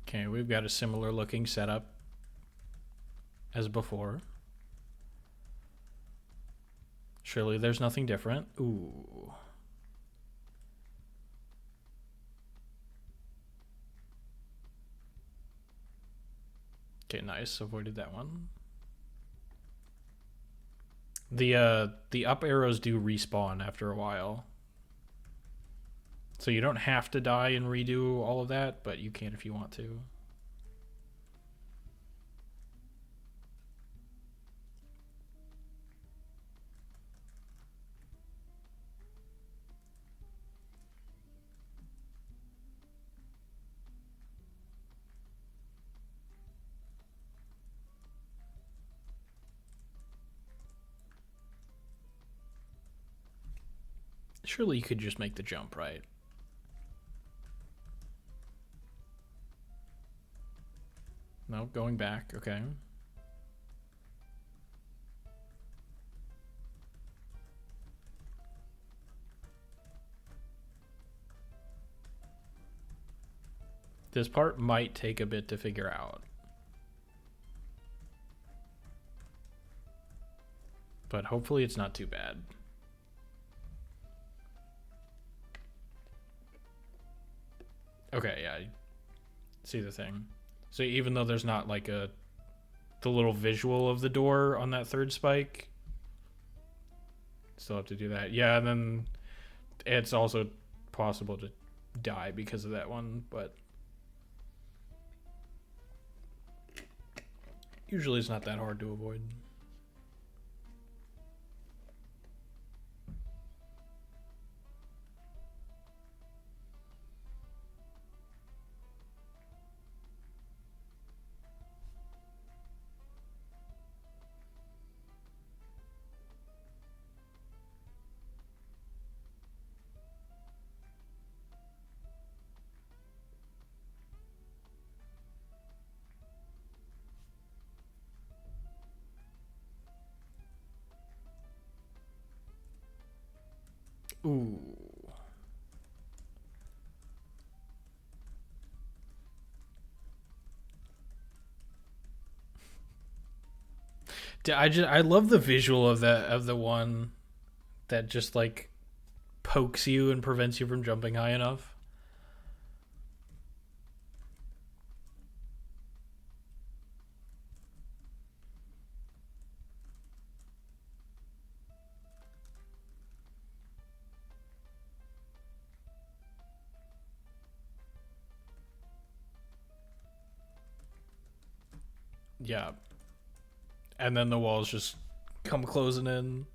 Speaker 1: Okay, we've got a similar looking setup as before. Surely there's nothing different. Ooh. Okay, nice. Avoided that one. The up arrows do respawn after a while. So you don't have to die and redo all of that, but you can if you want to. Surely you could just make the jump, right? No, going back. Okay. This part might take a bit to figure out. But hopefully it's not too bad. Okay, yeah. I see the thing. So even though there's not like the little visual of the door on that third spike, still have to do that. Yeah, and then it's also possible to die because of that one, but usually it's not that hard to avoid. Ooh. I love the visual of the one that just like pokes you and prevents you from jumping high enough. Yeah. And then the walls just come closing in.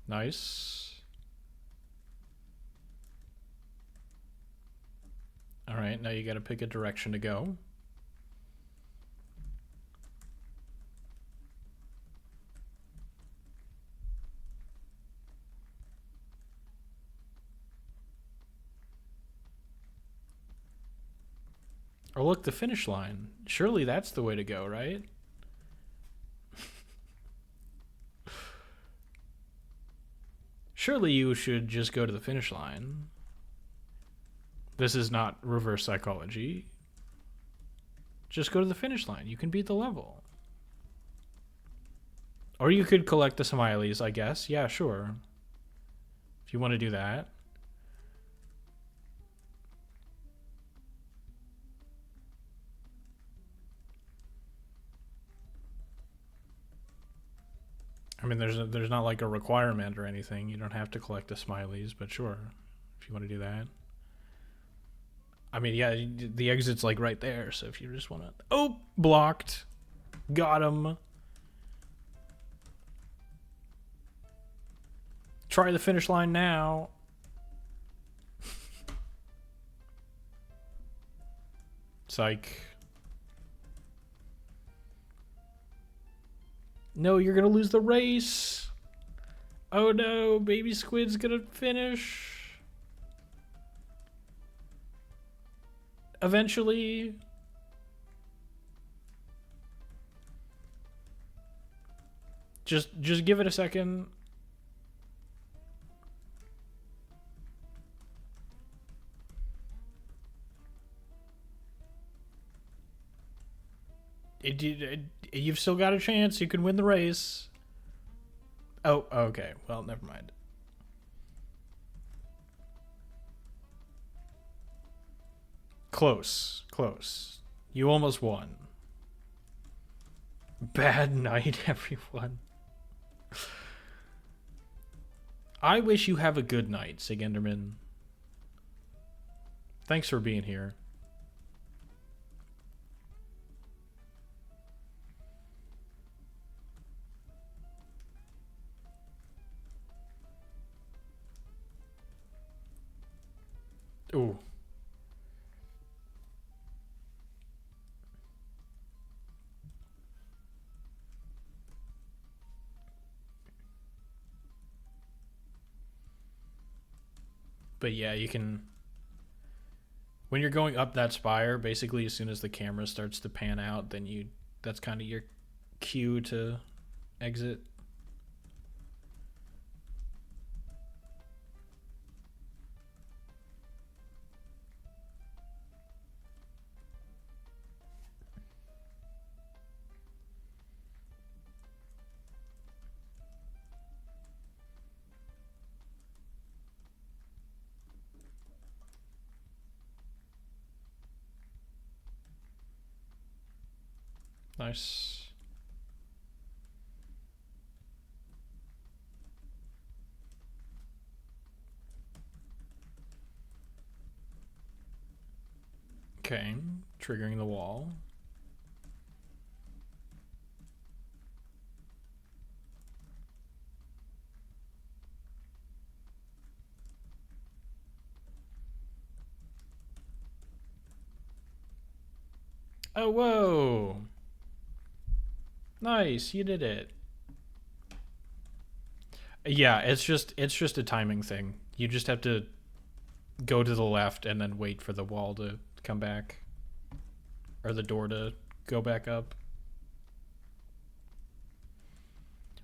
Speaker 1: Nice. All right, now you got to pick a direction to go. Oh, look, the finish line. Surely that's the way to go, right? Surely you should just go to the finish line. This is not reverse psychology. Just go to the finish line. You can beat the level. Or you could collect the smileys, I guess. Yeah, sure. If you want to do that. I mean, there's not like a requirement or anything. You don't have to collect the smileys, but sure, if you want to do that. I mean, yeah, the exit's like right there. So if you just want to, oh, blocked, got him. Try the finish line now. Psych. No, you're gonna lose the race. Oh no, baby squid's gonna finish. Eventually. Just give it a second. You've still got a chance. You can win the race. Oh, okay. Well, never mind. Close. Close. You almost won. Bad night, everyone. I wish you have a good night, Sigenderman. Thanks for being here. But yeah, you can, when you're going up that spire, basically as soon as the camera starts to pan out, then that's kind of your cue to exit. Nice. Okay, triggering the wall. Oh, whoa. Nice, you did it. Yeah, it's just a timing thing. You just have to go to the left and then wait for the wall to come back, or the door to go back up.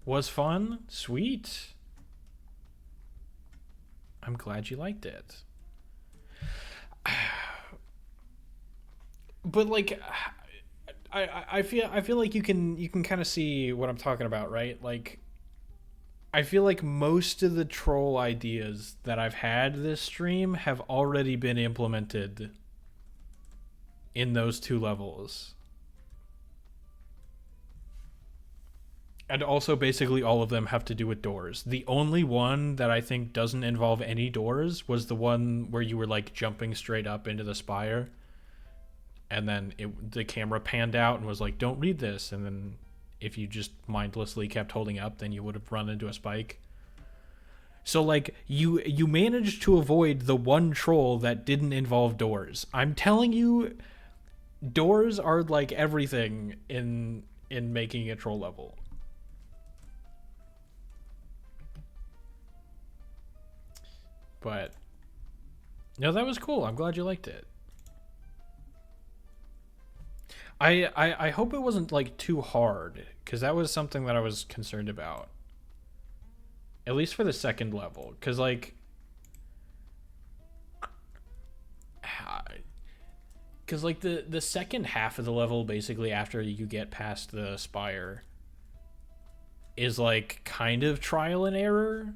Speaker 1: Was fun? Sweet. I'm glad you liked it. But like, I feel like you can kind of see what I'm talking about, right? Like, I feel like most of the troll ideas that I've had this stream have already been implemented in those two levels. And also, basically, all of them have to do with doors. The only one that I think doesn't involve any doors was the one where you were like jumping straight up into the spire, and then the camera panned out and was like, "Don't read this," and then if you just mindlessly kept holding up, then you would have run into a spike. So like you managed to avoid the one troll that didn't involve doors. I'm telling you, doors are like everything in making a troll level. But no, that was cool. I'm glad you liked it. I hope it wasn't like too hard, because that was something that I was concerned about. At least for the second level, because like, the second half of the level, basically after you get past the spire, is like kind of trial and error,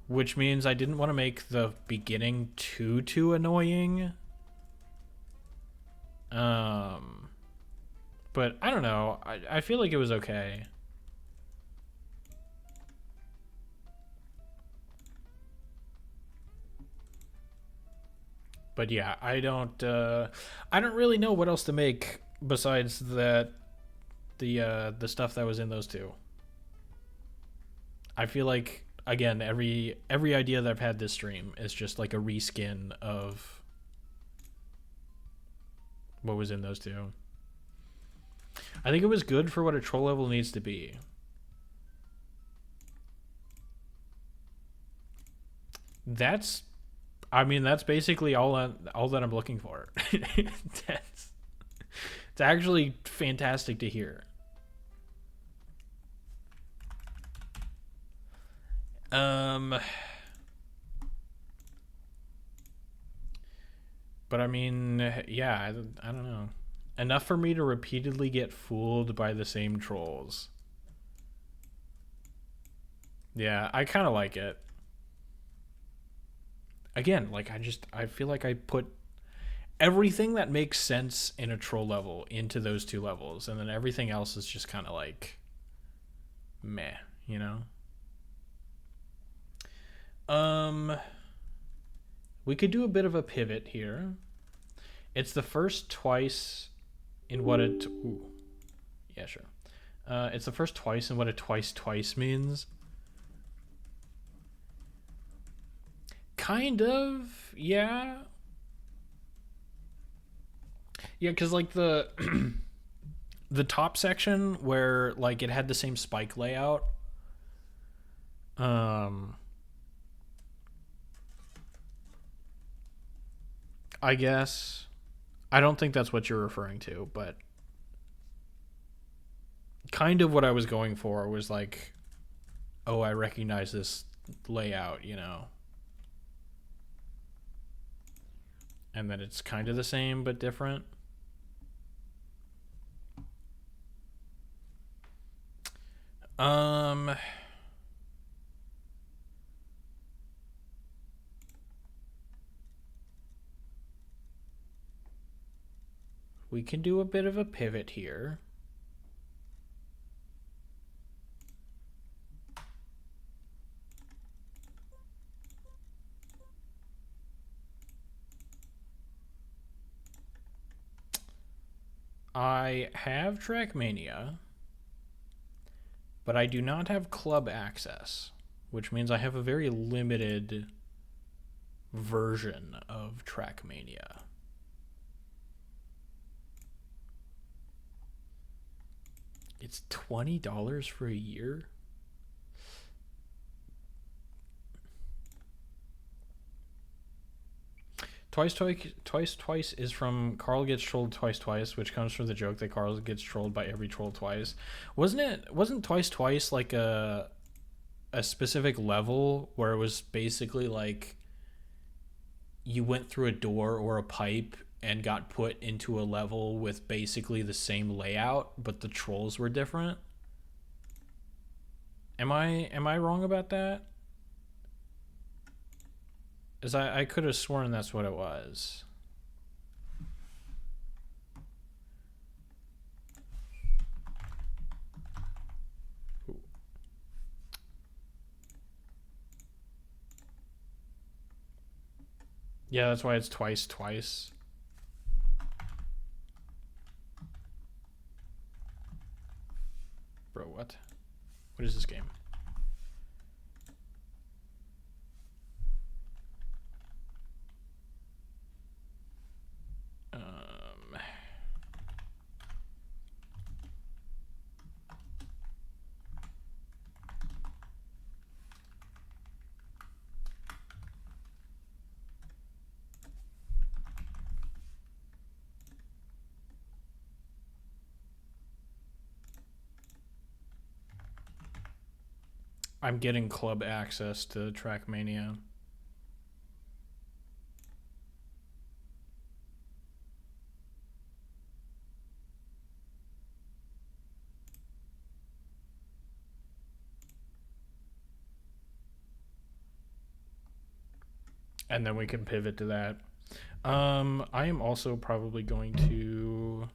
Speaker 1: which means I didn't want to make the beginning too annoying. But I don't know. I feel like it was okay. But yeah, I don't really know what else to make besides that the stuff that was in those two. I feel like, again, every idea that I've had this stream is just like a reskin of what was in those two. I think it was good for what a troll level needs to be. That's basically all that I'm looking for. It's actually fantastic to hear. But I mean, yeah, I don't know. Enough for me to repeatedly get fooled by the same trolls. Yeah, I kind of like it. Again, like, I feel like I put everything that makes sense in a troll level into those two levels, and then everything else is just kind of like meh, you know? We could do a bit of a pivot here. It's the first twice in what it... Ooh. Yeah, sure. It's the first twice in what a twice means. Kind of, yeah. Yeah, because like the the top section where like it had the same spike layout, I guess. I don't think that's what you're referring to, but kind of what I was going for was like, oh, I recognize this layout, you know. And then it's kind of the same but different. Um we can do a bit of a pivot here. I have Trackmania, but I do not have club access, which means I have a very limited version of Trackmania. It's $20 for a year? Twice is from Carl Gets Trolled Twice, which comes from the joke that Carl gets trolled by every troll twice. Wasn't Twice like a specific level where it was basically like you went through a door or a pipe and got put into a level with basically the same layout, but the trolls were different? Am I wrong about that? As I could have sworn that's what it was. Yeah, that's why it's twice. Bro, what? What is this game? I'm getting club access to Trackmania. And then we can pivot to that. I am also probably going to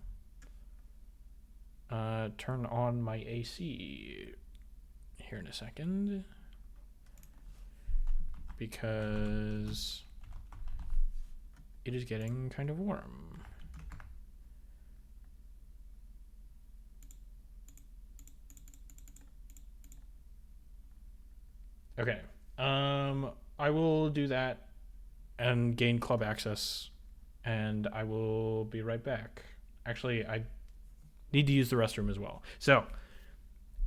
Speaker 1: turn on my AC here in a second because it is getting kind of warm. Okay. I will do that and gain club access, and I will be right back. Actually, I need to use the restroom as well. So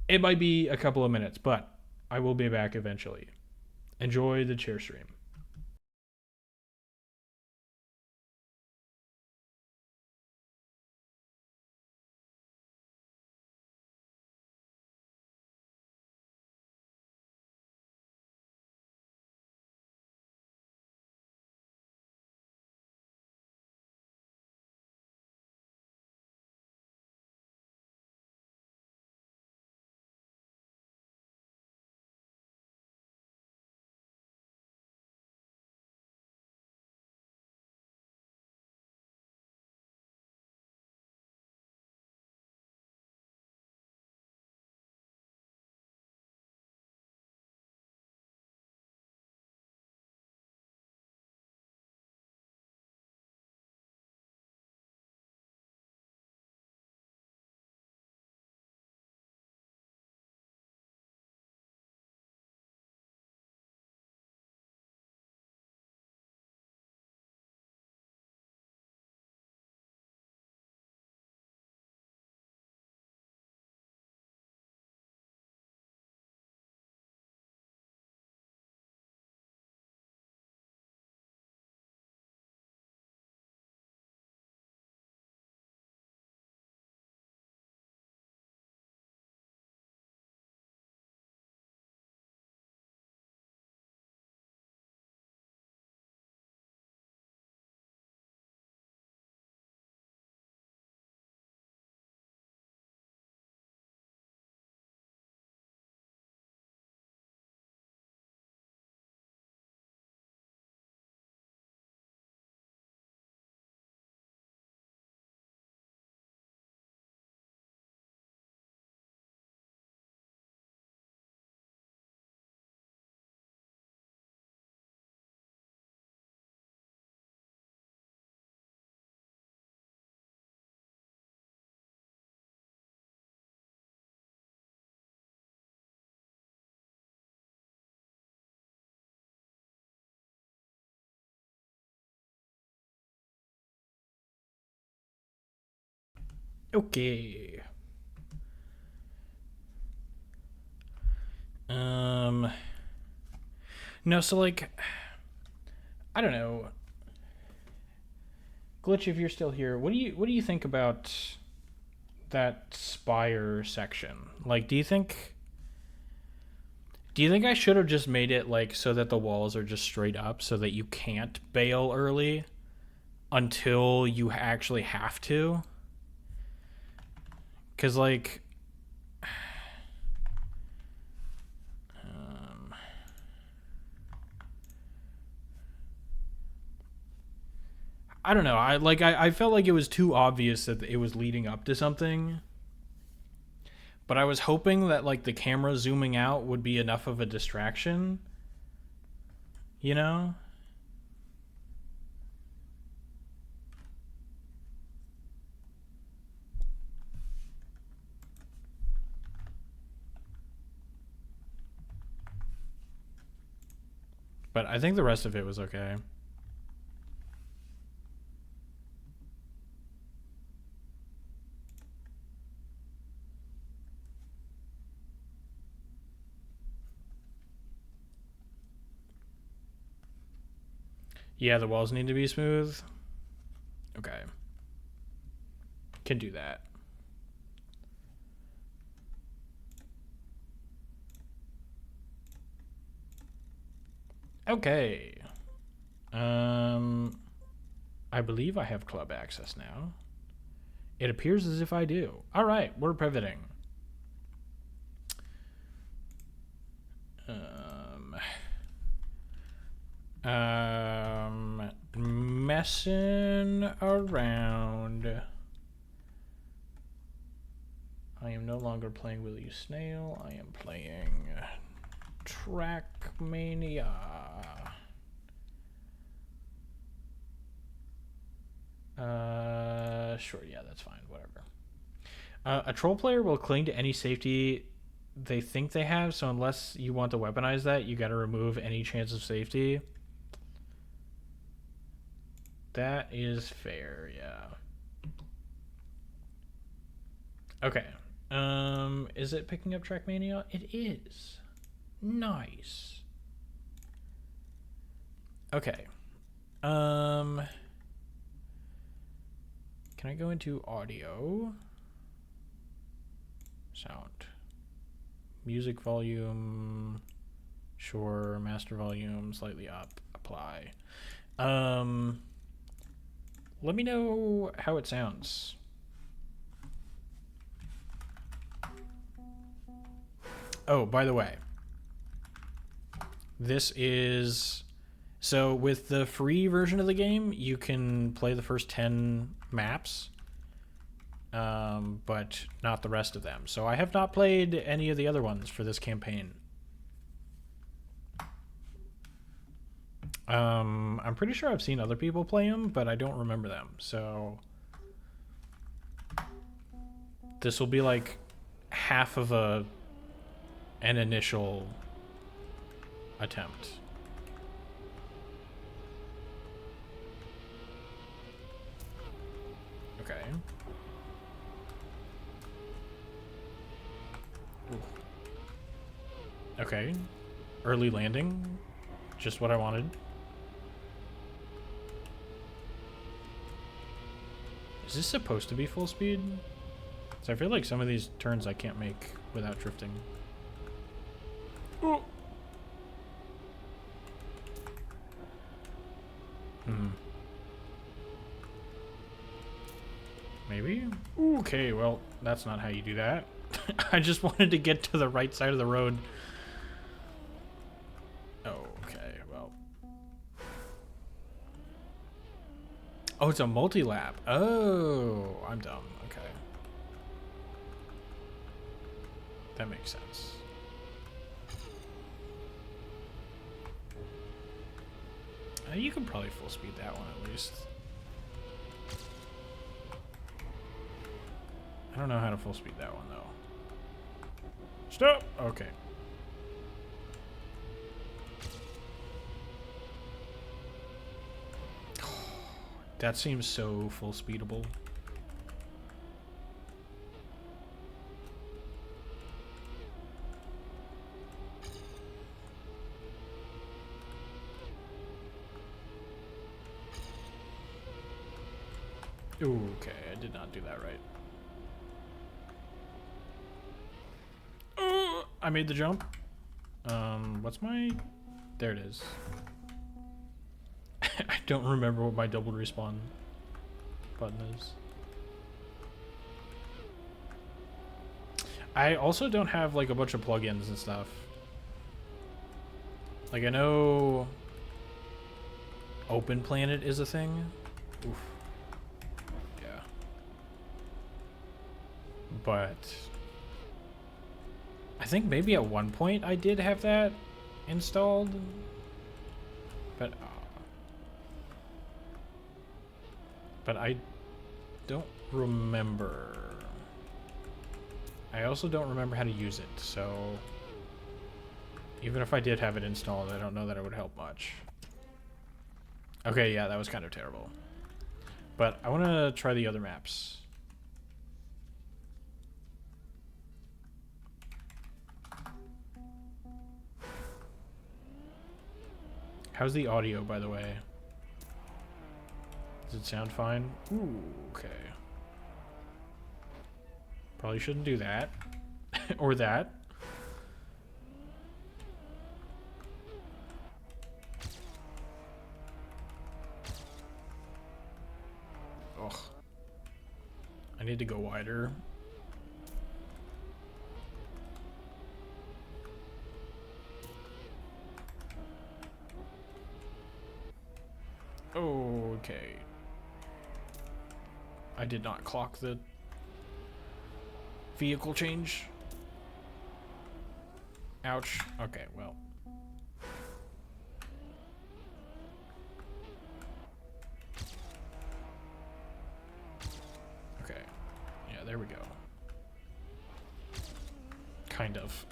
Speaker 1: it might be a couple of minutes, but I will be back eventually. Enjoy the chair stream. Okay. No, so like, I don't know. Glitch, if you're still here, what do you think about that spire section? Like, do you think I should have just made it like so that the walls are just straight up so that you can't bail early until you actually have to? Cuz like I don't know. I felt like it was too obvious that it was leading up to something. But I was hoping that like the camera zooming out would be enough of a distraction, you know? But I think the rest of it was okay. Yeah, the walls need to be smooth. Okay. Can do that. Okay. I believe I have club access now. It appears as if I do. All right, we're pivoting. Messing around. I am no longer playing Will You Snail. I am playing Trackmania. Sure, yeah, that's fine. Whatever. A troll player will cling to any safety they think they have, so unless you want to weaponize that, you gotta remove any chance of safety. That is fair, yeah. Okay. Is it picking up Trackmania? It is. Nice. Okay. Can I go into audio? Sound. Music volume. Sure. Master volume slightly up. Apply. Let me know how it sounds. Oh, by the way, this is so with the free version of the game, you can play the first 10 maps, but not the rest of them. So I have not played any of the other ones for this campaign. I'm pretty sure I've seen other people play them, but I don't remember them. So this will be like half of an initial attempt. Okay. Okay. Early landing. Just what I wanted. Is this supposed to be full speed? So I feel like some of these turns I can't make without drifting. Ooh. Maybe? Ooh, okay, well, that's not how you do that. I just wanted to get to the right side of the road. Oh, okay, well. Oh, it's a multi-lap. Oh, I'm dumb. Okay. That makes sense. You can probably full speed that one at least. I don't know how to full speed that one though. Stop! Okay. That seems so full speedable. Ooh, okay, I did not do that right. I made the jump. What's my... There it is. I don't remember what my double respawn button is. I also don't have like a bunch of plugins and stuff. Like I know Open Planet is a thing. Oof. Yeah. But I think maybe at one point I did have that installed. But I don't remember. I also don't remember how to use it, so even if I did have it installed, I don't know that it would help much. Okay, yeah, that was kind of terrible. But I want to try the other maps. How's the audio, by the way? Does it sound fine? Ooh, okay. Probably shouldn't do that. Or that. Ugh. I need to go wider. Okay. I did not clock the vehicle change. Ouch. Okay, well. Okay. Yeah, there we go. Kind of.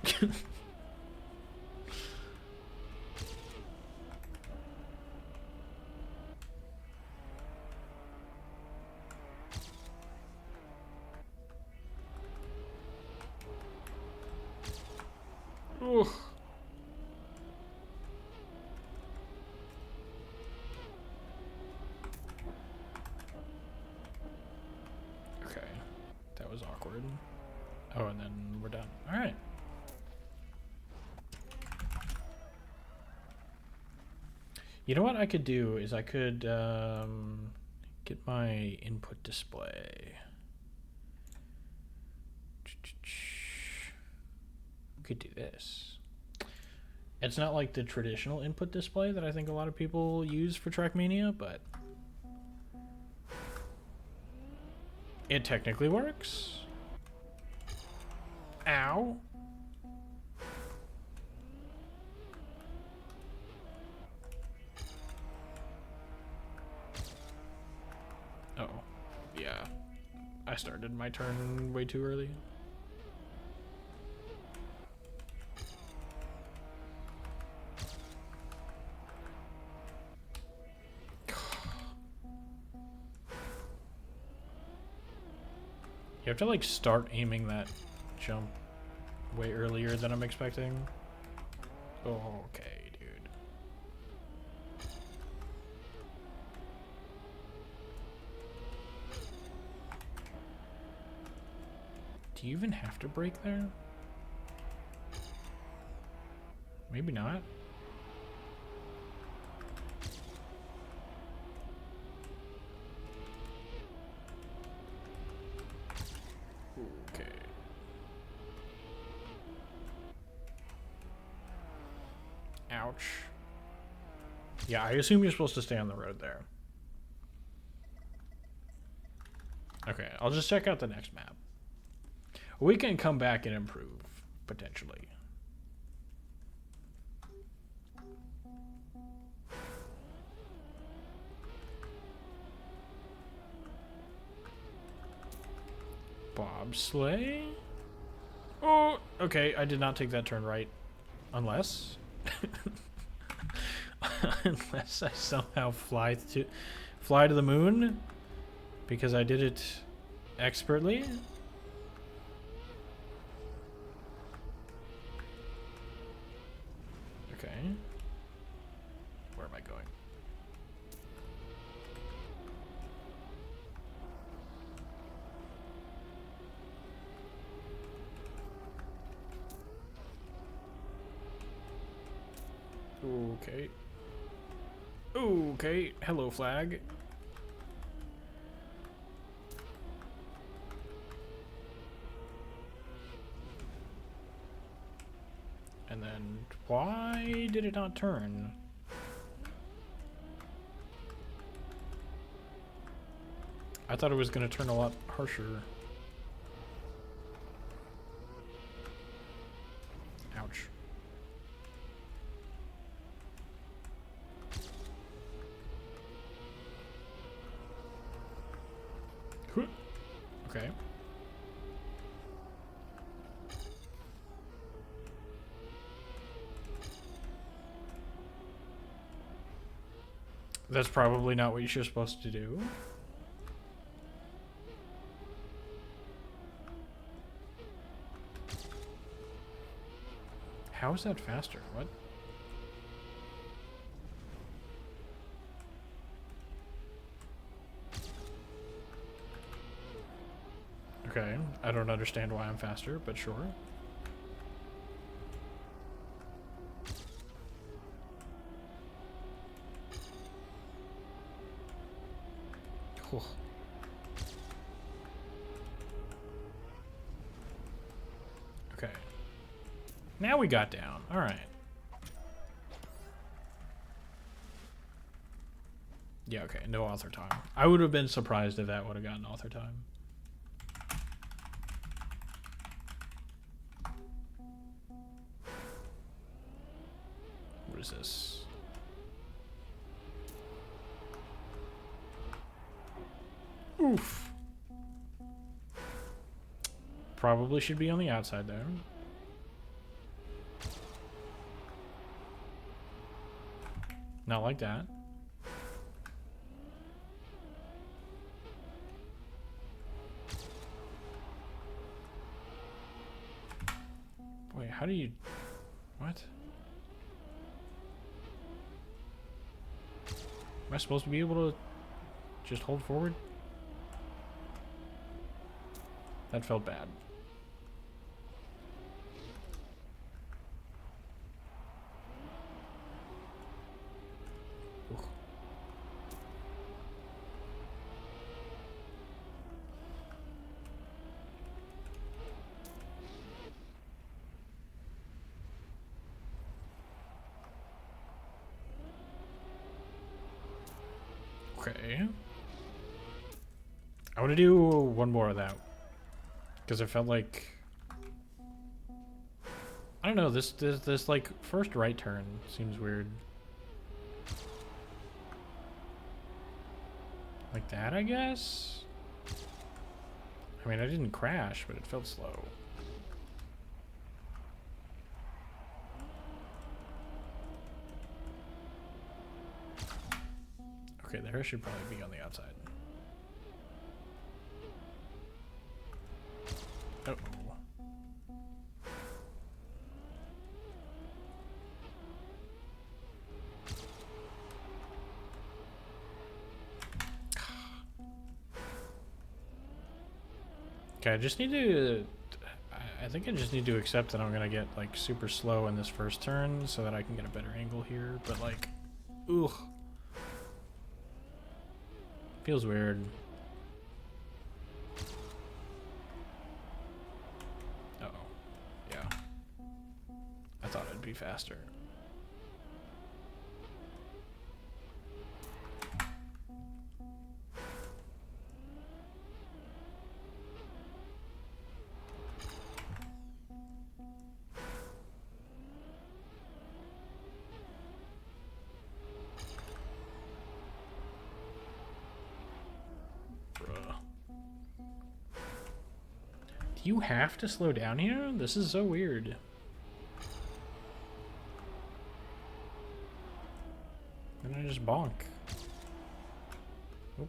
Speaker 1: Ugh. Okay. That was awkward. Oh, and then we're done. All right. You know what I could do is I could get my input display. We could do this. It's not like the traditional input display that I think a lot of people use for Trackmania, but it technically works. Ow. Oh, yeah. I started my turn way too early. You have to like start aiming that jump way earlier than I'm expecting. Oh, okay, dude. Do you even have to brake there? Maybe not. Okay. Ouch. Yeah, I assume you're supposed to stay on the road there. Okay, I'll just check out the next map. We can come back and improve, potentially. Bobsleigh? Oh, okay, I did not take that turn right. Unless... Unless I somehow fly to the moon, because I did it expertly. Okay. Where am I going? Okay. Okay. Hello, flag. And then, why did it not turn? I thought it was going to turn a lot harsher. Ouch. Okay. That's probably not what you're supposed to do. How is that faster? What? Okay, I don't understand why I'm faster, but sure. Whew. Okay. Now we got down. All right. Yeah, okay. No author time. I would have been surprised if that would have gotten author time. What is this? Oof. Probably should be on the outside there. Not like that. Wait, how do you... What? Am I supposed to be able to just hold forward? That felt bad. Ooh. Okay. I want to do one more of that. Because it felt like... I don't know, this like first right turn seems weird. Like that, I guess? I mean, I didn't crash, but it felt slow. Okay, the hair should probably be on the outside. Uh-oh. Okay, I just need to... I think I just need to accept that I'm gonna get, like, super slow in this first turn so that I can get a better angle here, but, like... Ugh. Feels weird. Uh-oh. Yeah. I thought it'd be faster. Do you have to slow down here? This is so weird. And I just bonk. Oop.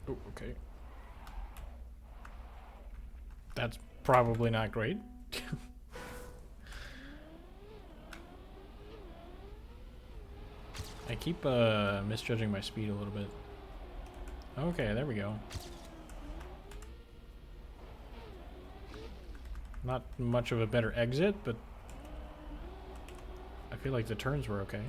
Speaker 1: Oh, okay. That's probably not great. I keep misjudging my speed a little bit. Okay, there we go. Not much of a better exit, but I feel like the turns were okay.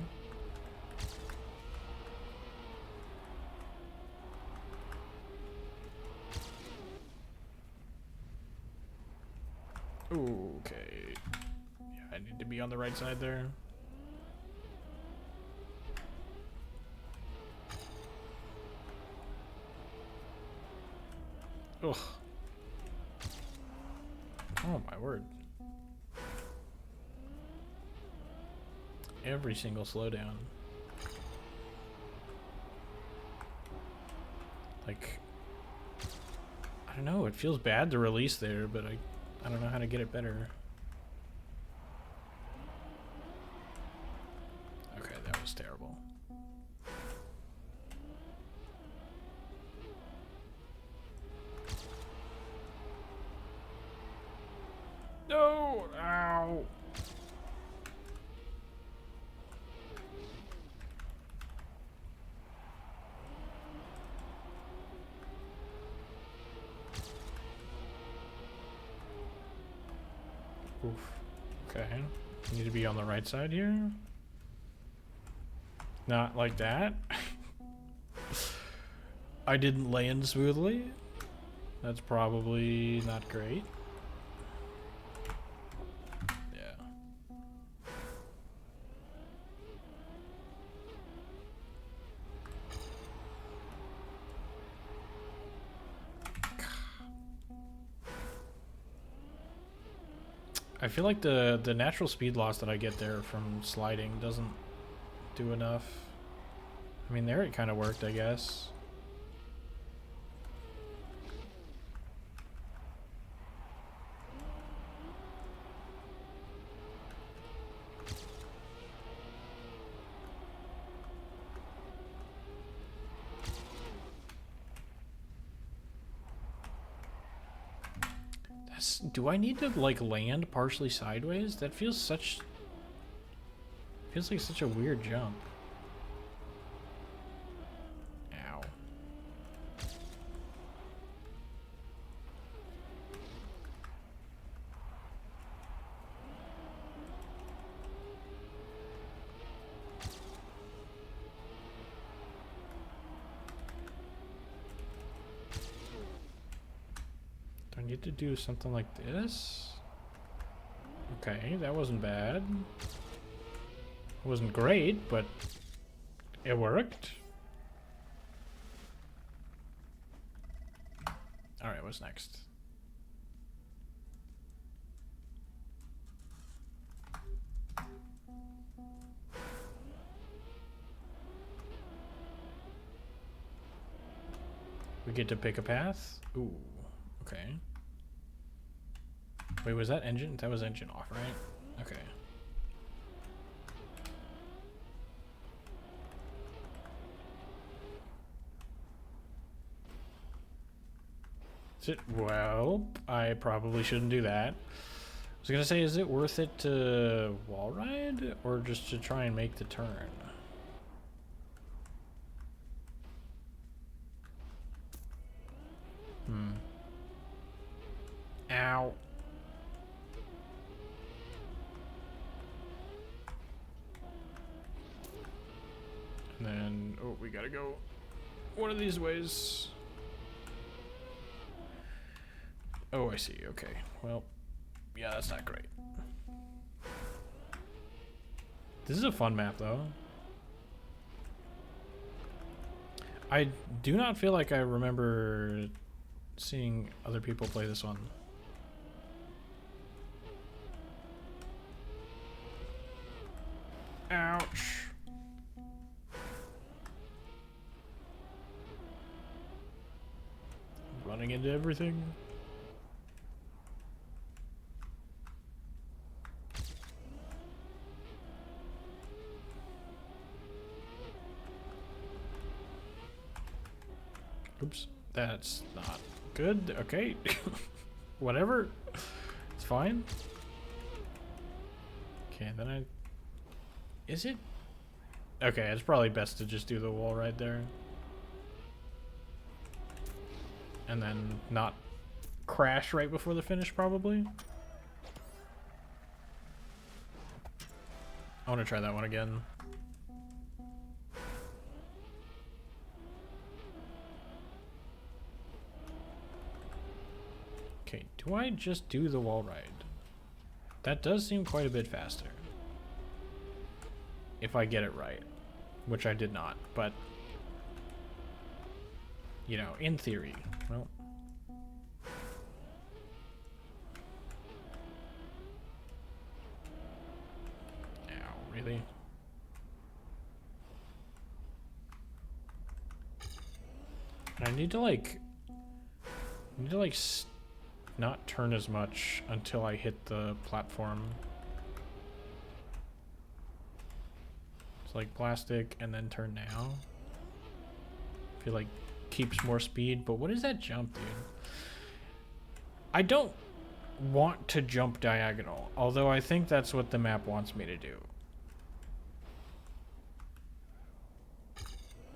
Speaker 1: Okay. Yeah, I need to be on the right side there. Ugh. Oh my word. Every single slowdown. Like, I don't know, it feels bad to release there, but I don't know how to get it better. Okay, that was terrible. No! Ow! Oof. Okay. Need to be on the right side here. Not like that. I didn't land smoothly. That's probably not great. Yeah. I feel like the natural speed loss that I get there from sliding doesn't do enough. I mean, there it kind of worked, I guess. Do I need to like land partially sideways? That feels like such a weird jump. Ow. Do I need to do something like this? Okay, that wasn't bad. It wasn't great, but it worked. Alright, what's next? We get to pick a path? Ooh, okay. Wait, was that engine? That was engine off, right? Okay. Is it? Well, I probably shouldn't do that. I was gonna say, is it worth it to wall ride or just to try and make the turn? Ow. And then, oh, we gotta go one of these ways. Oh, I see. Okay. Well, yeah, that's not great. This is a fun map, though. I do not feel like I remember seeing other people play this one. Ouch. Running into everything. Oops, that's not good. Okay. Whatever. It's fine. Okay, then is it? Okay, it's probably best to just do the wall right there. And then not crash right before the finish, probably. I want to try that one again. Okay, do I just do the wall ride? That does seem quite a bit faster. If I get it right. Which I did not, but... You know, in theory. Well... Ow, really? I need to, like... not turn as much until I hit the platform. It's like plastic and then turn now. I feel like keeps more speed, but what is that jump, dude? I don't want to jump diagonal, although I think that's what the map wants me to do.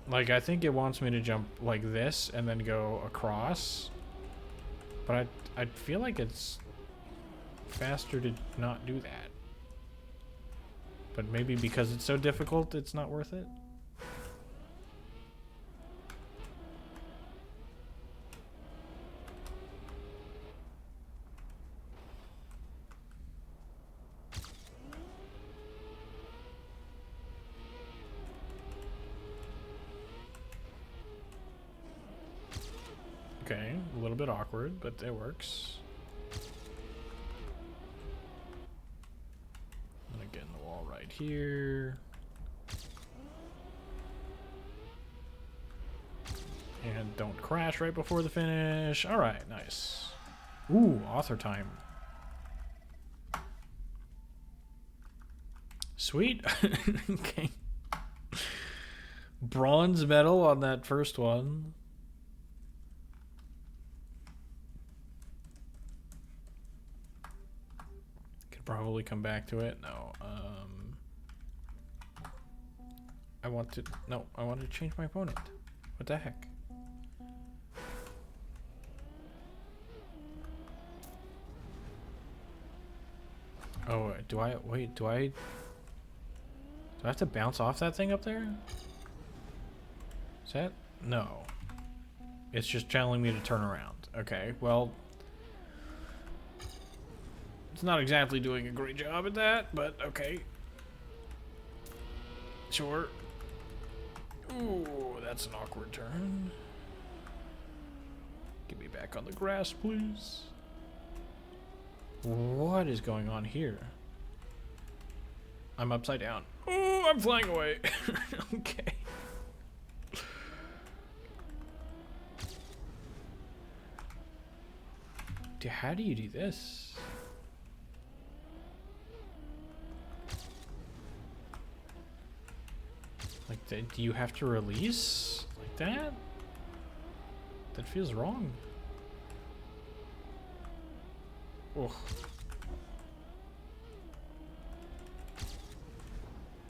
Speaker 1: Like, I think it wants me to jump like this and then go across. But I feel like it's faster to not do that. But maybe because it's so difficult, it's not worth it? Okay, a little bit awkward, but it works. I'm gonna get in the wall right here. And don't crash right before the finish. Alright, nice. Ooh, author time. Sweet. Okay. Bronze medal on that first one. Probably come back to it. No. I want to change my opponent. What the heck? Oh, do I have to bounce off that thing up there? Is that? No. It's just telling me to turn around. Okay, well, it's not exactly doing a great job at that, but okay. Sure. Ooh, that's an awkward turn. Get me back on the grass, please. What is going on here? I'm upside down. Oh, I'm flying away. Okay. Dude, how do you do this? Like, do you have to release like that? That feels wrong. Ugh.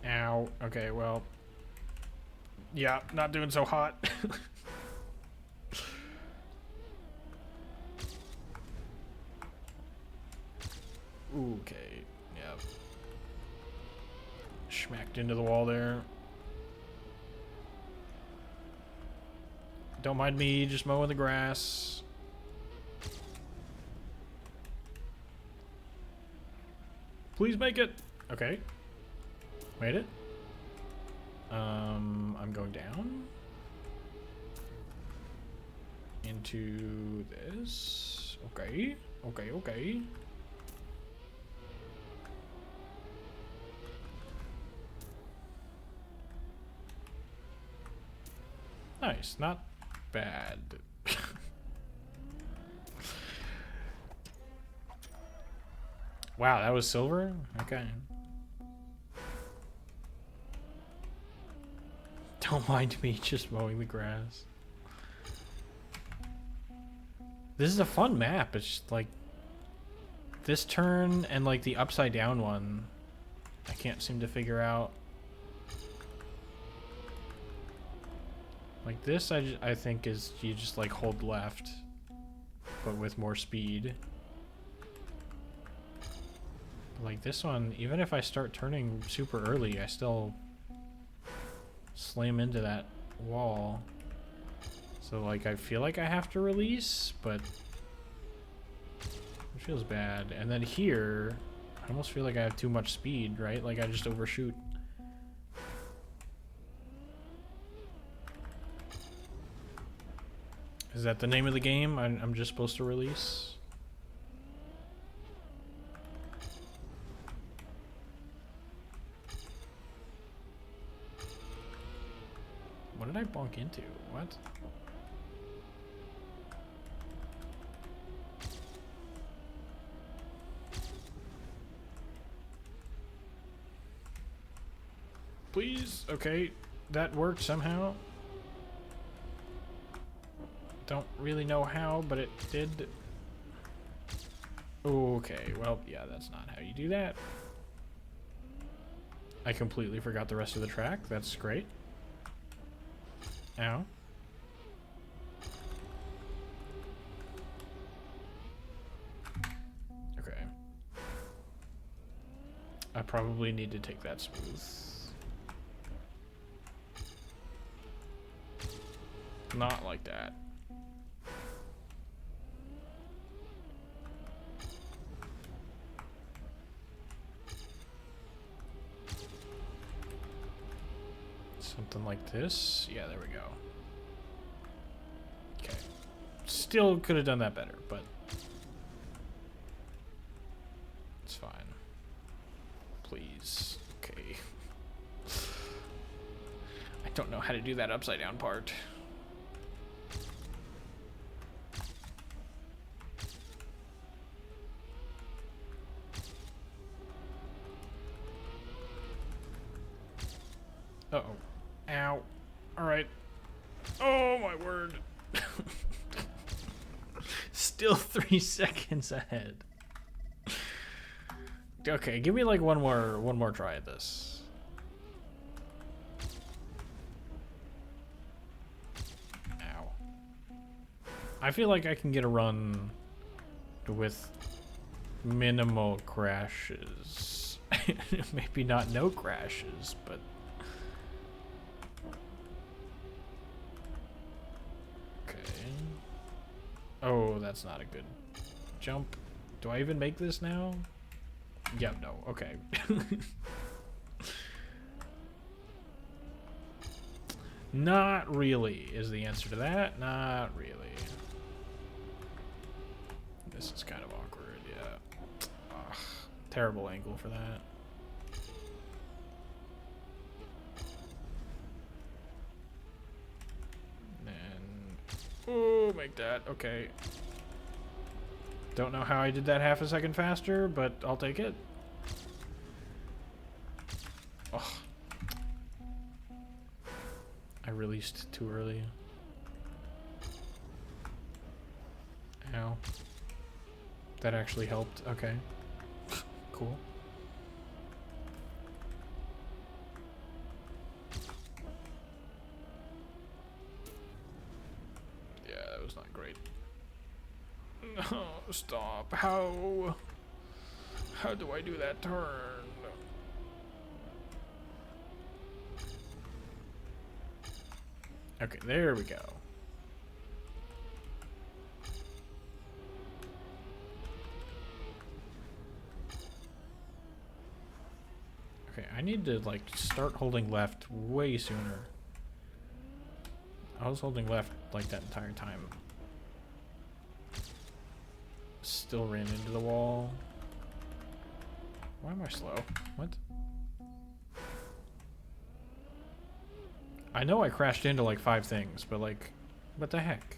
Speaker 1: Ow. Okay, well. Yeah, not doing so hot. Okay, yep. Smacked into the wall there. Don't mind me just mowing the grass. Please make it. Okay. Made it. I'm going down. Into this. Okay. Okay, okay. Nice, not bad. Wow, that was silver? Okay. Don't mind me just mowing the grass. This is a fun map. It's just like this turn and like the upside down one I can't seem to figure out. Like this, I think is you just like hold left, but with more speed. Like this one, even if I start turning super early, I still slam into that wall. So like I feel like I have to release, but it feels bad. And then here, I almost feel like I have too much speed, right? Like I just overshoot. Is that the name of the game? I'm just supposed to release? What did I bonk into? What? Please? Okay, that worked somehow. Don't really know how, but it did. Okay, well, yeah, that's not how you do that. I completely forgot the rest of the track. That's great. Ow. Okay. I probably need to take that smooth. Not like that. Something like this. Yeah, there we go. Okay. Still could have done that better, but it's fine. Please. Okay. I don't know how to do that upside down part. Uh-oh. Ow. Alright. Oh my word. Still 3 seconds ahead. Okay, give me like one more try at this. Ow. I feel like I can get a run with minimal crashes. Maybe not no crashes, but oh, that's not a good jump. Do I even make this now? Yeah, no. Okay. Not really is the answer to that. Not really. This is kind of awkward, yeah. Ugh, terrible angle for that. Oh, make that. Okay. Don't know how I did that half a second faster, but I'll take it. Oh. I released too early. Ow. That actually helped. Okay. Cool. Was not great. No, stop. How do I do that turn? Okay, there we go. Okay, I need to like start holding left way sooner. I was holding left like that entire time. Still ran into the wall. Why am I slow? What? I know I crashed into like 5 things, but like, what the heck?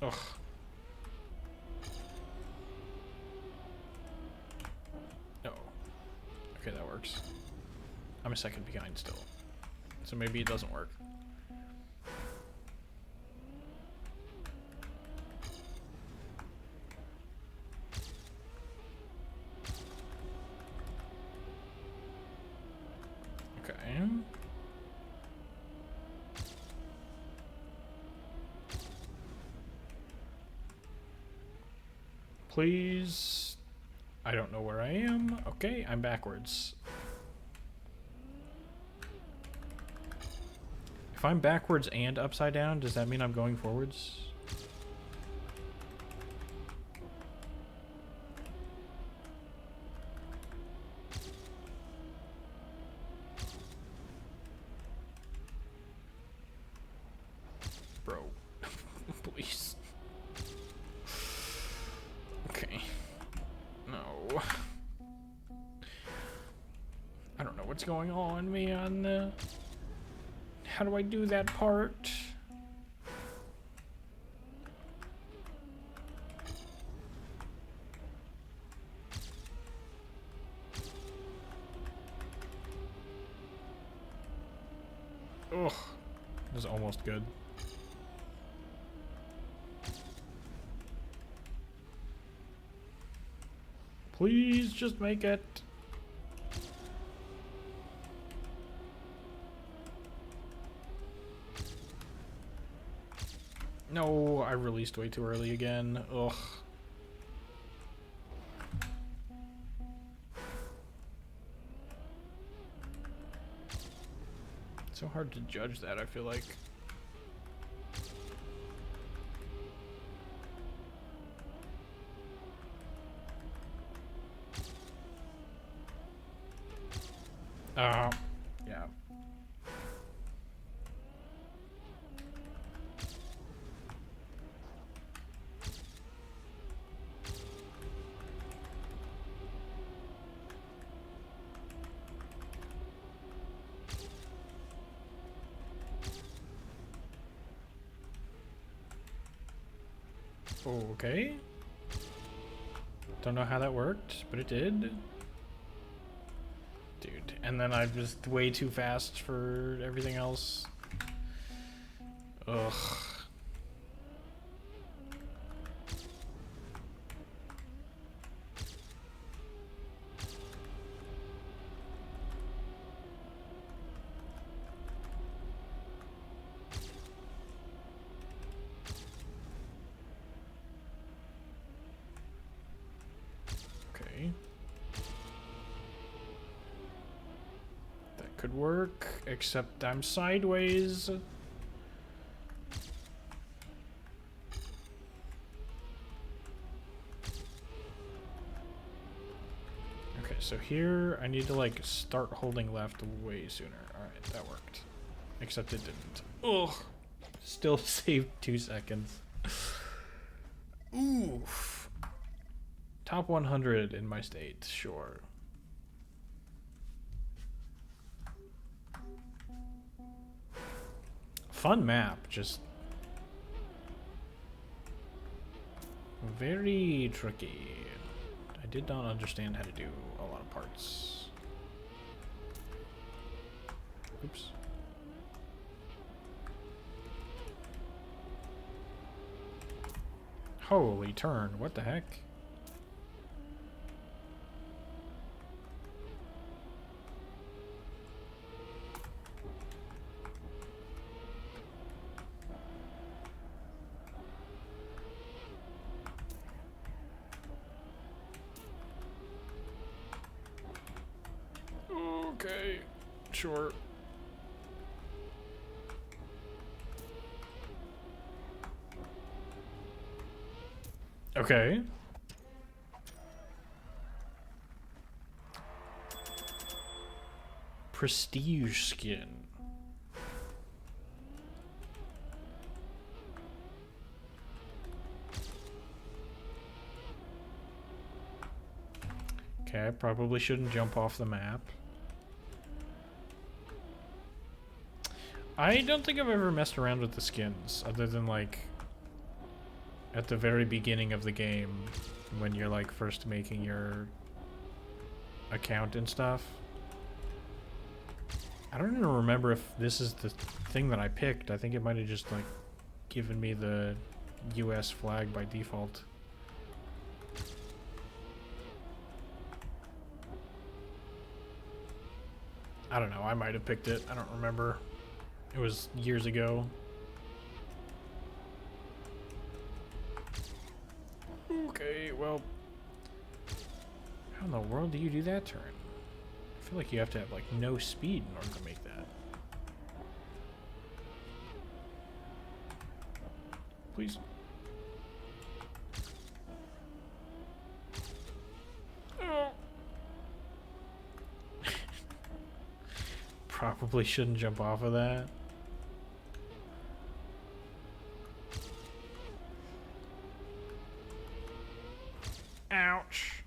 Speaker 1: Ugh. Okay, that works. I'm a second behind still. So maybe it doesn't work. Okay. Please. I don't know where I am. Okay, I'm backwards. If I'm backwards and upside down, does that mean I'm going forwards? Bro. Please. Okay. No. I don't know what's going on, man. How do I do that part? Ugh. This is almost good. Please just make it. No, I released way too early again. Ugh. It's so hard to judge that, I feel like. Yeah. Okay. Don't know how that worked, but it did. Dude, and then I was way too fast for everything else. Ugh. Okay. That could work, except I'm sideways. Okay, so here I need to like start holding left way sooner. Alright, that worked. Except it didn't. Ugh. Still saved 2 seconds. Oof. Top 100 in my state, sure. Fun map, just very tricky. I did not understand how to do a lot of parts. Oops. Holy turn, what the heck? Okay, sure. Okay. Prestige skin. Okay, I probably shouldn't jump off the map. I don't think I've ever messed around with the skins, other than like at the very beginning of the game when you're like first making your account and stuff. I don't even remember if this is the thing that I picked. I think it might have just like given me the US flag by default. I don't know, I might have picked it. I don't remember. It was years ago. Okay, well, how in the world do you do that turn? I feel like you have to have like no speed in order to make that. Please. Oh. Probably shouldn't jump off of that. Ouch.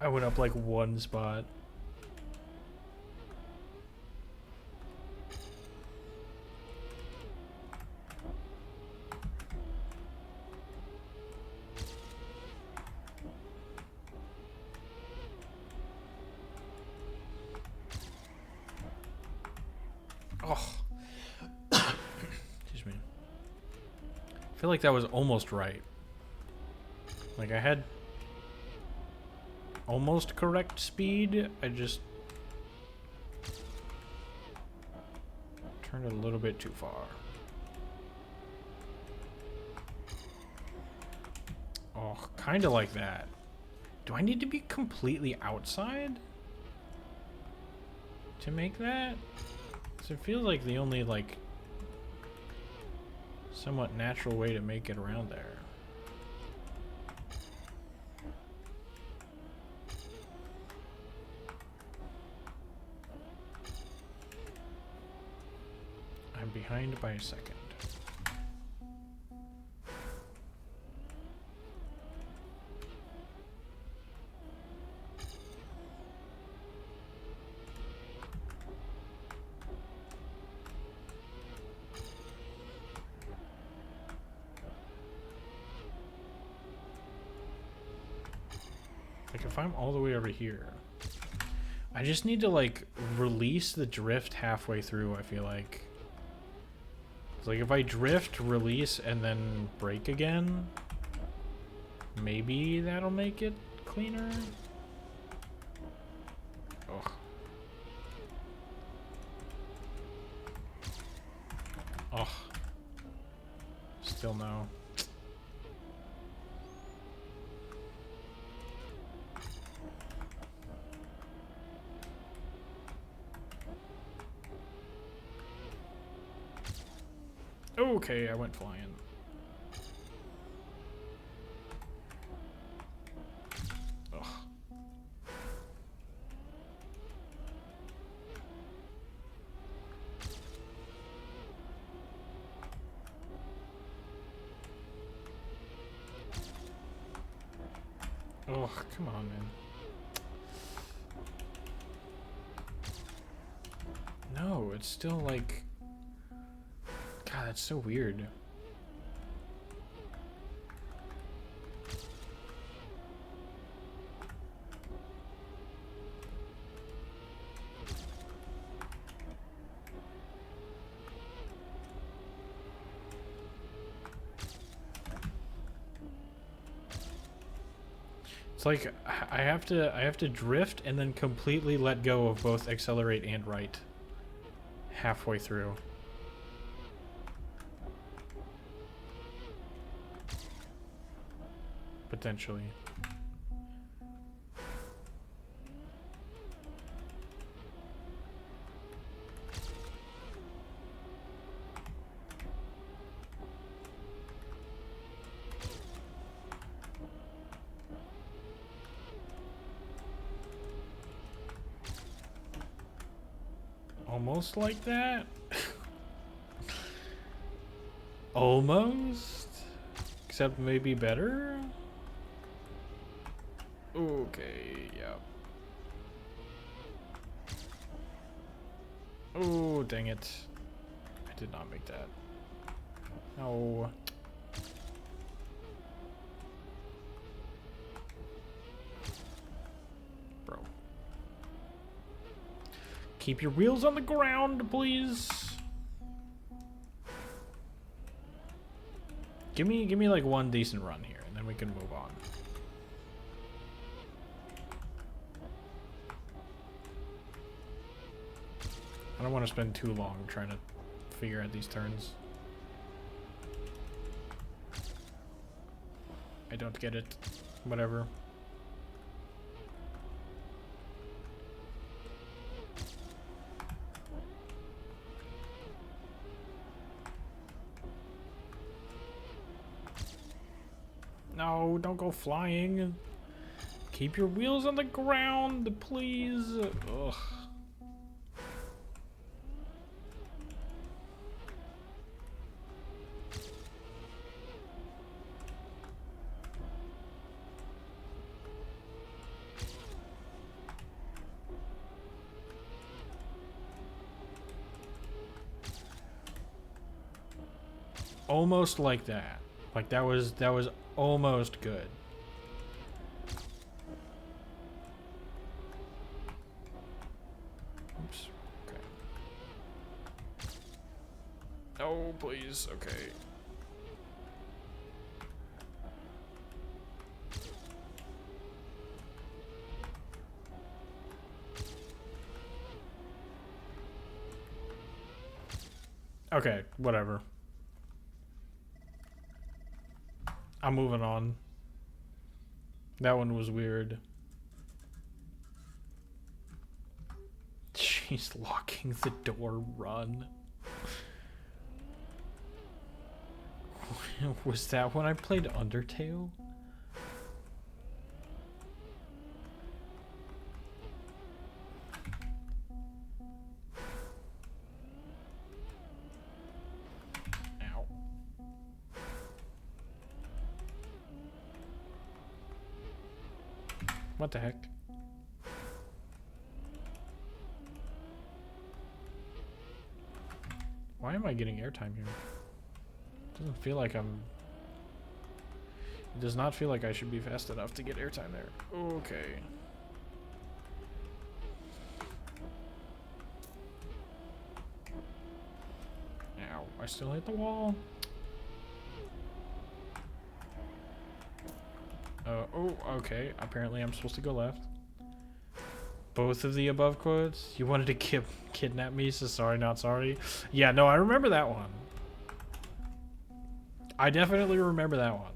Speaker 1: I went up like one spot. Oh. Excuse me. I feel like that was almost right. Like I had almost correct speed. I just turned it a little bit too far. Oh, kind of like that. Do I need to be completely outside to make that? So it feels like the only like somewhat natural way to make it around there. I'm behind by a second. Like if I'm all the way over here, I just need to like release the drift halfway through, I feel like. It's like if I drift, release, and then brake again, maybe that'll make it cleaner. Ugh. Ugh. Still no. Okay, I went flying. Ugh. Oh, come on, man. No, it's still like... God, that's so weird. It's like I have to drift and then completely let go of both accelerate and right halfway through. Potentially. Almost like that? Almost? Except maybe better? Okay, yeah. Oh, dang it. I did not make that. No. Keep your wheels on the ground, please. Give me like one decent run here, and then we can move on. I don't want to spend too long trying to figure out these turns. I don't get it. Whatever. No, don't go flying. Keep your wheels on the ground, please. Ugh. Almost like that. Like that was almost good. Oops. Okay. Oh, please. Okay. Okay, whatever. I'm moving on. That one was weird. She's locking the door. Run. Was that when I played Undertale? Ow. What the heck? Why am I getting airtime here? Doesn't feel like I'm... It does not feel like I should be fast enough to get airtime there. Okay. Ow, I still hit the wall. Oh, okay. Apparently I'm supposed to go left. Both of the above quotes? You wanted to kidnap me, so sorry, not sorry? Yeah, no, I remember that one. I definitely remember that one.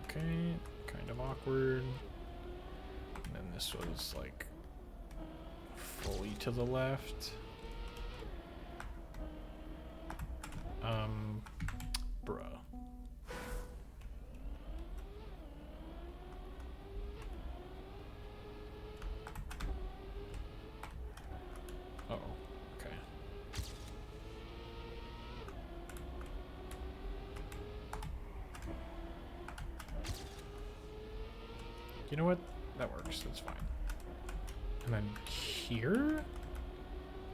Speaker 1: Okay, kind of awkward. And then this was like fully to the left. Bruh. Uh-oh. Okay. You know what? That works. That's fine. And then here?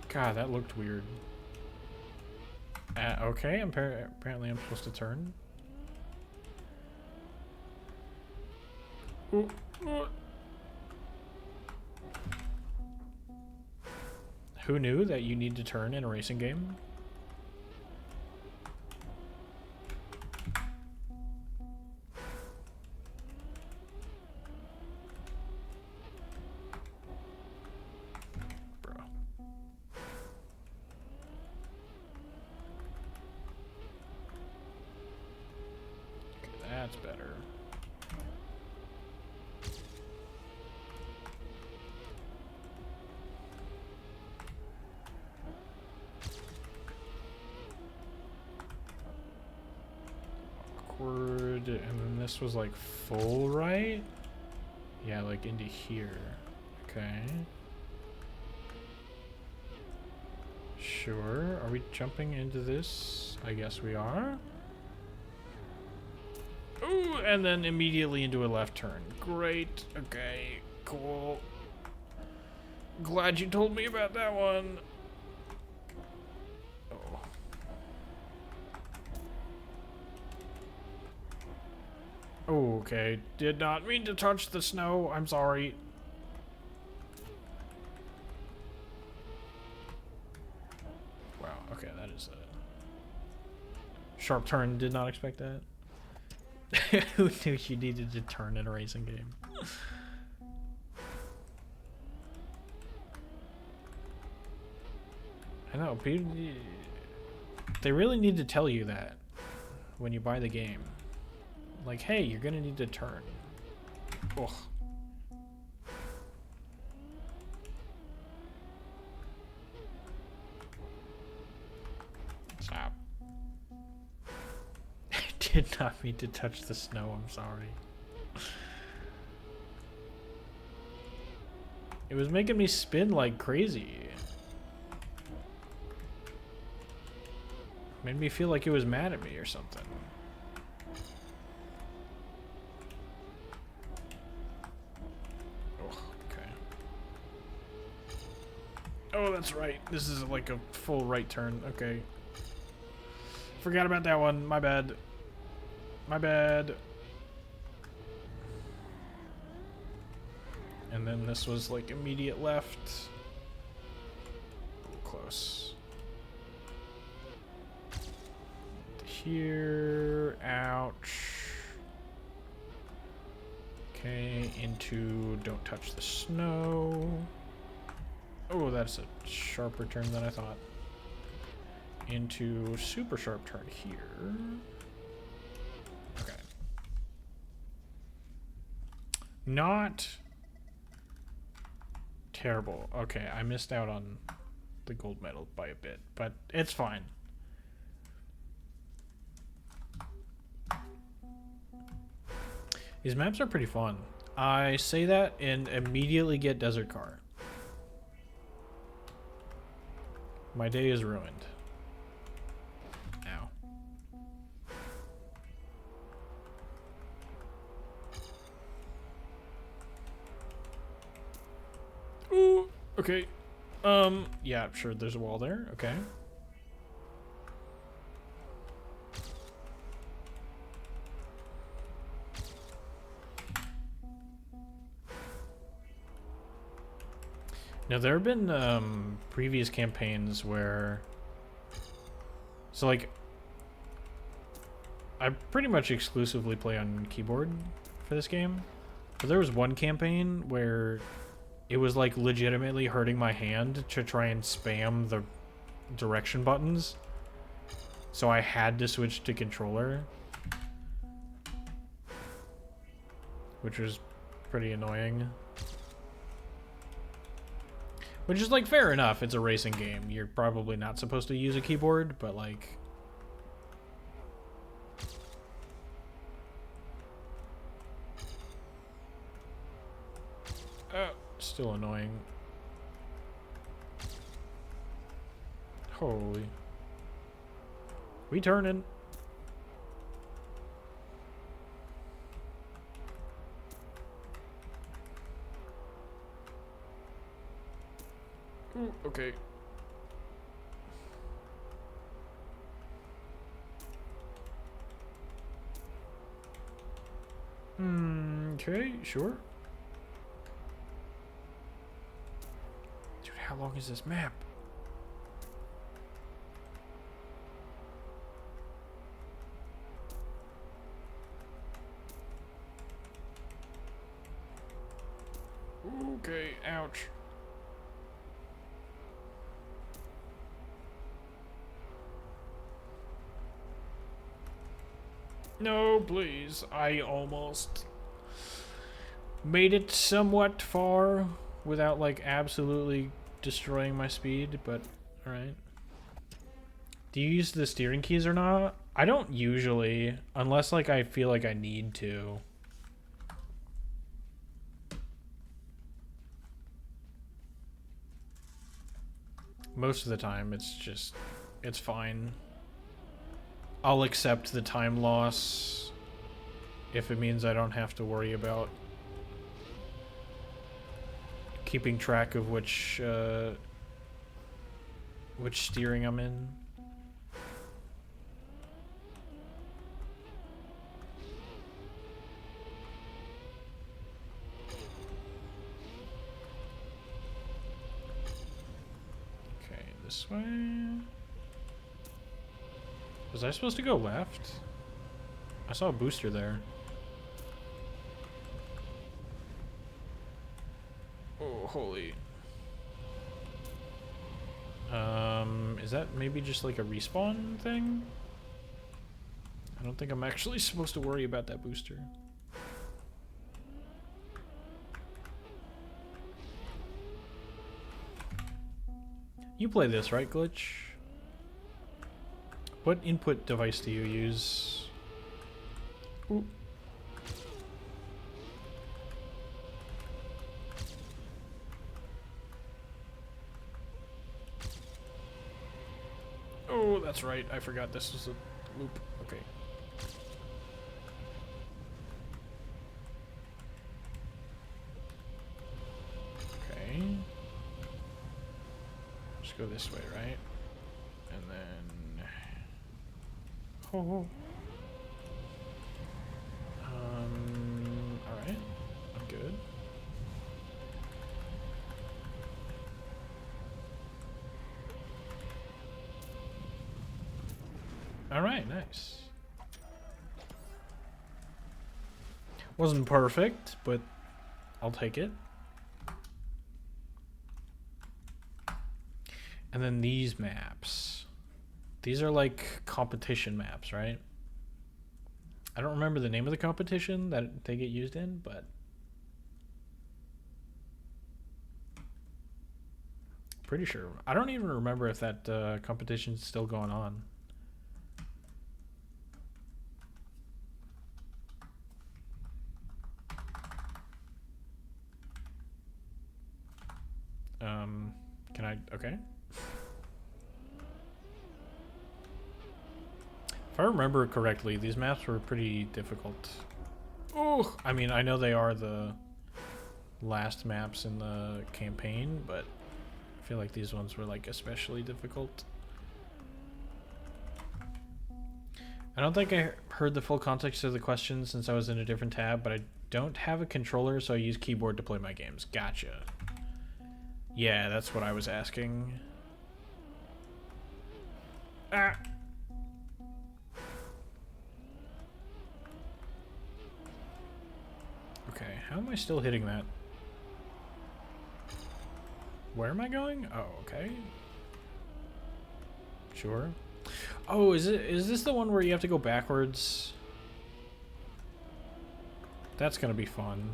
Speaker 1: God, that looked weird. Okay, apparently I'm supposed to turn. Ooh, ooh. Who knew that you need to turn in a racing game? Bro. Okay, that's better. Awkward, and then this was like full right? Yeah, like into here. Okay. Sure. Are we jumping into this? I guess we are. Ooh, and then immediately into a left turn. Great. Okay, cool. Glad you told me about that one. Oh. Oh, okay. Did not mean to touch the snow. I'm sorry. Wow, okay, that is a sharp turn. Did not expect that. Who knew you needed to turn in a racing game? I know, people, they really need to tell you that when you buy the game. Like, hey, you're gonna need to turn. Ugh. Stop. I did not mean to touch the snow, I'm sorry. It was making me spin like crazy. Made me feel like it was mad at me or something. Oh, okay. Oh, that's right. This is like a full right turn. Okay. Forgot about that one. My bad. My bad. And then this was like immediate left. Close. Here, ouch. Okay, into don't touch the snow. Oh, that's a sharper turn than I thought. Into super sharp turn here. Okay. Not terrible. Okay, I missed out on the gold medal by a bit, but it's fine. These maps are pretty fun. I say that and immediately get Desert Car. My day is ruined. Ow. Ooh, okay. Yeah, sure, there's a wall there. Okay. Now, there have been previous campaigns where... So, like, I pretty much exclusively play on keyboard for this game. But there was one campaign where it was, like, legitimately hurting my hand to try and spam the direction buttons. So I had to switch to controller. Which was pretty annoying. Which is, like, fair enough. It's a racing game. You're probably not supposed to use a keyboard, but, like... Still annoying. Holy. We turning. Ooh, okay. Okay, sure. Dude, how long is this map? Okay, ouch. No, please. I almost made it somewhat far without, like, absolutely destroying my speed, but alright. Do you use the steering keys or not? I don't usually, unless, like, I feel like I need to. Most of the time, it's fine. I'll accept the time loss if it means I don't have to worry about keeping track of which steering I'm in. this way. Was I supposed to go left? I saw a booster there. Oh, holy. Is that maybe just like a respawn thing? I don't think I'm actually supposed to worry about that booster. You play this, right, Glitch? What input device do you use? Ooh. Oh, that's right. I forgot this was a loop. Okay. Okay. Just go this way, right? And then... Oh. Alright. I'm good. Alright, nice. Wasn't perfect, but I'll take it. And then these maps. These are like competition maps, right? I don't remember the name of the competition that they get used in, but... pretty sure. I don't even remember if that competition's still going on. Can I... okay. If I remember correctly, these maps were pretty difficult. Oh, I mean, I know they are the last maps in the campaign, but I feel like these ones were like especially difficult. I don't think I heard the full context of the question since I was in a different tab, but I don't have a controller, so I use keyboard to play my games. Gotcha. Yeah, that's what I was asking. Ah! Okay, how am I still hitting that? Where am I going? Oh, okay. Sure. Oh, is this the one where you have to go backwards? That's gonna be fun.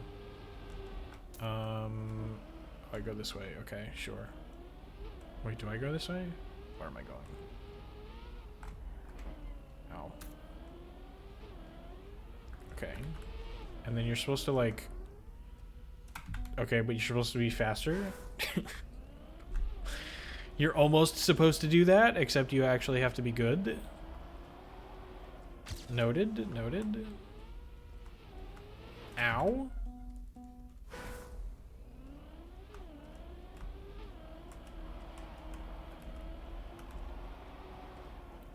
Speaker 1: I go this way. Okay, sure. Wait, do I go this way? Where am I going? Ow. Okay. And then you're supposed to like... okay, but you're supposed to be faster? You're almost supposed to do that, except you actually have to be good. Noted, noted. Ow.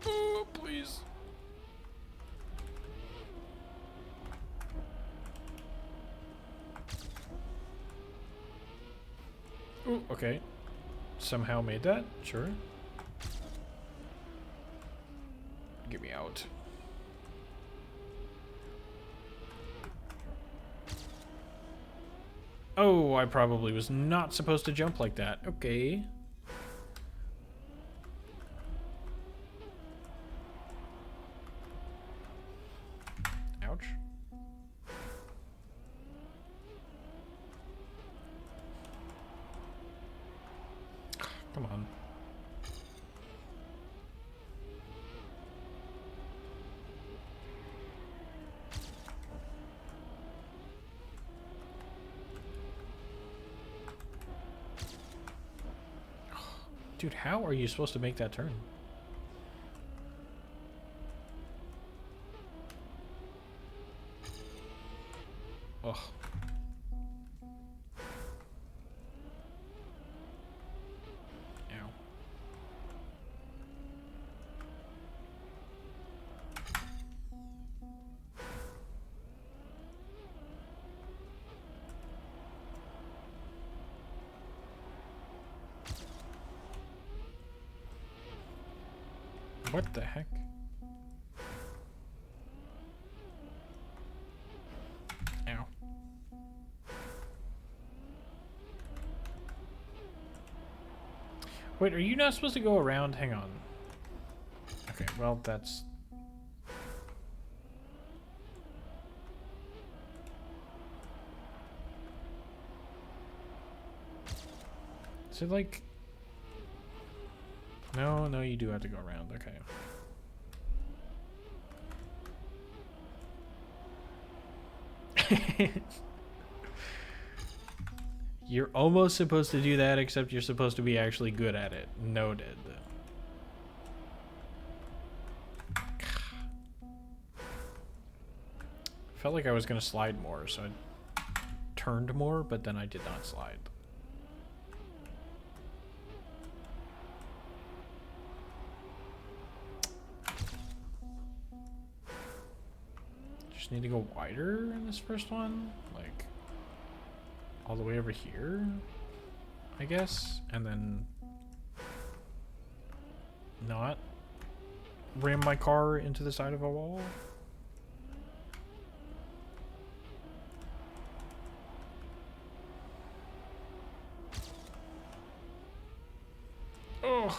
Speaker 1: Oh, please. Oh, okay. Somehow made that? Sure. Get me out. Oh, I probably was not supposed to jump like that. Okay. Ouch. Come on. Dude, how are you supposed to make that turn? Ugh. Ow. What the heck? Ow. Wait, are you not supposed to go around? Hang on. Okay, well, that's... Is it like... No, no, you do have to go around. Okay. You're almost supposed to do that, except you're supposed to be actually good at it. Noted. Felt like I was going to slide more, so I turned more, but then I did not slide. Just need to go wider in this first one, like all the way over here, I guess, and then not ram my car into the side of a wall. Oh.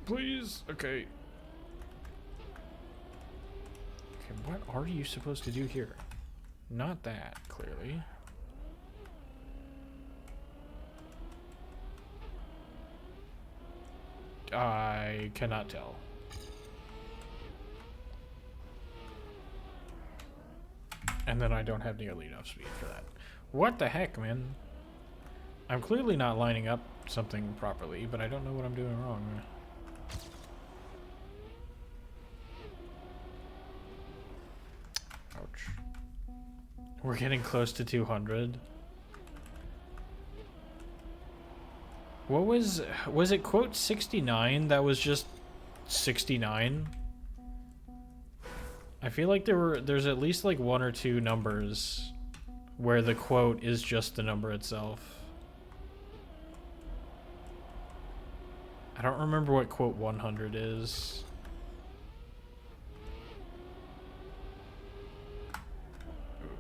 Speaker 1: Please? Okay. Okay, what are you supposed to do here? Not that, clearly. I cannot tell. And then I don't have nearly enough speed for that. What the heck, man? I'm clearly not lining up something properly, but I don't know what I'm doing wrong. Ouch. We're getting close to 200. What was it quote 69 that was just 69? I feel like there's at least like one or two numbers where the quote is just the number itself. I don't remember what quote 100 is.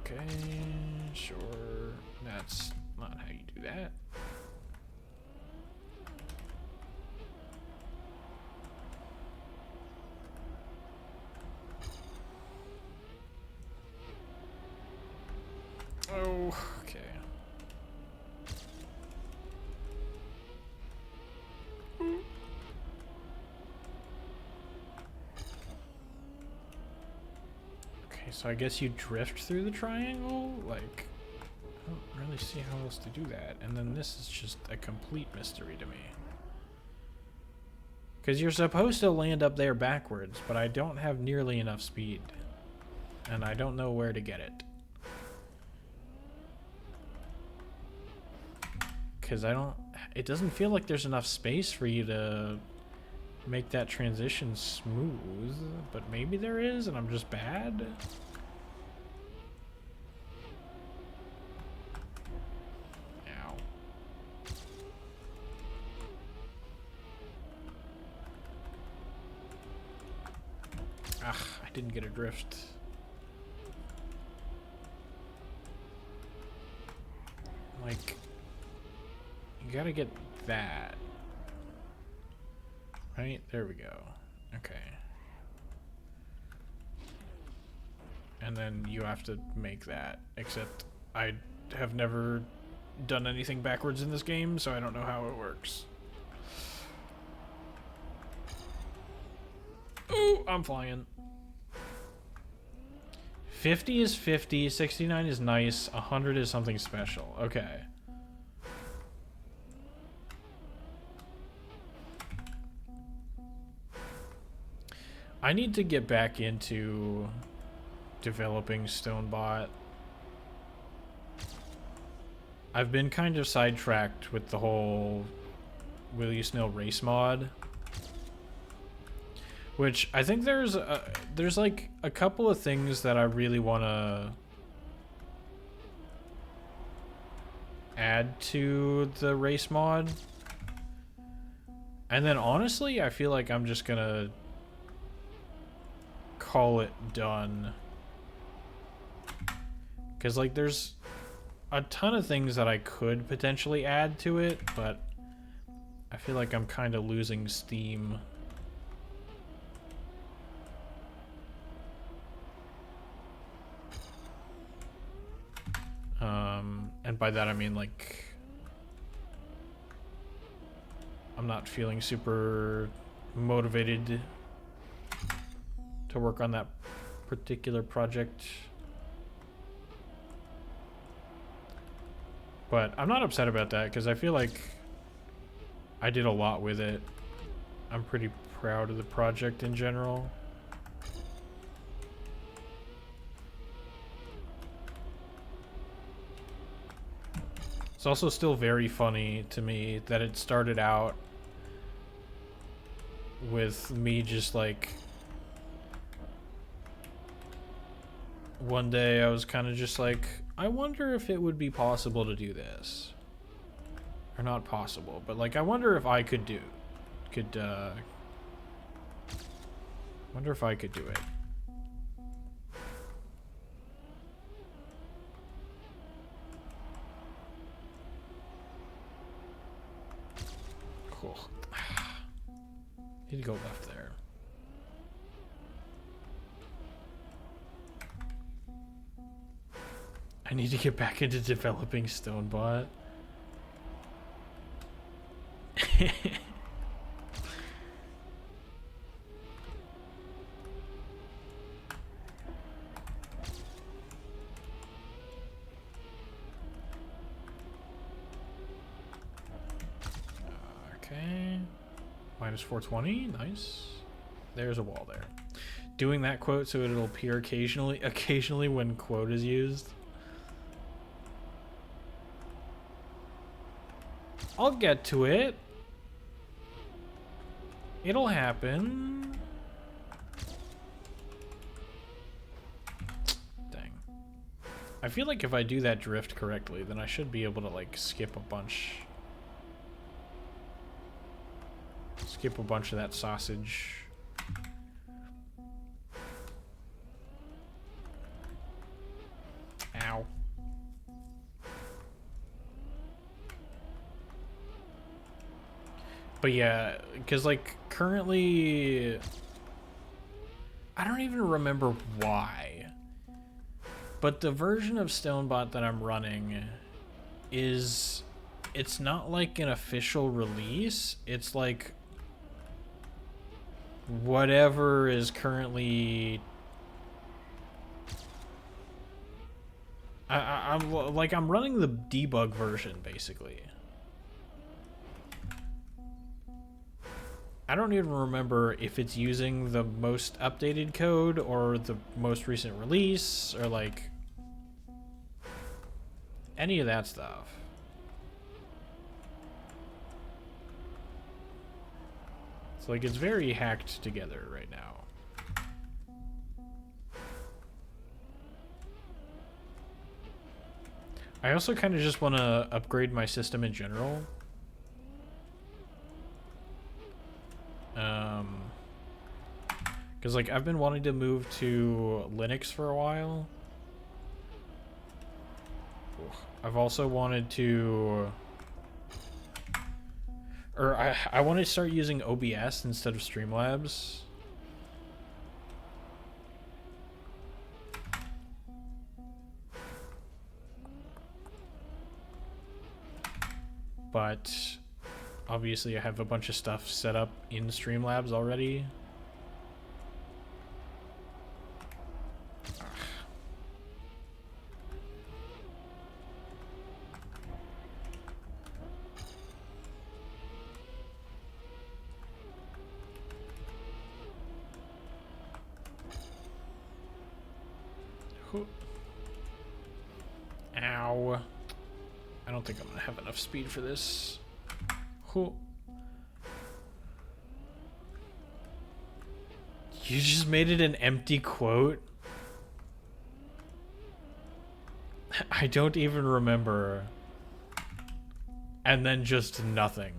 Speaker 1: Okay, sure. That's not how you do that. Oh, okay. Okay, so I guess you drift through the triangle? Like, I don't really see how else to do that. And then this is just a complete mystery to me. Because you're supposed to land up there backwards, but I don't have nearly enough speed. And I don't know where to get it. Because it doesn't feel like there's enough space for you to make that transition smooth, but maybe there is and I'm just bad. Ow. Ah, I didn't get a drift. Like, you gotta get that. Right? There we go. Okay. And then you have to make that. Except I have never done anything backwards in this game, so I don't know how it works. Ooh, I'm flying. 50 is 50, 69 is nice, 100 is something special. Okay. I need to get back into developing Stonebot. I've been kind of sidetracked with the whole Will You Snail race mod, which I think there's like a couple of things that I really want to add to the race mod, and then honestly I feel like I'm just gonna call it done, because like there's a ton of things that I could potentially add to it, but I feel like I'm kind of losing steam. And by that I mean like I'm not feeling super motivated to work on that particular project. But I'm not upset about that because I feel like I did a lot with it. I'm pretty proud of the project in general. It's also still very funny to me that it started out with me just like one day I was kind of just like, I wonder if it would be possible to do this. Or not possible, but like I wonder if I could wonder if I could do it. Cool. Need to go left there. I need to get back into developing Stonebot. Okay. Minus 420. Nice. There's a wall there. Doing that quote so it'll appear occasionally when quote is used. I'll get to it. It'll happen. Dang. I feel like if I do that drift correctly, then I should be able to like skip a bunch of that sausage. Ow. But yeah, because like currently I don't even remember why, but the version of Stonebot that I'm running it's not like an official release. It's like whatever is currently I'm running the debug version basically. I don't even remember if it's using the most updated code or the most recent release or like any of that stuff. It's like it's very hacked together right now. I also kind of just want to upgrade my system in general. Because like I've been wanting to move to Linux for a while. I've also wanted to, or I want to start using OBS instead of Streamlabs. But obviously I have a bunch of stuff set up in Streamlabs already. Ow. I don't think I'm gonna have enough speed for this. You just made it an empty quote? I don't even remember. And then just nothing.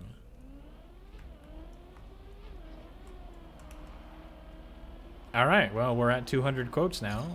Speaker 1: Alright, well, we're at 200 quotes now.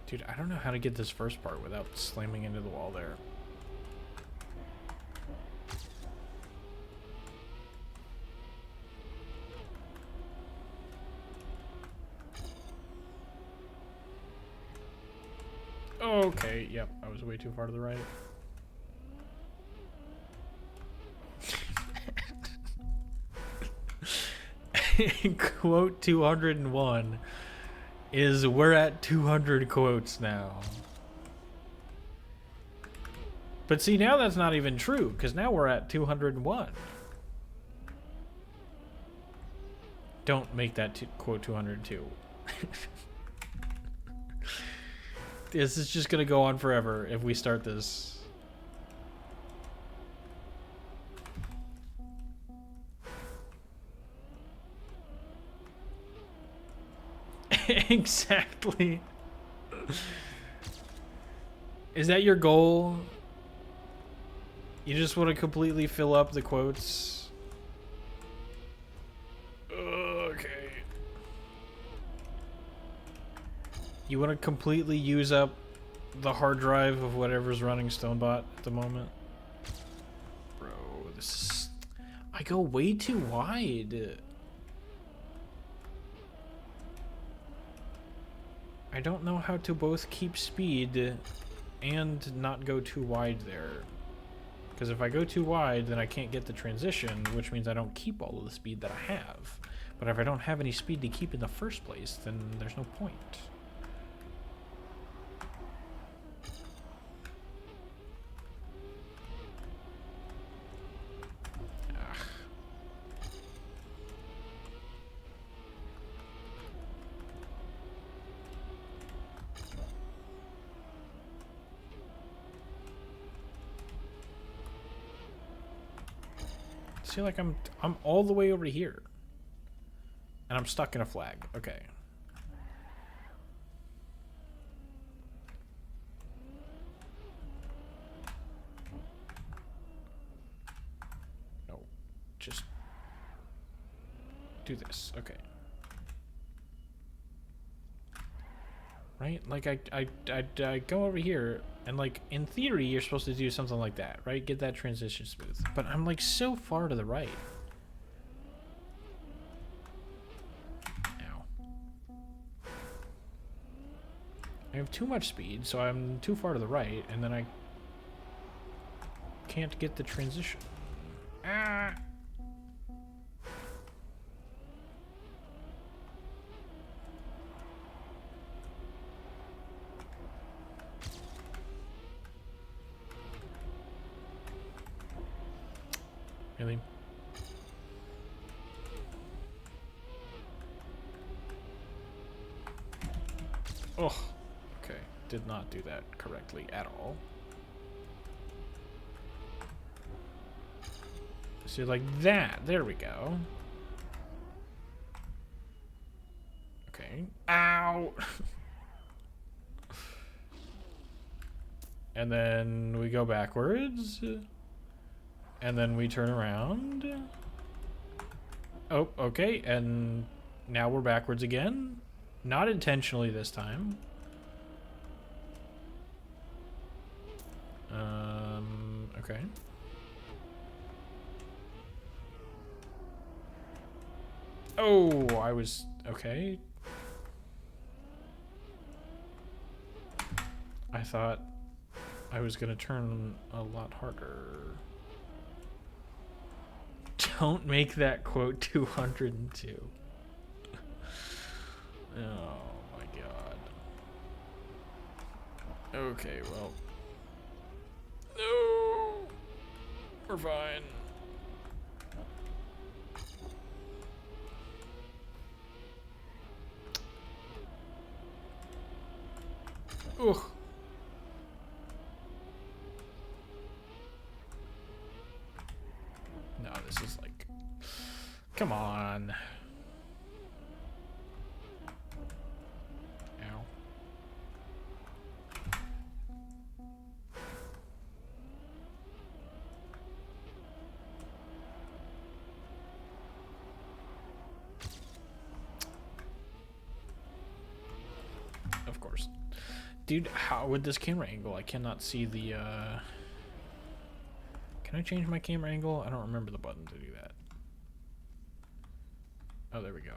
Speaker 1: Dude, I don't know how to get this first part without slamming into the wall there. Okay, yep, I was way too far to the right. Quote 201 is we're at 200 quotes now. But see, now that's not even true, because now we're at 201. Don't make that quote 202. This is just going to go on forever if we start this. Exactly. Is that your goal? You just want to completely fill up the quotes? Okay. You want to completely use up the hard drive of whatever's running Stonebot at the moment? Bro, this is... I go way too wide. I don't know how to both keep speed and not go too wide there. Because if I go too wide, then I can't get the transition, which means I don't keep all of the speed that I have. But if I don't have any speed to keep in the first place, then there's no point. I feel like I'm all the way over here. And I'm stuck in a flag. Okay. No. Just do this. Okay. Right? Like I go over here and like in theory you're supposed to do something like that, right? Get that transition smooth. But I'm like so far to the right. Ow. I have too much speed, so I'm too far to the right, and then I can't get the transition. Ah. Really? Oh, okay. Did not do that correctly at all. So like that. There we go. Okay. Ow! And then we go backwards. And then we turn around. Oh, okay. And now we're backwards again. Not intentionally this time. Okay. Oh, I was... Okay. I thought I was gonna turn a lot harder. Don't make that quote 202. Oh my god. Okay, well. No! We're fine. Ugh. No, this is like... Come on. Ow. Of course. Dude, how with this camera angle, I cannot see the, Can I change my camera angle? I don't remember the button to do that. Oh, there we go.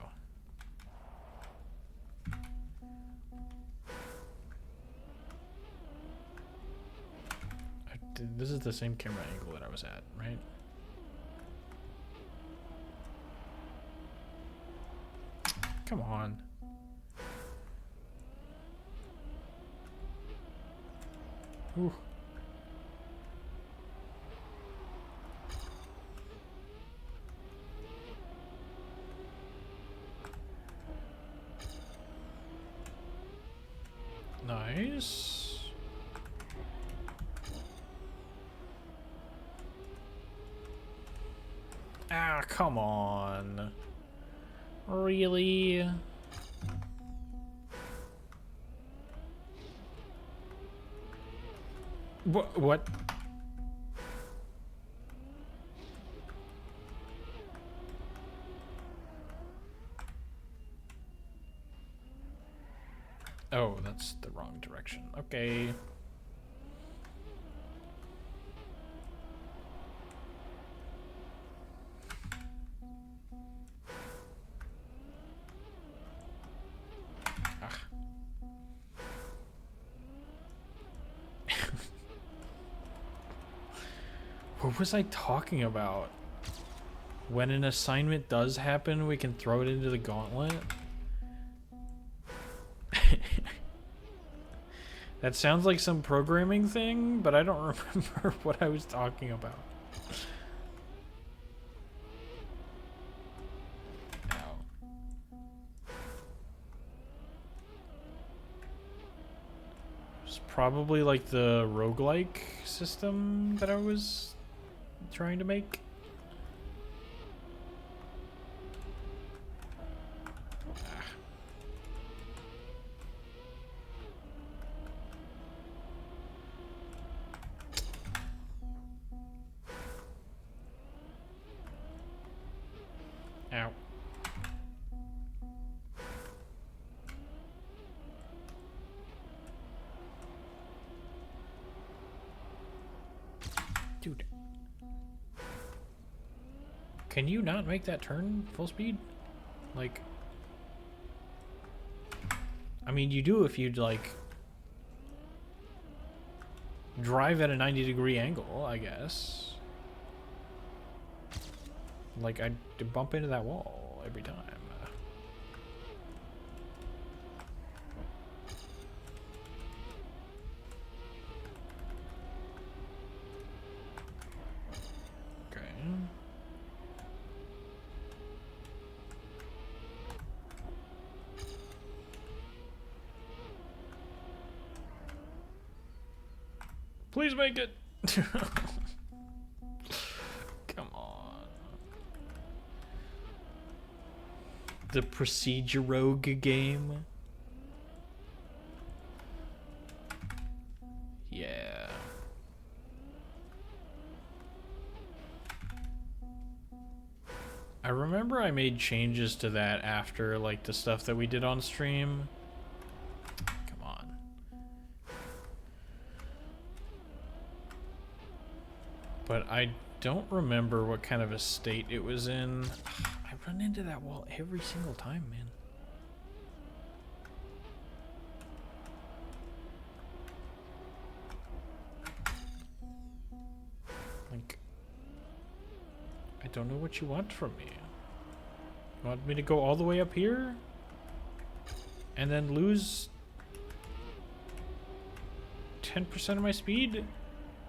Speaker 1: This is the same camera angle that I was at, right? Come on. Ooh. Nice. Ah, come on. Really? What? Oh, that's the wrong direction. Okay. Ah. What was I talking about? When an assignment does happen, we can throw it into the gauntlet? That sounds like some programming thing, but I don't remember what I was talking about. Ow. It's probably like the roguelike system that I was trying to make. Ow. Dude. Can you not make that turn full speed? Like... I mean, you do if you'd, like... drive at a 90-degree angle, I guess. Like, I'd bump into that wall every time. Okay. Please make it! Come on. The Procedure Rogue game? Yeah. I remember I made changes to that after, like, the stuff that we did on stream. Come on. But I don't remember what kind of a state it was in. I run into that wall every single time, man. Like, I don't know what you want from me. You want me to go all the way up here? and then lose 10% of my speed?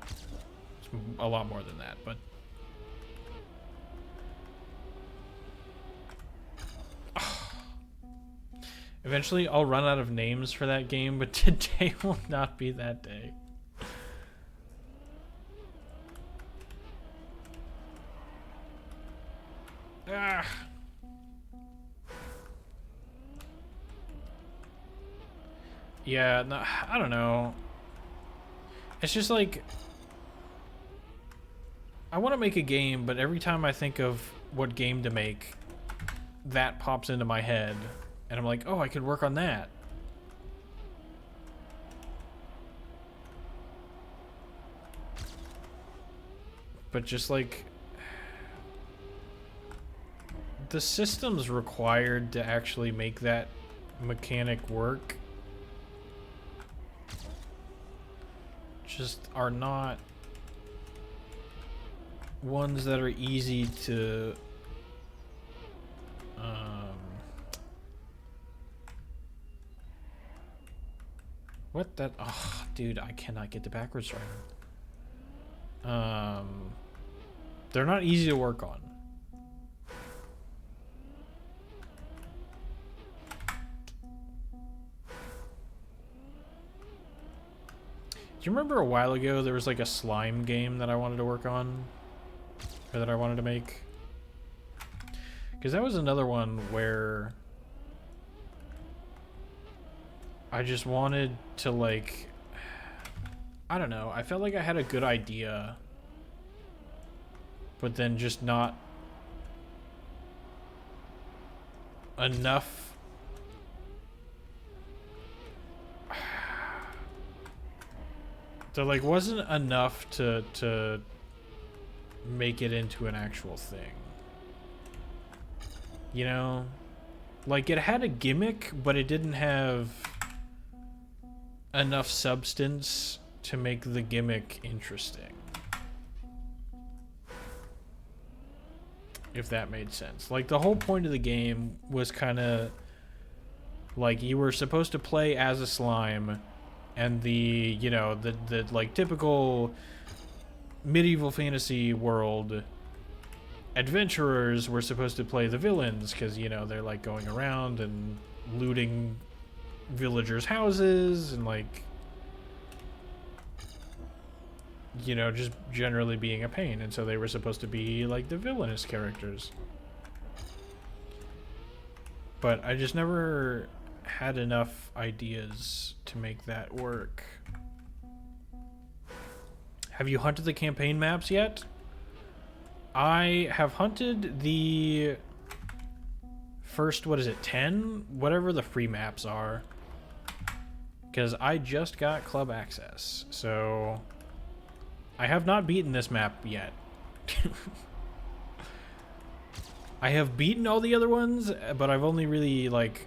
Speaker 1: It's a lot more than that, but... Eventually, I'll run out of names for that game, but today will not be that day. Ah. Yeah, no, I don't know. It's just like... I want to make a game, but every time I think of what game to make, that pops into my head. And I'm like, oh, I could work on that. But just like... the systems required to actually make that mechanic work just are not ones that are easy to what that oh dude, I cannot get the backwards right. They're not easy to work on. Do you remember a while ago there was like a slime game that I wanted to work on? Or that I wanted to make? Because that was another one where I just wanted to like... I don't know. I felt like I had a good idea, but then just not enough... There like wasn't enough to make it into an actual thing. You know? Like it had a gimmick, but it didn't have enough substance to make the gimmick interesting. If that made sense. Like the whole point of the game was kind of like you were supposed to play as a slime. And the, you know, the like typical medieval fantasy world adventurers were supposed to play the villains because, you know, they're like going around and looting villagers' houses and like, you know, just generally being a pain. And so they were supposed to be like the villainous characters. But I just never had enough ideas to make that work. Have you hunted the campaign maps yet? I have hunted the first, what is it, 10? Whatever the free maps are. Because I just got club access. So I have not beaten this map yet. I have beaten all the other ones, but I've only really like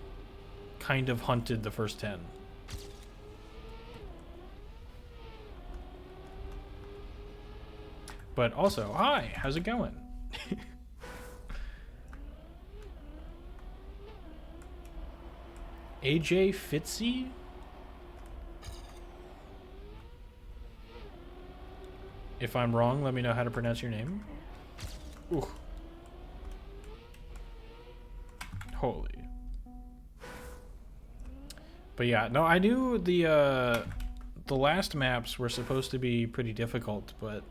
Speaker 1: kind of hunted the first 10. But also, hi, how's it going? AJ Fitzy? If I'm wrong, let me know how to pronounce your name. Ooh. Holy. But yeah, no, I knew the last maps were supposed to be pretty difficult, but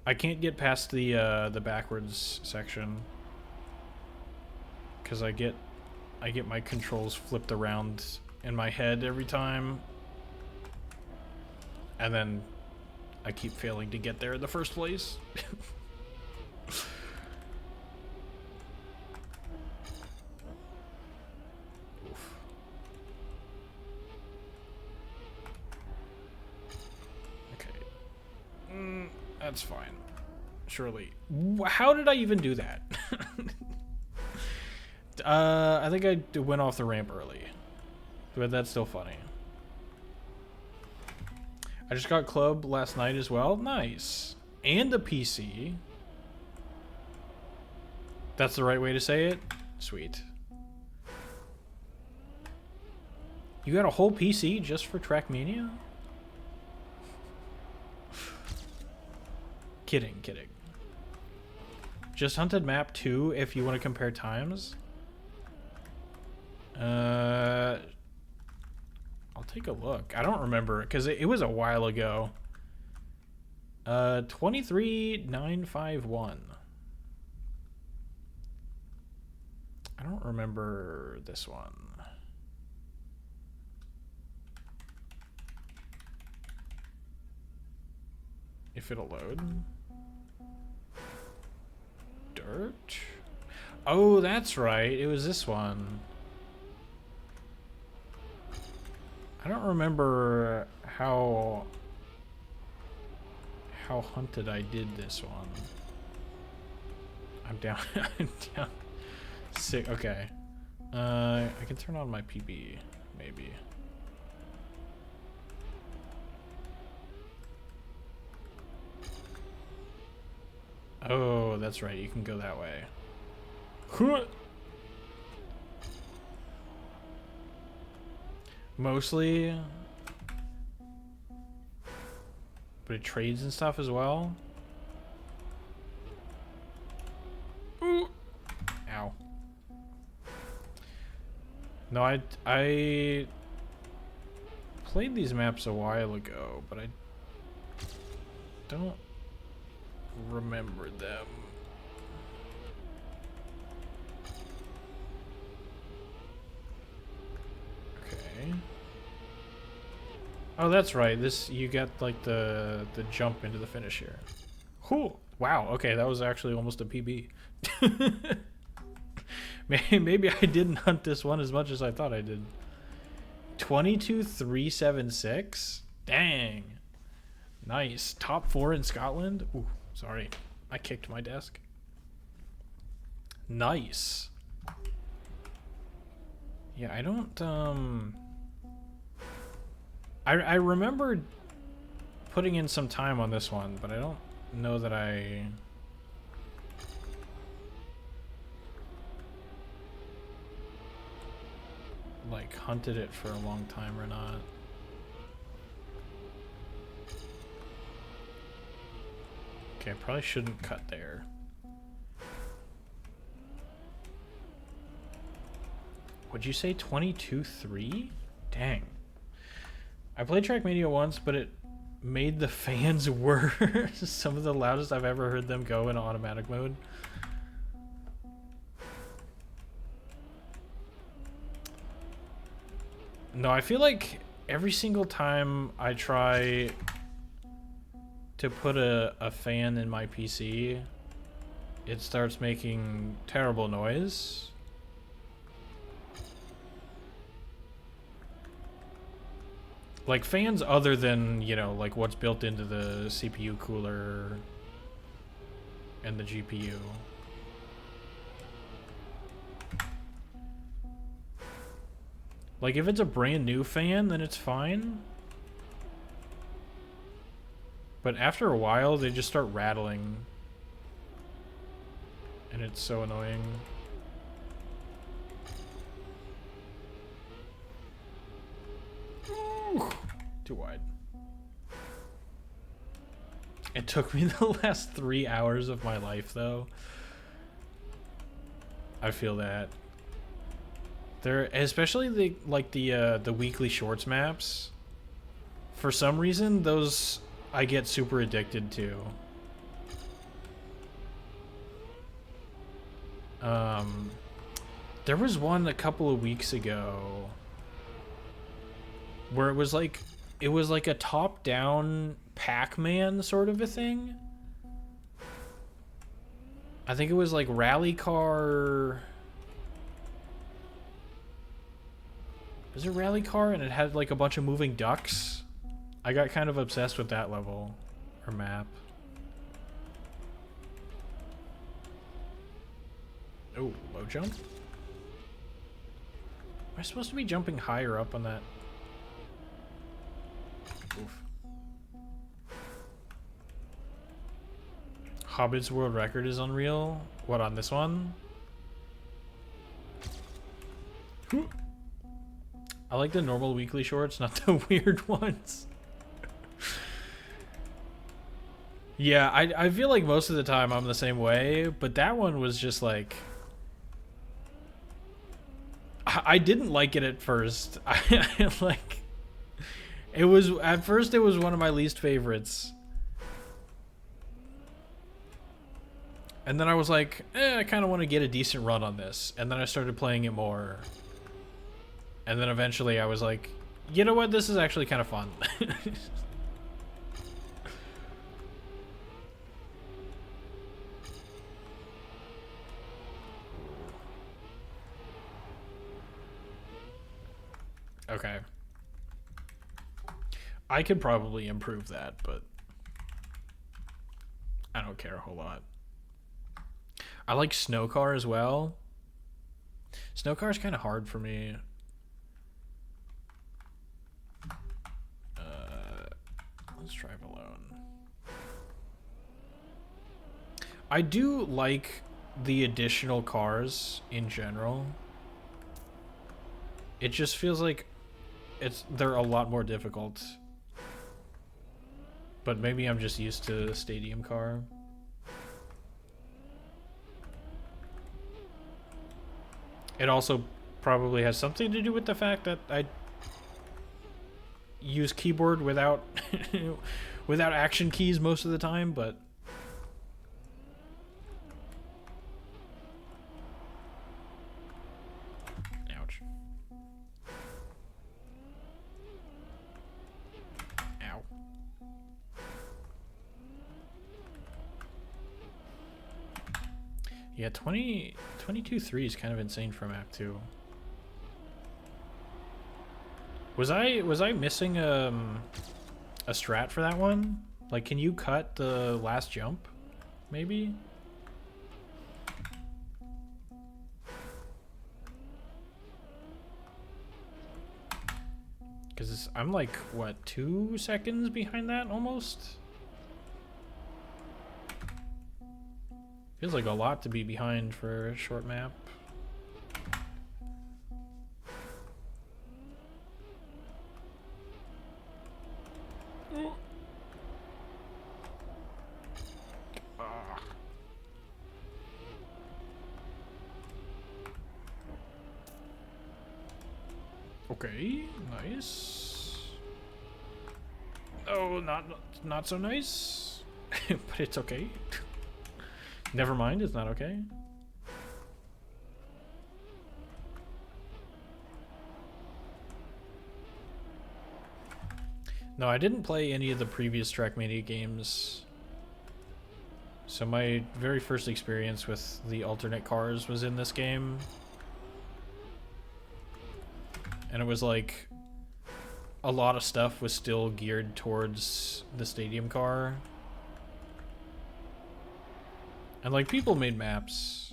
Speaker 1: I can't get past the backwards section because I get my controls flipped around in my head every time, and then I keep failing to get there in the first place. That's fine. Surely. How did I even do that? I think I went off the ramp early. But that's still funny. I just got club last night as well. Nice. And a PC. That's the right way to say it? Sweet. You got a whole PC just for Trackmania? Kidding, kidding. Just Hunted Map 2 if you want to compare times. I'll take a look. I don't remember because it was a while ago. 23,951. I don't remember this one. If it'll load. Dirt? Oh, that's right. It was this one. I don't remember how hunted I did this one. I'm down. I'm down. Sick. Okay. I can turn on my PB, maybe. Oh, that's right. You can go that way. Mostly. But it trades and stuff as well. Ooh. Ow. No, I played these maps a while ago, but I don't remember them. Okay. Oh, that's right. This you get like the jump into the finish here. Cool. Wow. Okay, that was actually almost a PB. Maybe I didn't hunt this one as much as I thought I did. 22,376. Dang. Nice. Top 4 in Scotland. Ooh, sorry. I kicked my desk. Nice. Yeah, I don't I remember putting in some time on this one, but I don't know that I like hunted it for a long time or not. Okay, I probably shouldn't cut there. Would you say 22.3? Dang. I played Trackmania once, but it made the fans worse. Some of the loudest I've ever heard them go in automatic mode. No, I feel like every single time I try to put a fan in my PC, it starts making terrible noise. Like fans other than, you know, like what's built into the CPU cooler and the GPU. Like if it's a brand new fan, then it's fine. But after a while, they just start rattling. And it's so annoying. Ooh, too wide. It took me the last 3 hours of my life, though. I feel that. They're especially the weekly shorts maps. For some reason, those I get super addicted to. There was one a couple of weeks ago where it was like a top-down Pac-Man sort of a thing. I think it was like Rally Car. Was it Rally Car? And it had like a bunch of moving ducks. I got kind of obsessed with that level or map. Oh, low jump? Am I supposed to be jumping higher up on that? Oof. Hobbit's world record is unreal. What, on this one? I like the normal weekly shorts, not the weird ones. Yeah, I feel like most of the time I'm the same way, but that one was just like... I didn't like it at first. Like... It was... At first it was one of my least favorites. And then I was like, I kind of want to get a decent run on this. And then I started playing it more. And then eventually I was like, you know what? This is actually kind of fun. Okay. I could probably improve that, but I don't care a whole lot. I like Snowcar as well. Snowcar is kind of hard for me. Let's drive alone. I do like the additional cars in general. It just feels like they're a lot more difficult. But maybe I'm just used to the stadium car. It also probably has something to do with the fact that I use keyboard without without action keys most of the time, but ouch. Ow. Yeah, 22.3 is kind of insane for map 2. Was I missing a strat for that one? Like, can you cut the last jump? Maybe? Because I'm like, what, 2 seconds behind that almost? Feels like a lot to be behind for a short map. Okay, nice. Oh, not so nice. But it's okay. Never mind, it's not okay. No, I didn't play any of the previous Trackmania games. So my very first experience with the alternate cars was in this game. And it was like a lot of stuff was still geared towards the stadium car. And like people made maps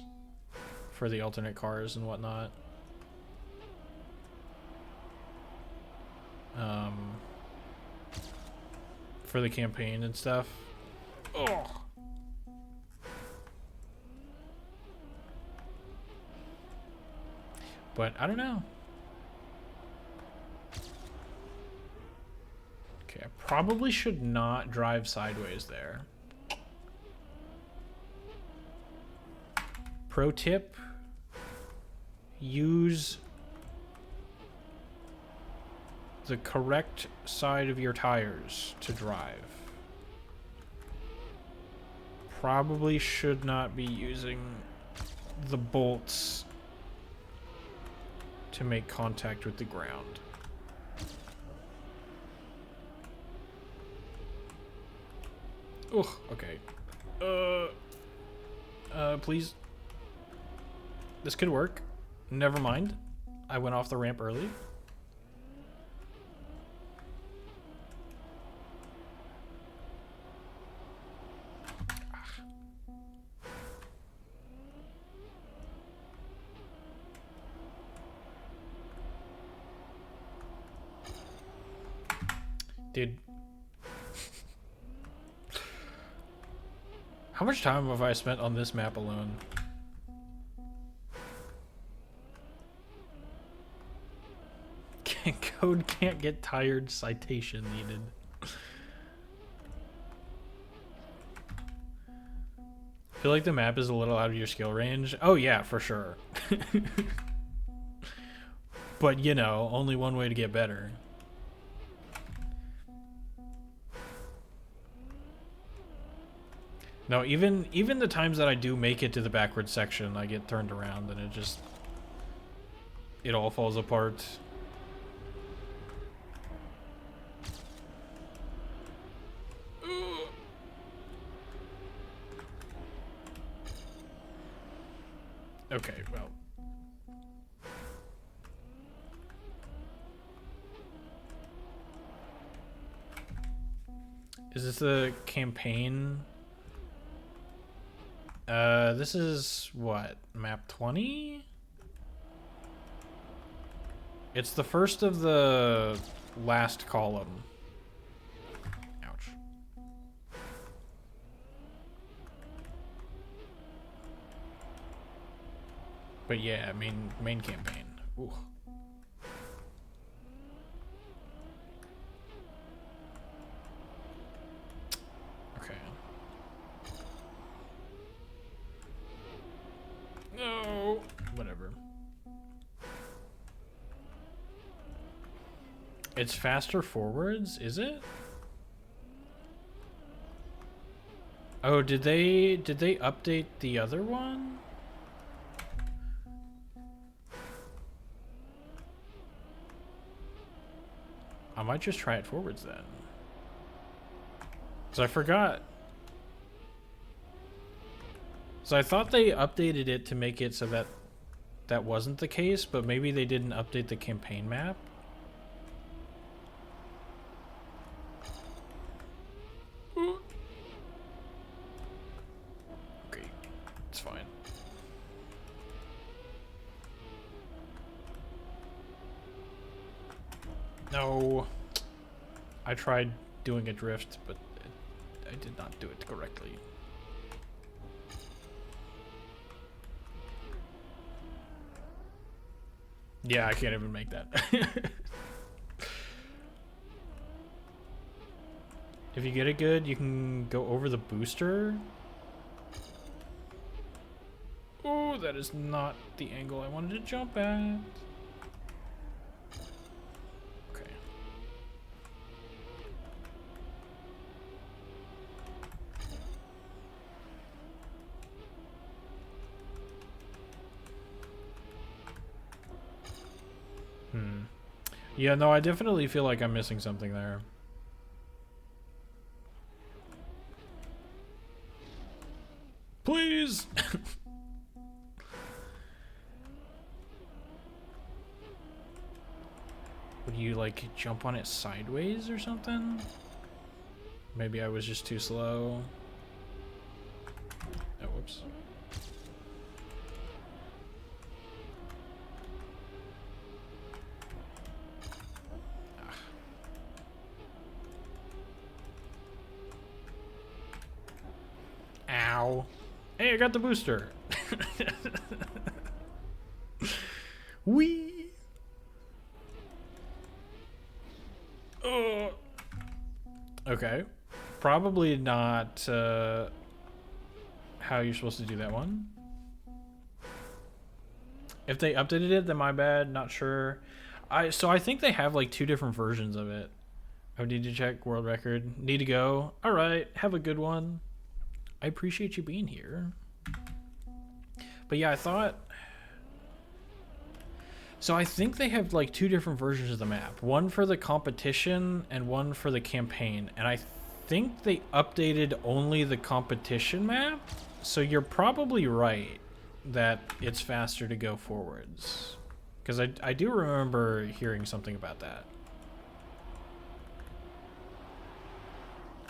Speaker 1: for the alternate cars and whatnot. For the campaign and stuff. Oh. But I don't know. Okay, I probably should not drive sideways there. Pro tip, use the correct side of your tires to drive. Probably should not be using the bolts to make contact with the ground. Ugh, okay. Please. This could work. Never mind. I went off the ramp early. Dude. How much time have I spent on this map alone? Code can't get tired. Citation needed. Feel like the map is a little out of your skill range. Oh yeah, for sure. But you know, only one way to get better. No, even the times that I do make it to the backwards section, I get turned around and it all falls apart. Okay, well. Is this the campaign? This is what? Map 20? It's the first of the last column. Ouch. But yeah, main campaign. Ooh. Okay. No. Whatever. It's faster forwards, is it? Oh, did they update the other one? I might just try it forwards then. Because I forgot. So I thought they updated it to make it so that that wasn't the case, but maybe they didn't update the campaign map. Okay, it's fine. No. I tried doing a drift, but I did not do it correctly. Yeah, I can't even make that. If you get it good, you can go over the booster. Oh, that is not the angle I wanted to jump at. Okay. Yeah, no, I definitely feel like I'm missing something there. Please! Would you, like, jump on it sideways or something? Maybe I was just too slow. Oh, whoops. Ow. Hey, I got the booster. Whee! Okay. Probably not how you're supposed to do that one. If they updated it, then my bad. Not sure. So I think they have like 2 different versions of it. I would need to check world record. Need to go. All right. Have a good one. I appreciate you being here. But yeah, I thought... So I think they have like 2 different versions of the map. One for the competition and one for the campaign. And I think they updated only the competition map. So you're probably right that it's faster to go forwards. Because I do remember hearing something about that.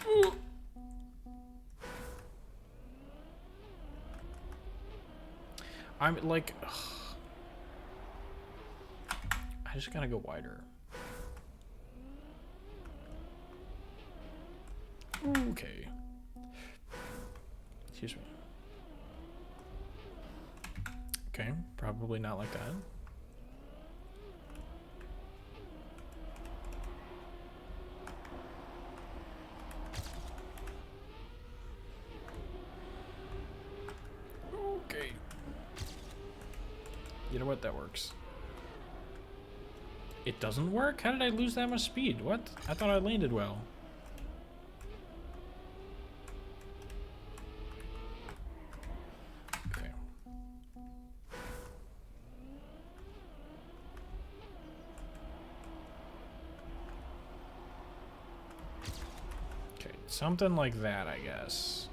Speaker 1: Ooh. I'm like... Ugh. I just gotta go wider. Okay. Excuse me. Okay, probably not like that. know what? That works. It doesn't work? How did I lose that much speed? What? I thought I landed well. Okay. Okay, something like that, I guess.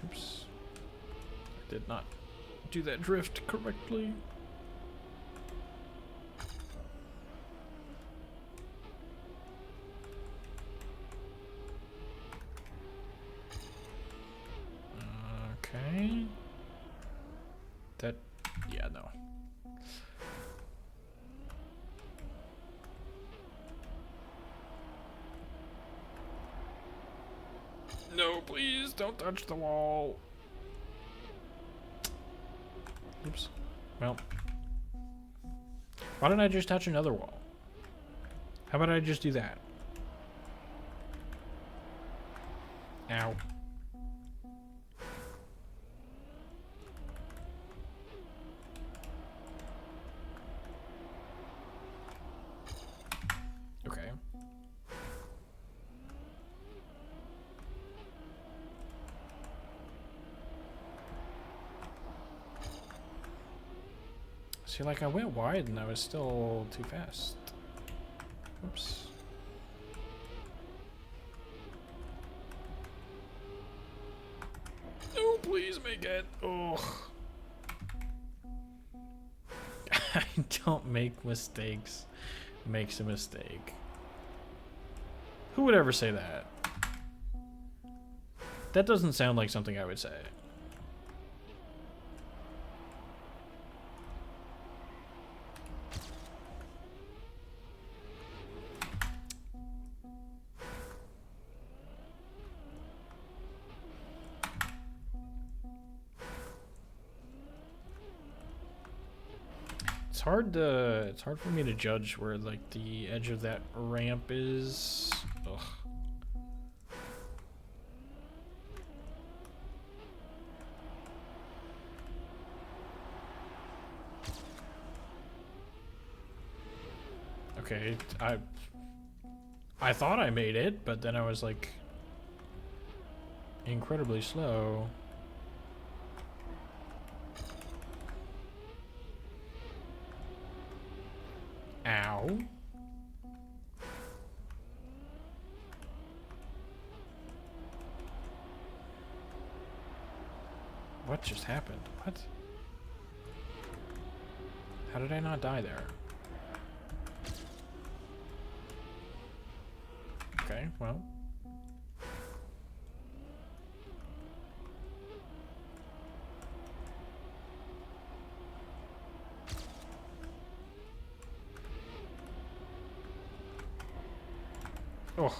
Speaker 1: Oops. I did not do that drift correctly. Okay. That, yeah, no. No, please don't touch the wall. Oops. Well. Why don't I just touch another wall? How about I just do that? Ow. Okay. See, like I went wide and I was still too fast. Oops. Oh, please make it. Oh. I don't make mistakes. Makes a mistake. Who would ever say that? That doesn't sound like something I would say. It's hard for me to judge where like the edge of that ramp is. Ugh. Okay, I thought I made it, but then I was like incredibly slow. Ow. What just happened? What? How did I not die there? Okay, well. Oh.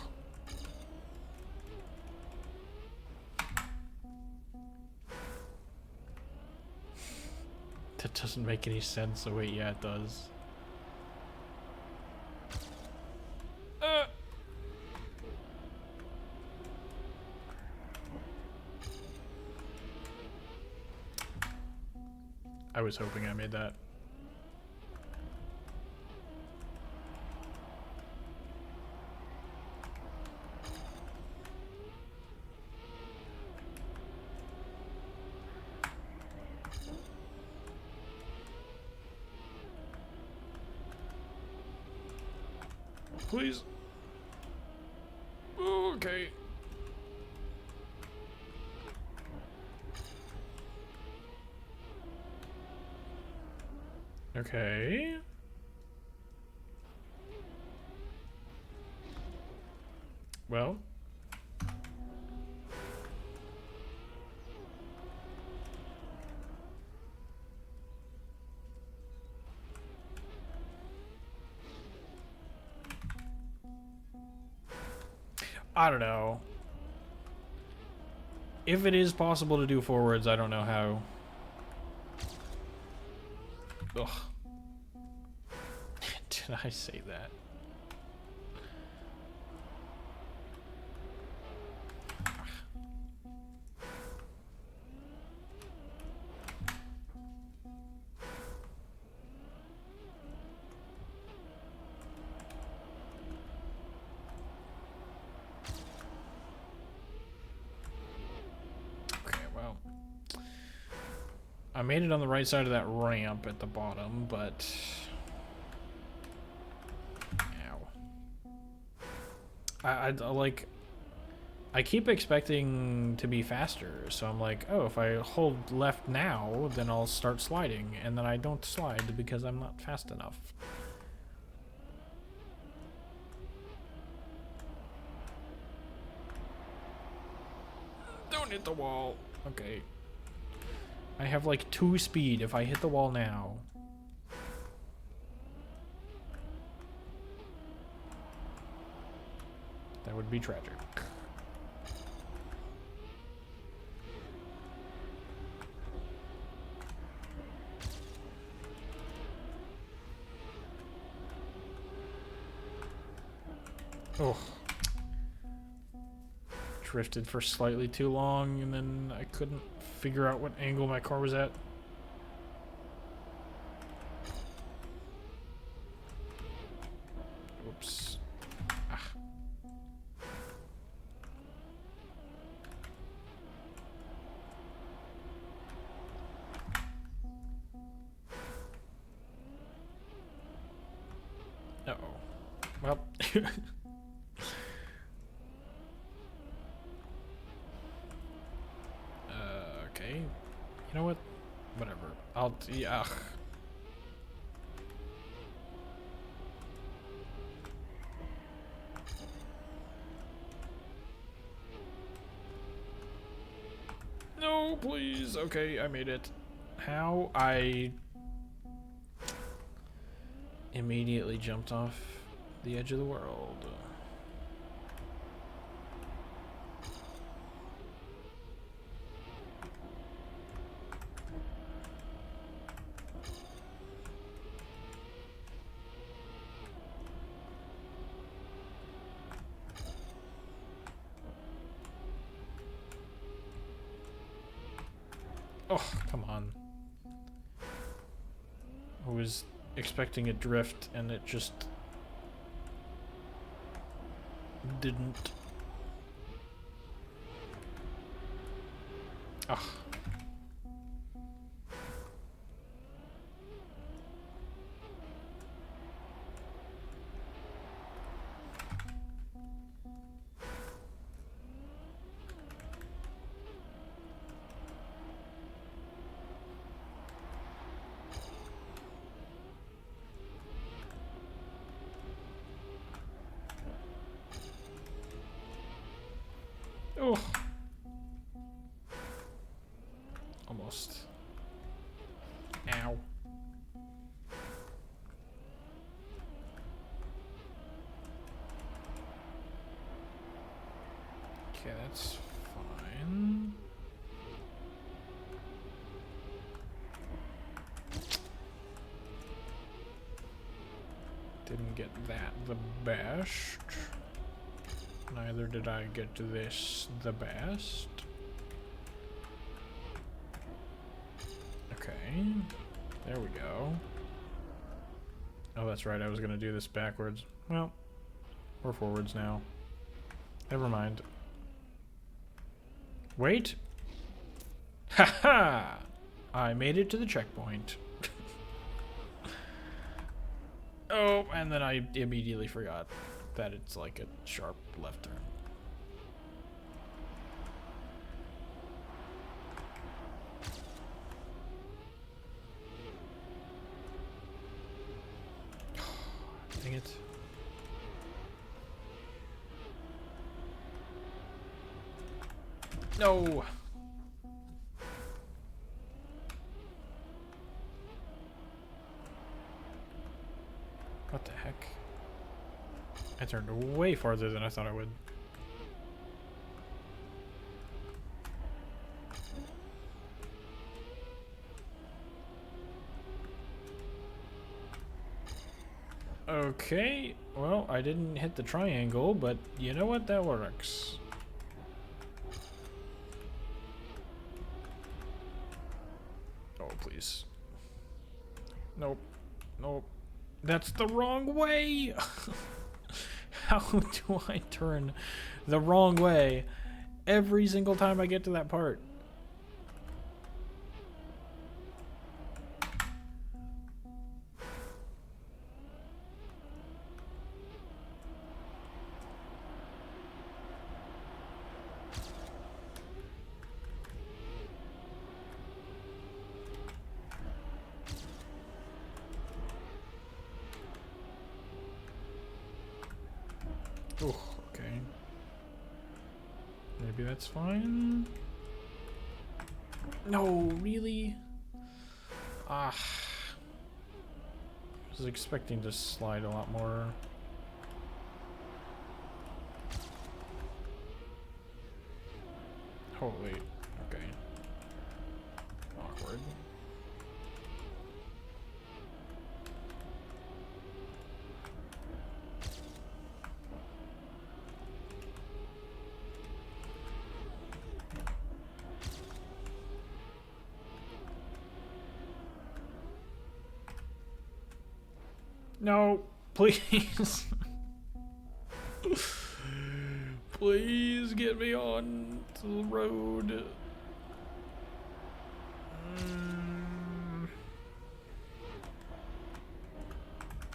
Speaker 1: That doesn't make any sense. Oh wait, yeah, it does. I was hoping I made that. Please. Okay. Okay. Well. I don't know. If it is possible to do forwards, I don't know how. Ugh. Did I say that? I made it on the right side of that ramp at the bottom, but... Ow. I keep expecting to be faster, so I'm like, oh, if I hold left now, then I'll start sliding, and then I don't slide because I'm not fast enough. Don't hit the wall. Okay. I have like 2 speed if I hit the wall now. That would be tragic. Oh. Drifted for slightly too long, and then I couldn't figure out what angle my car was at. Oops. Ah. Uh-oh. Well... okay. You know what? Whatever. Yeah. No, please. Okay, I made it. How? I immediately jumped off the edge of the world. Oh, come on. I was expecting a drift and it just didn't. Ugh. Oh. Almost. Ow. Okay, that's fine. Didn't get that the best. Neither did I get to this the best. Okay, there we go. Oh, that's right, I was gonna do this backwards. Well, we're forwards now. Never mind. Wait! Haha! I made it to the checkpoint. Oh, and then I immediately forgot that it's like a sharp left turn. Dang it. No! What the heck? I turned way farther than I thought I would. Okay, well, I didn't hit the triangle, but you know what? That works. Oh, please. Nope. Nope. That's the wrong way! How do I turn the wrong way every single time I get to that part? Oh, okay. Maybe that's fine. No, really? Ah. I was expecting to slide a lot more. Oh, wait. Okay. Awkward. No, please. Please get me on to the road.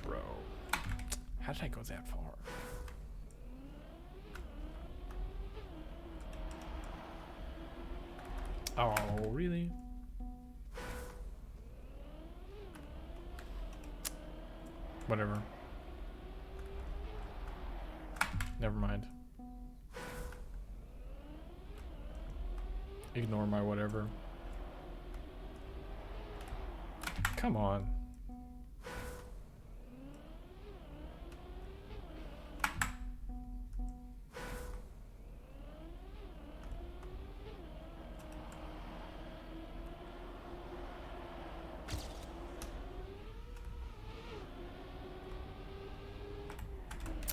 Speaker 1: Bro, how did I go that far? Oh, really? Whatever. Never mind. Ignore my whatever. Come on.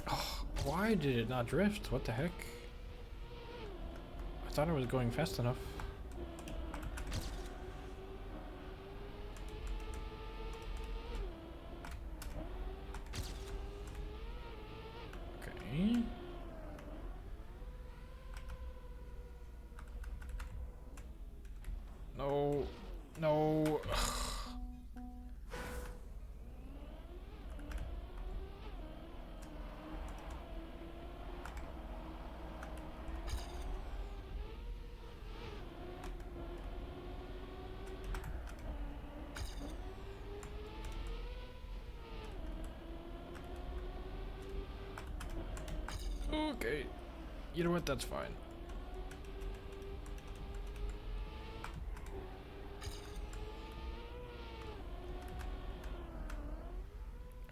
Speaker 1: Oh, why did it not drift? What the heck? I thought I was going fast enough. Okay. No. No. Okay. You know what? That's fine.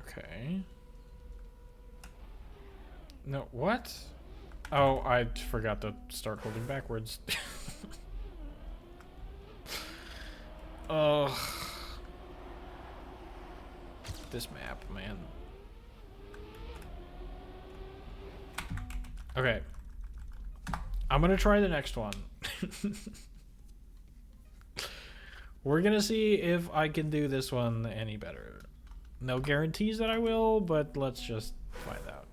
Speaker 1: Okay. No, what? Oh, I forgot to start holding backwards. Ugh. This map, man. Okay. I'm gonna try the next one. We're gonna see if I can do this one any better. No guarantees that I will, but let's just find out.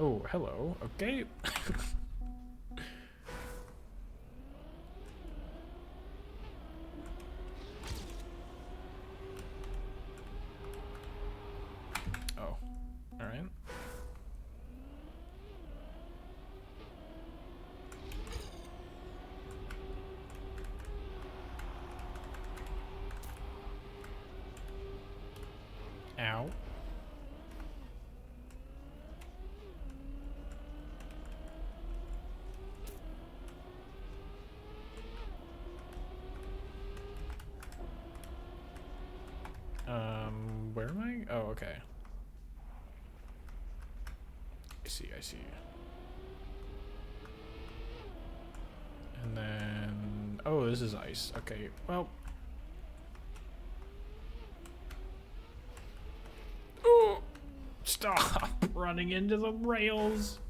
Speaker 1: Oh, hello. Okay. Oh, alright. Ow. Where am I? Oh, okay. I see, I see. And then... Oh, this is ice. Okay, well... Oh! Stop running into the rails!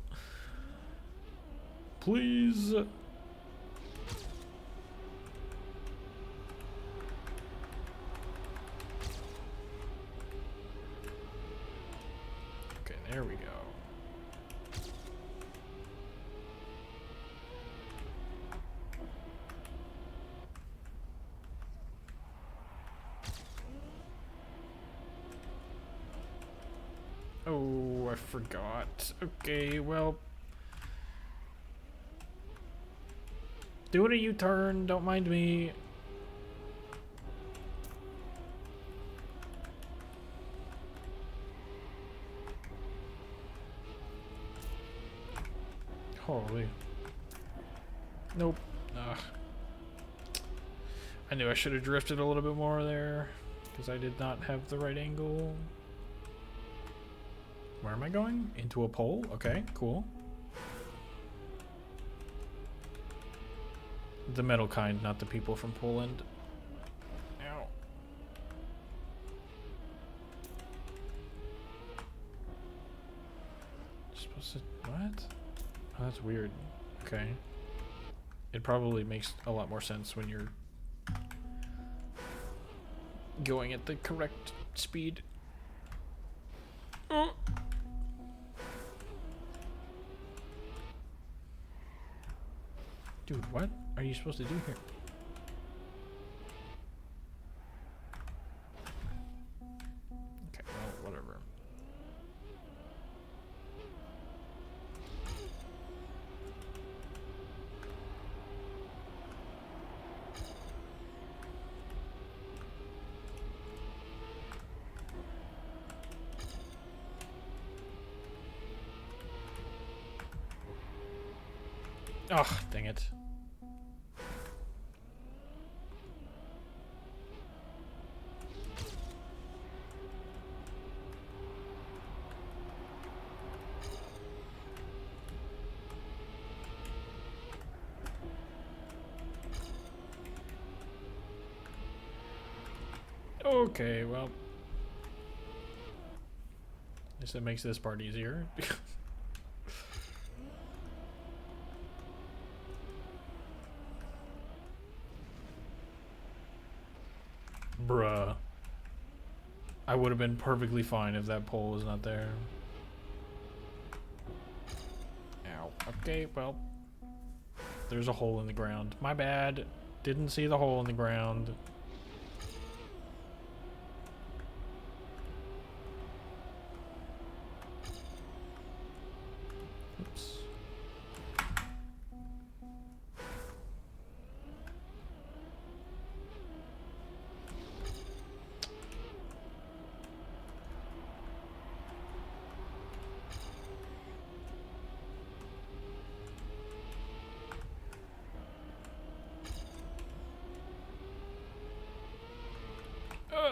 Speaker 1: Please! Okay, there we go. Oh, I forgot. Okay, well... Doing a U-turn, don't mind me. Holy. Nope. Ugh. I knew I should have drifted a little bit more there, because I did not have the right angle. Where am I going? Into a pole? Okay, cool. The metal kind, not the people from Poland. Ow. Supposed to... what? Oh, that's weird. Okay. It probably makes a lot more sense when you're going at the correct speed. Oh. Dude, what are you supposed to do here? Okay, well, whatever. Oh, dang it. Okay, well. I guess that makes this part easier. Bruh. I would have been perfectly fine if that pole was not there. Ow. Okay, well. There's a hole in the ground. My bad. Didn't see the hole in the ground. Oops.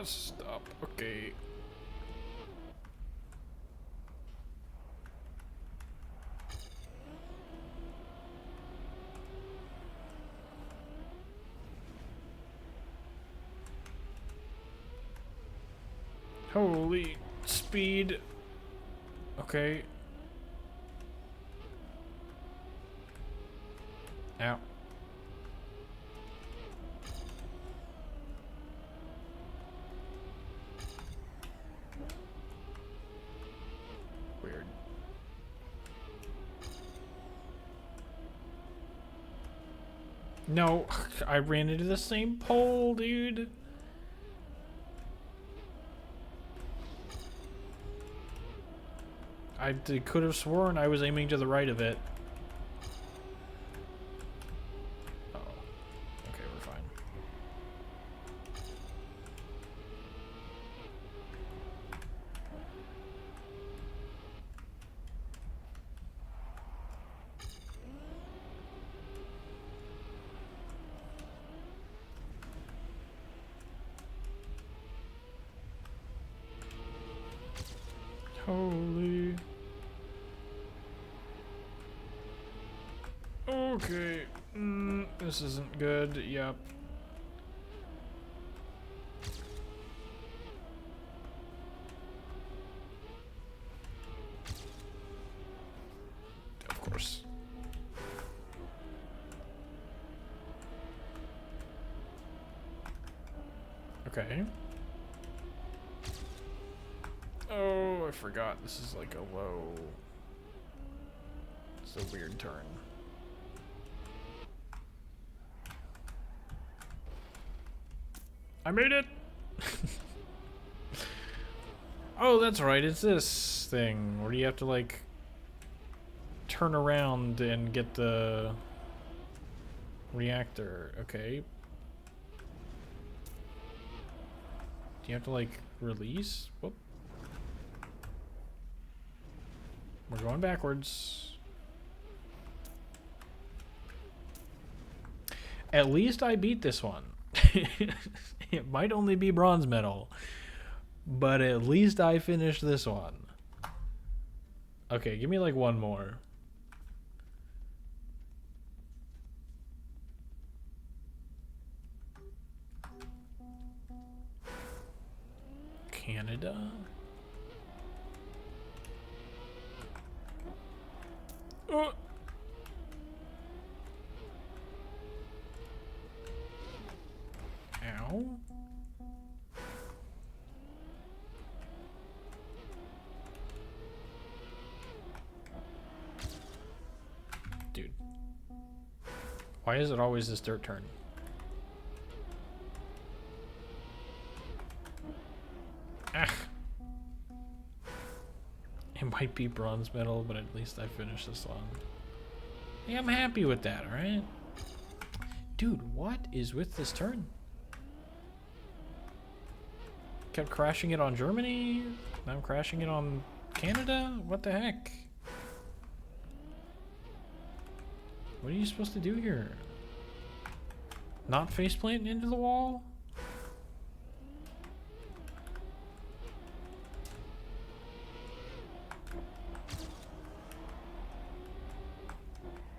Speaker 1: Stop. Okay. Holy speed. Okay. Ow. Weird. No, I ran into the same pole, dude. I could have sworn I was aiming to the right of it. Uh oh. Okay, we're fine. Holy. Okay. This isn't good. Yep. Of course. Okay. Oh, I forgot. This is like a low... It's a weird turn. I made it! Oh, that's right. It's this thing where you have to, like, turn around and get the reactor. Okay. Do you have to, like, release? Whoop. We're going backwards. At least I beat this one. It might only be bronze medal, but at least I finished this one. Okay, give me like one more. Canada? Oh. Ow. Dude. Why is it always this dirt turn? Ah. It might be bronze medal, but at least I finished this one. Hey, I'm happy with that, alright? Dude, what is with this turn? Kept crashing it on Germany. Now I'm crashing it on Canada? What the heck? What are you supposed to do here? Not faceplant into the wall?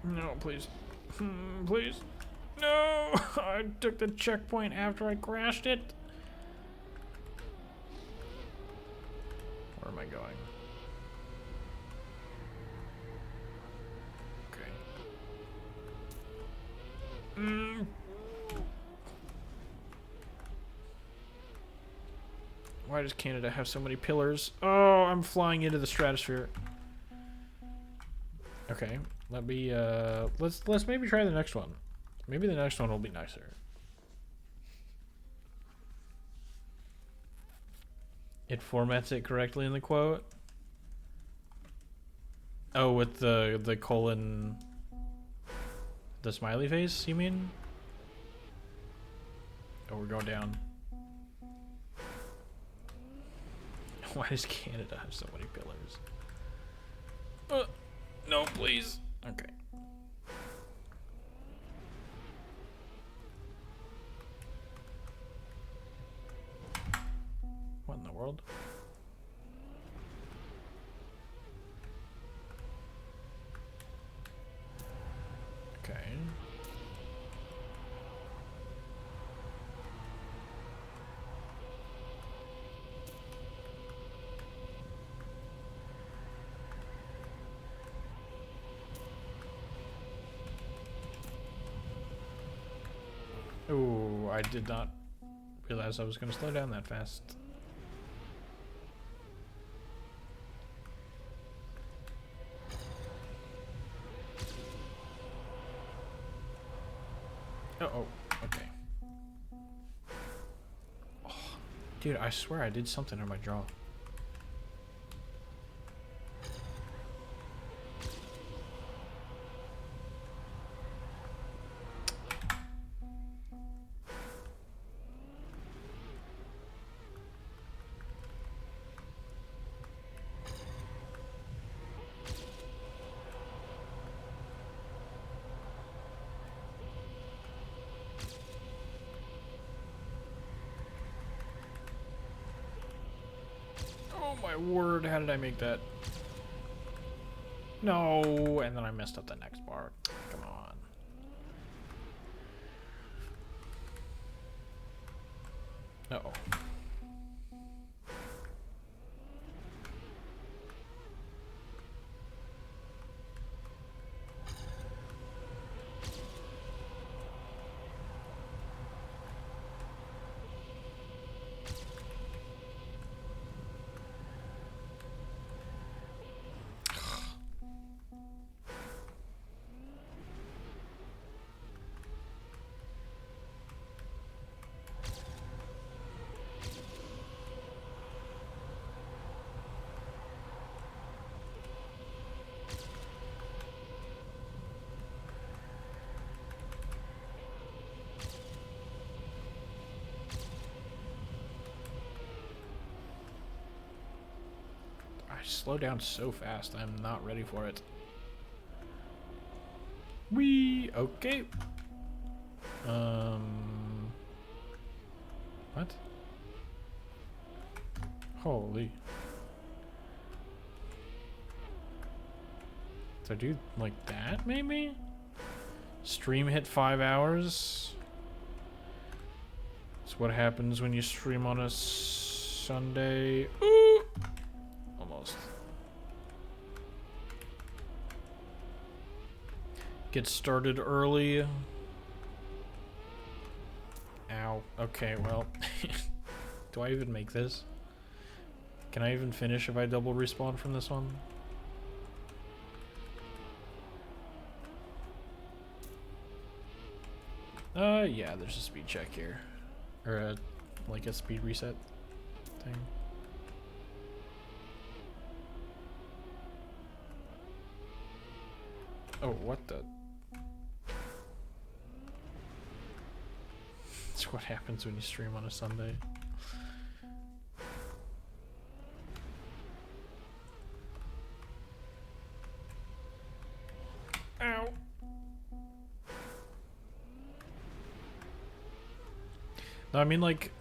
Speaker 1: No, please. Please. No! I took the checkpoint after I crashed it. Where am I going? Okay. Why does Canada have so many pillars? Oh, I'm flying into the stratosphere. Okay, let me let's maybe try the next one. Maybe the next one will be nicer. It formats it correctly in the quote. Oh, with the colon, the smiley face, you mean? Oh, we're going down. Why does Canada have so many pillars? No, please. Okay. What in the world? Okay. Ooh, I did not realize I was going to slow down that fast. Oh, okay. Oh, dude, I swear I did something on my jaw. Oh my word, how did I make that? No, and then I messed up the next bar. Come on. Uh-oh. Slow down so fast. I'm not ready for it. Whee! Okay. What? Holy. So I do like that, maybe? Stream hit 5 hours. That's what happens when you stream on a Sunday. Ooh! Almost. Get started early. Ow. Okay, well. Do I even make this? Can I even finish if I double respawn from this one? Yeah, there's a speed check here. Or a, like a speed reset thing. Oh, what the? That's what happens when you stream on a Sunday. Ow. No, I mean, like,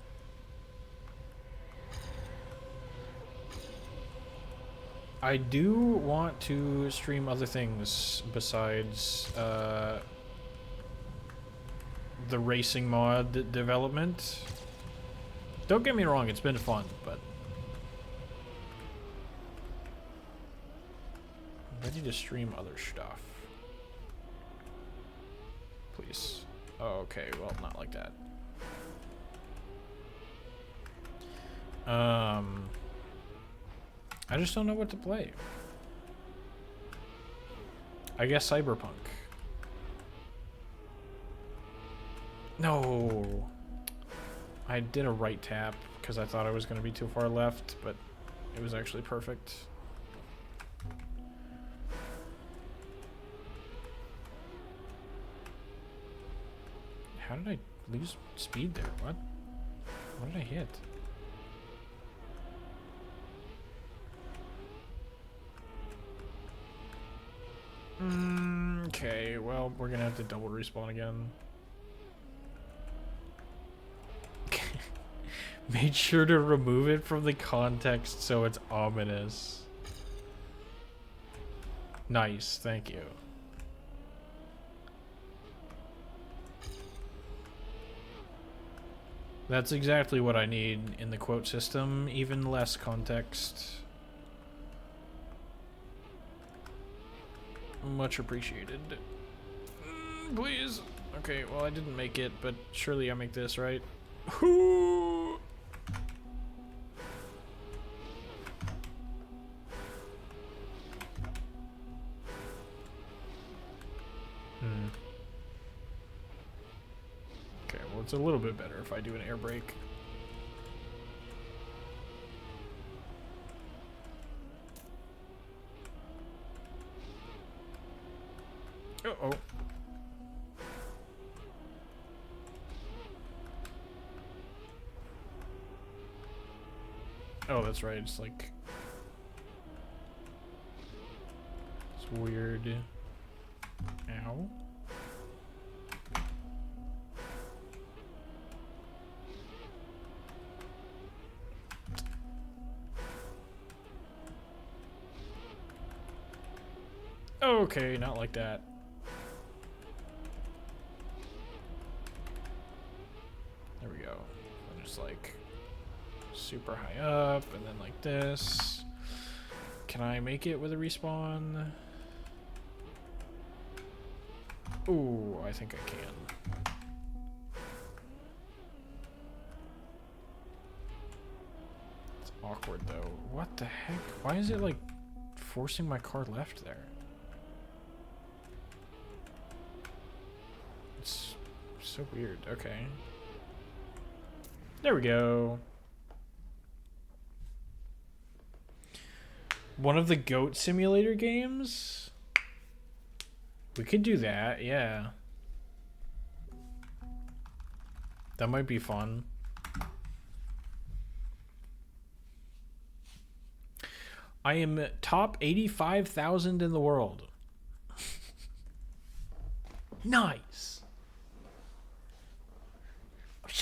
Speaker 1: I do want to stream other things besides the racing mod development. Don't get me wrong, it's been fun, but I'm ready to stream other stuff. Please. Oh, okay, well, not like that. I just don't know what to play. I guess Cyberpunk. No. I did a right tap because I thought I was going to be too far left, but it was actually perfect. How did I lose speed there? What? What did I hit? Okay, well, we're gonna have to double respawn again. Made sure to remove it from the context so it's ominous. Nice, thank you. That's exactly what I need in the quote system, even less context. Much appreciated. Please. Okay, well I didn't make it, but surely I make this, right? Okay, well it's a little bit better if I do an air brake. Uh-oh. Oh, that's right. It's like... It's weird. Ow. Okay, not like that. There we go. I'm just like super high up and then like this. Can I make it with a respawn? Ooh, I think I can. It's awkward though. What the heck? Why is it like forcing my car left there? It's so weird. Okay. There we go. One of the Goat Simulator games? We could do that, yeah. That might be fun. I am top 85,000 in the world. Nice.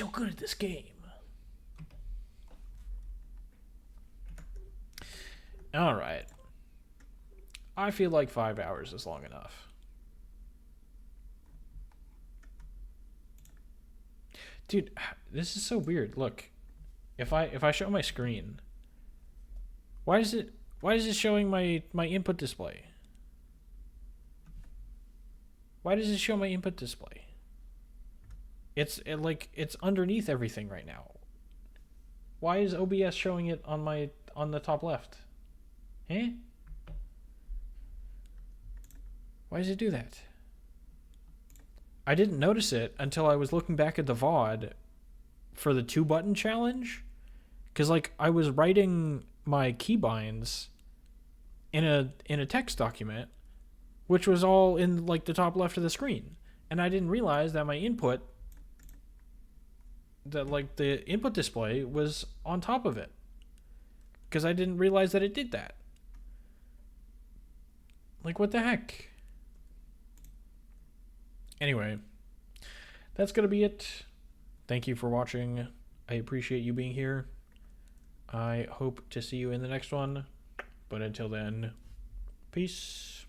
Speaker 1: so good at this game. All right. I feel like 5 hours is long enough. Dude, this is so weird. Look, if I show my screen, why is it showing my input display? Why does it show my input display? It's underneath everything right now. Why is OBS showing it on the top left? Eh? Why does it do that? I didn't notice it until I was looking back at the VOD for the 2-button challenge, because like I was writing my keybinds in a text document, which was all in like the top left of the screen, and I didn't realize that my input, that like the input display was on top of it, because I didn't realize that it did that. Like, what the heck? Anyway, that's gonna be it. Thank you for watching. I appreciate you being here. I hope to see you in the next one. But until then, peace.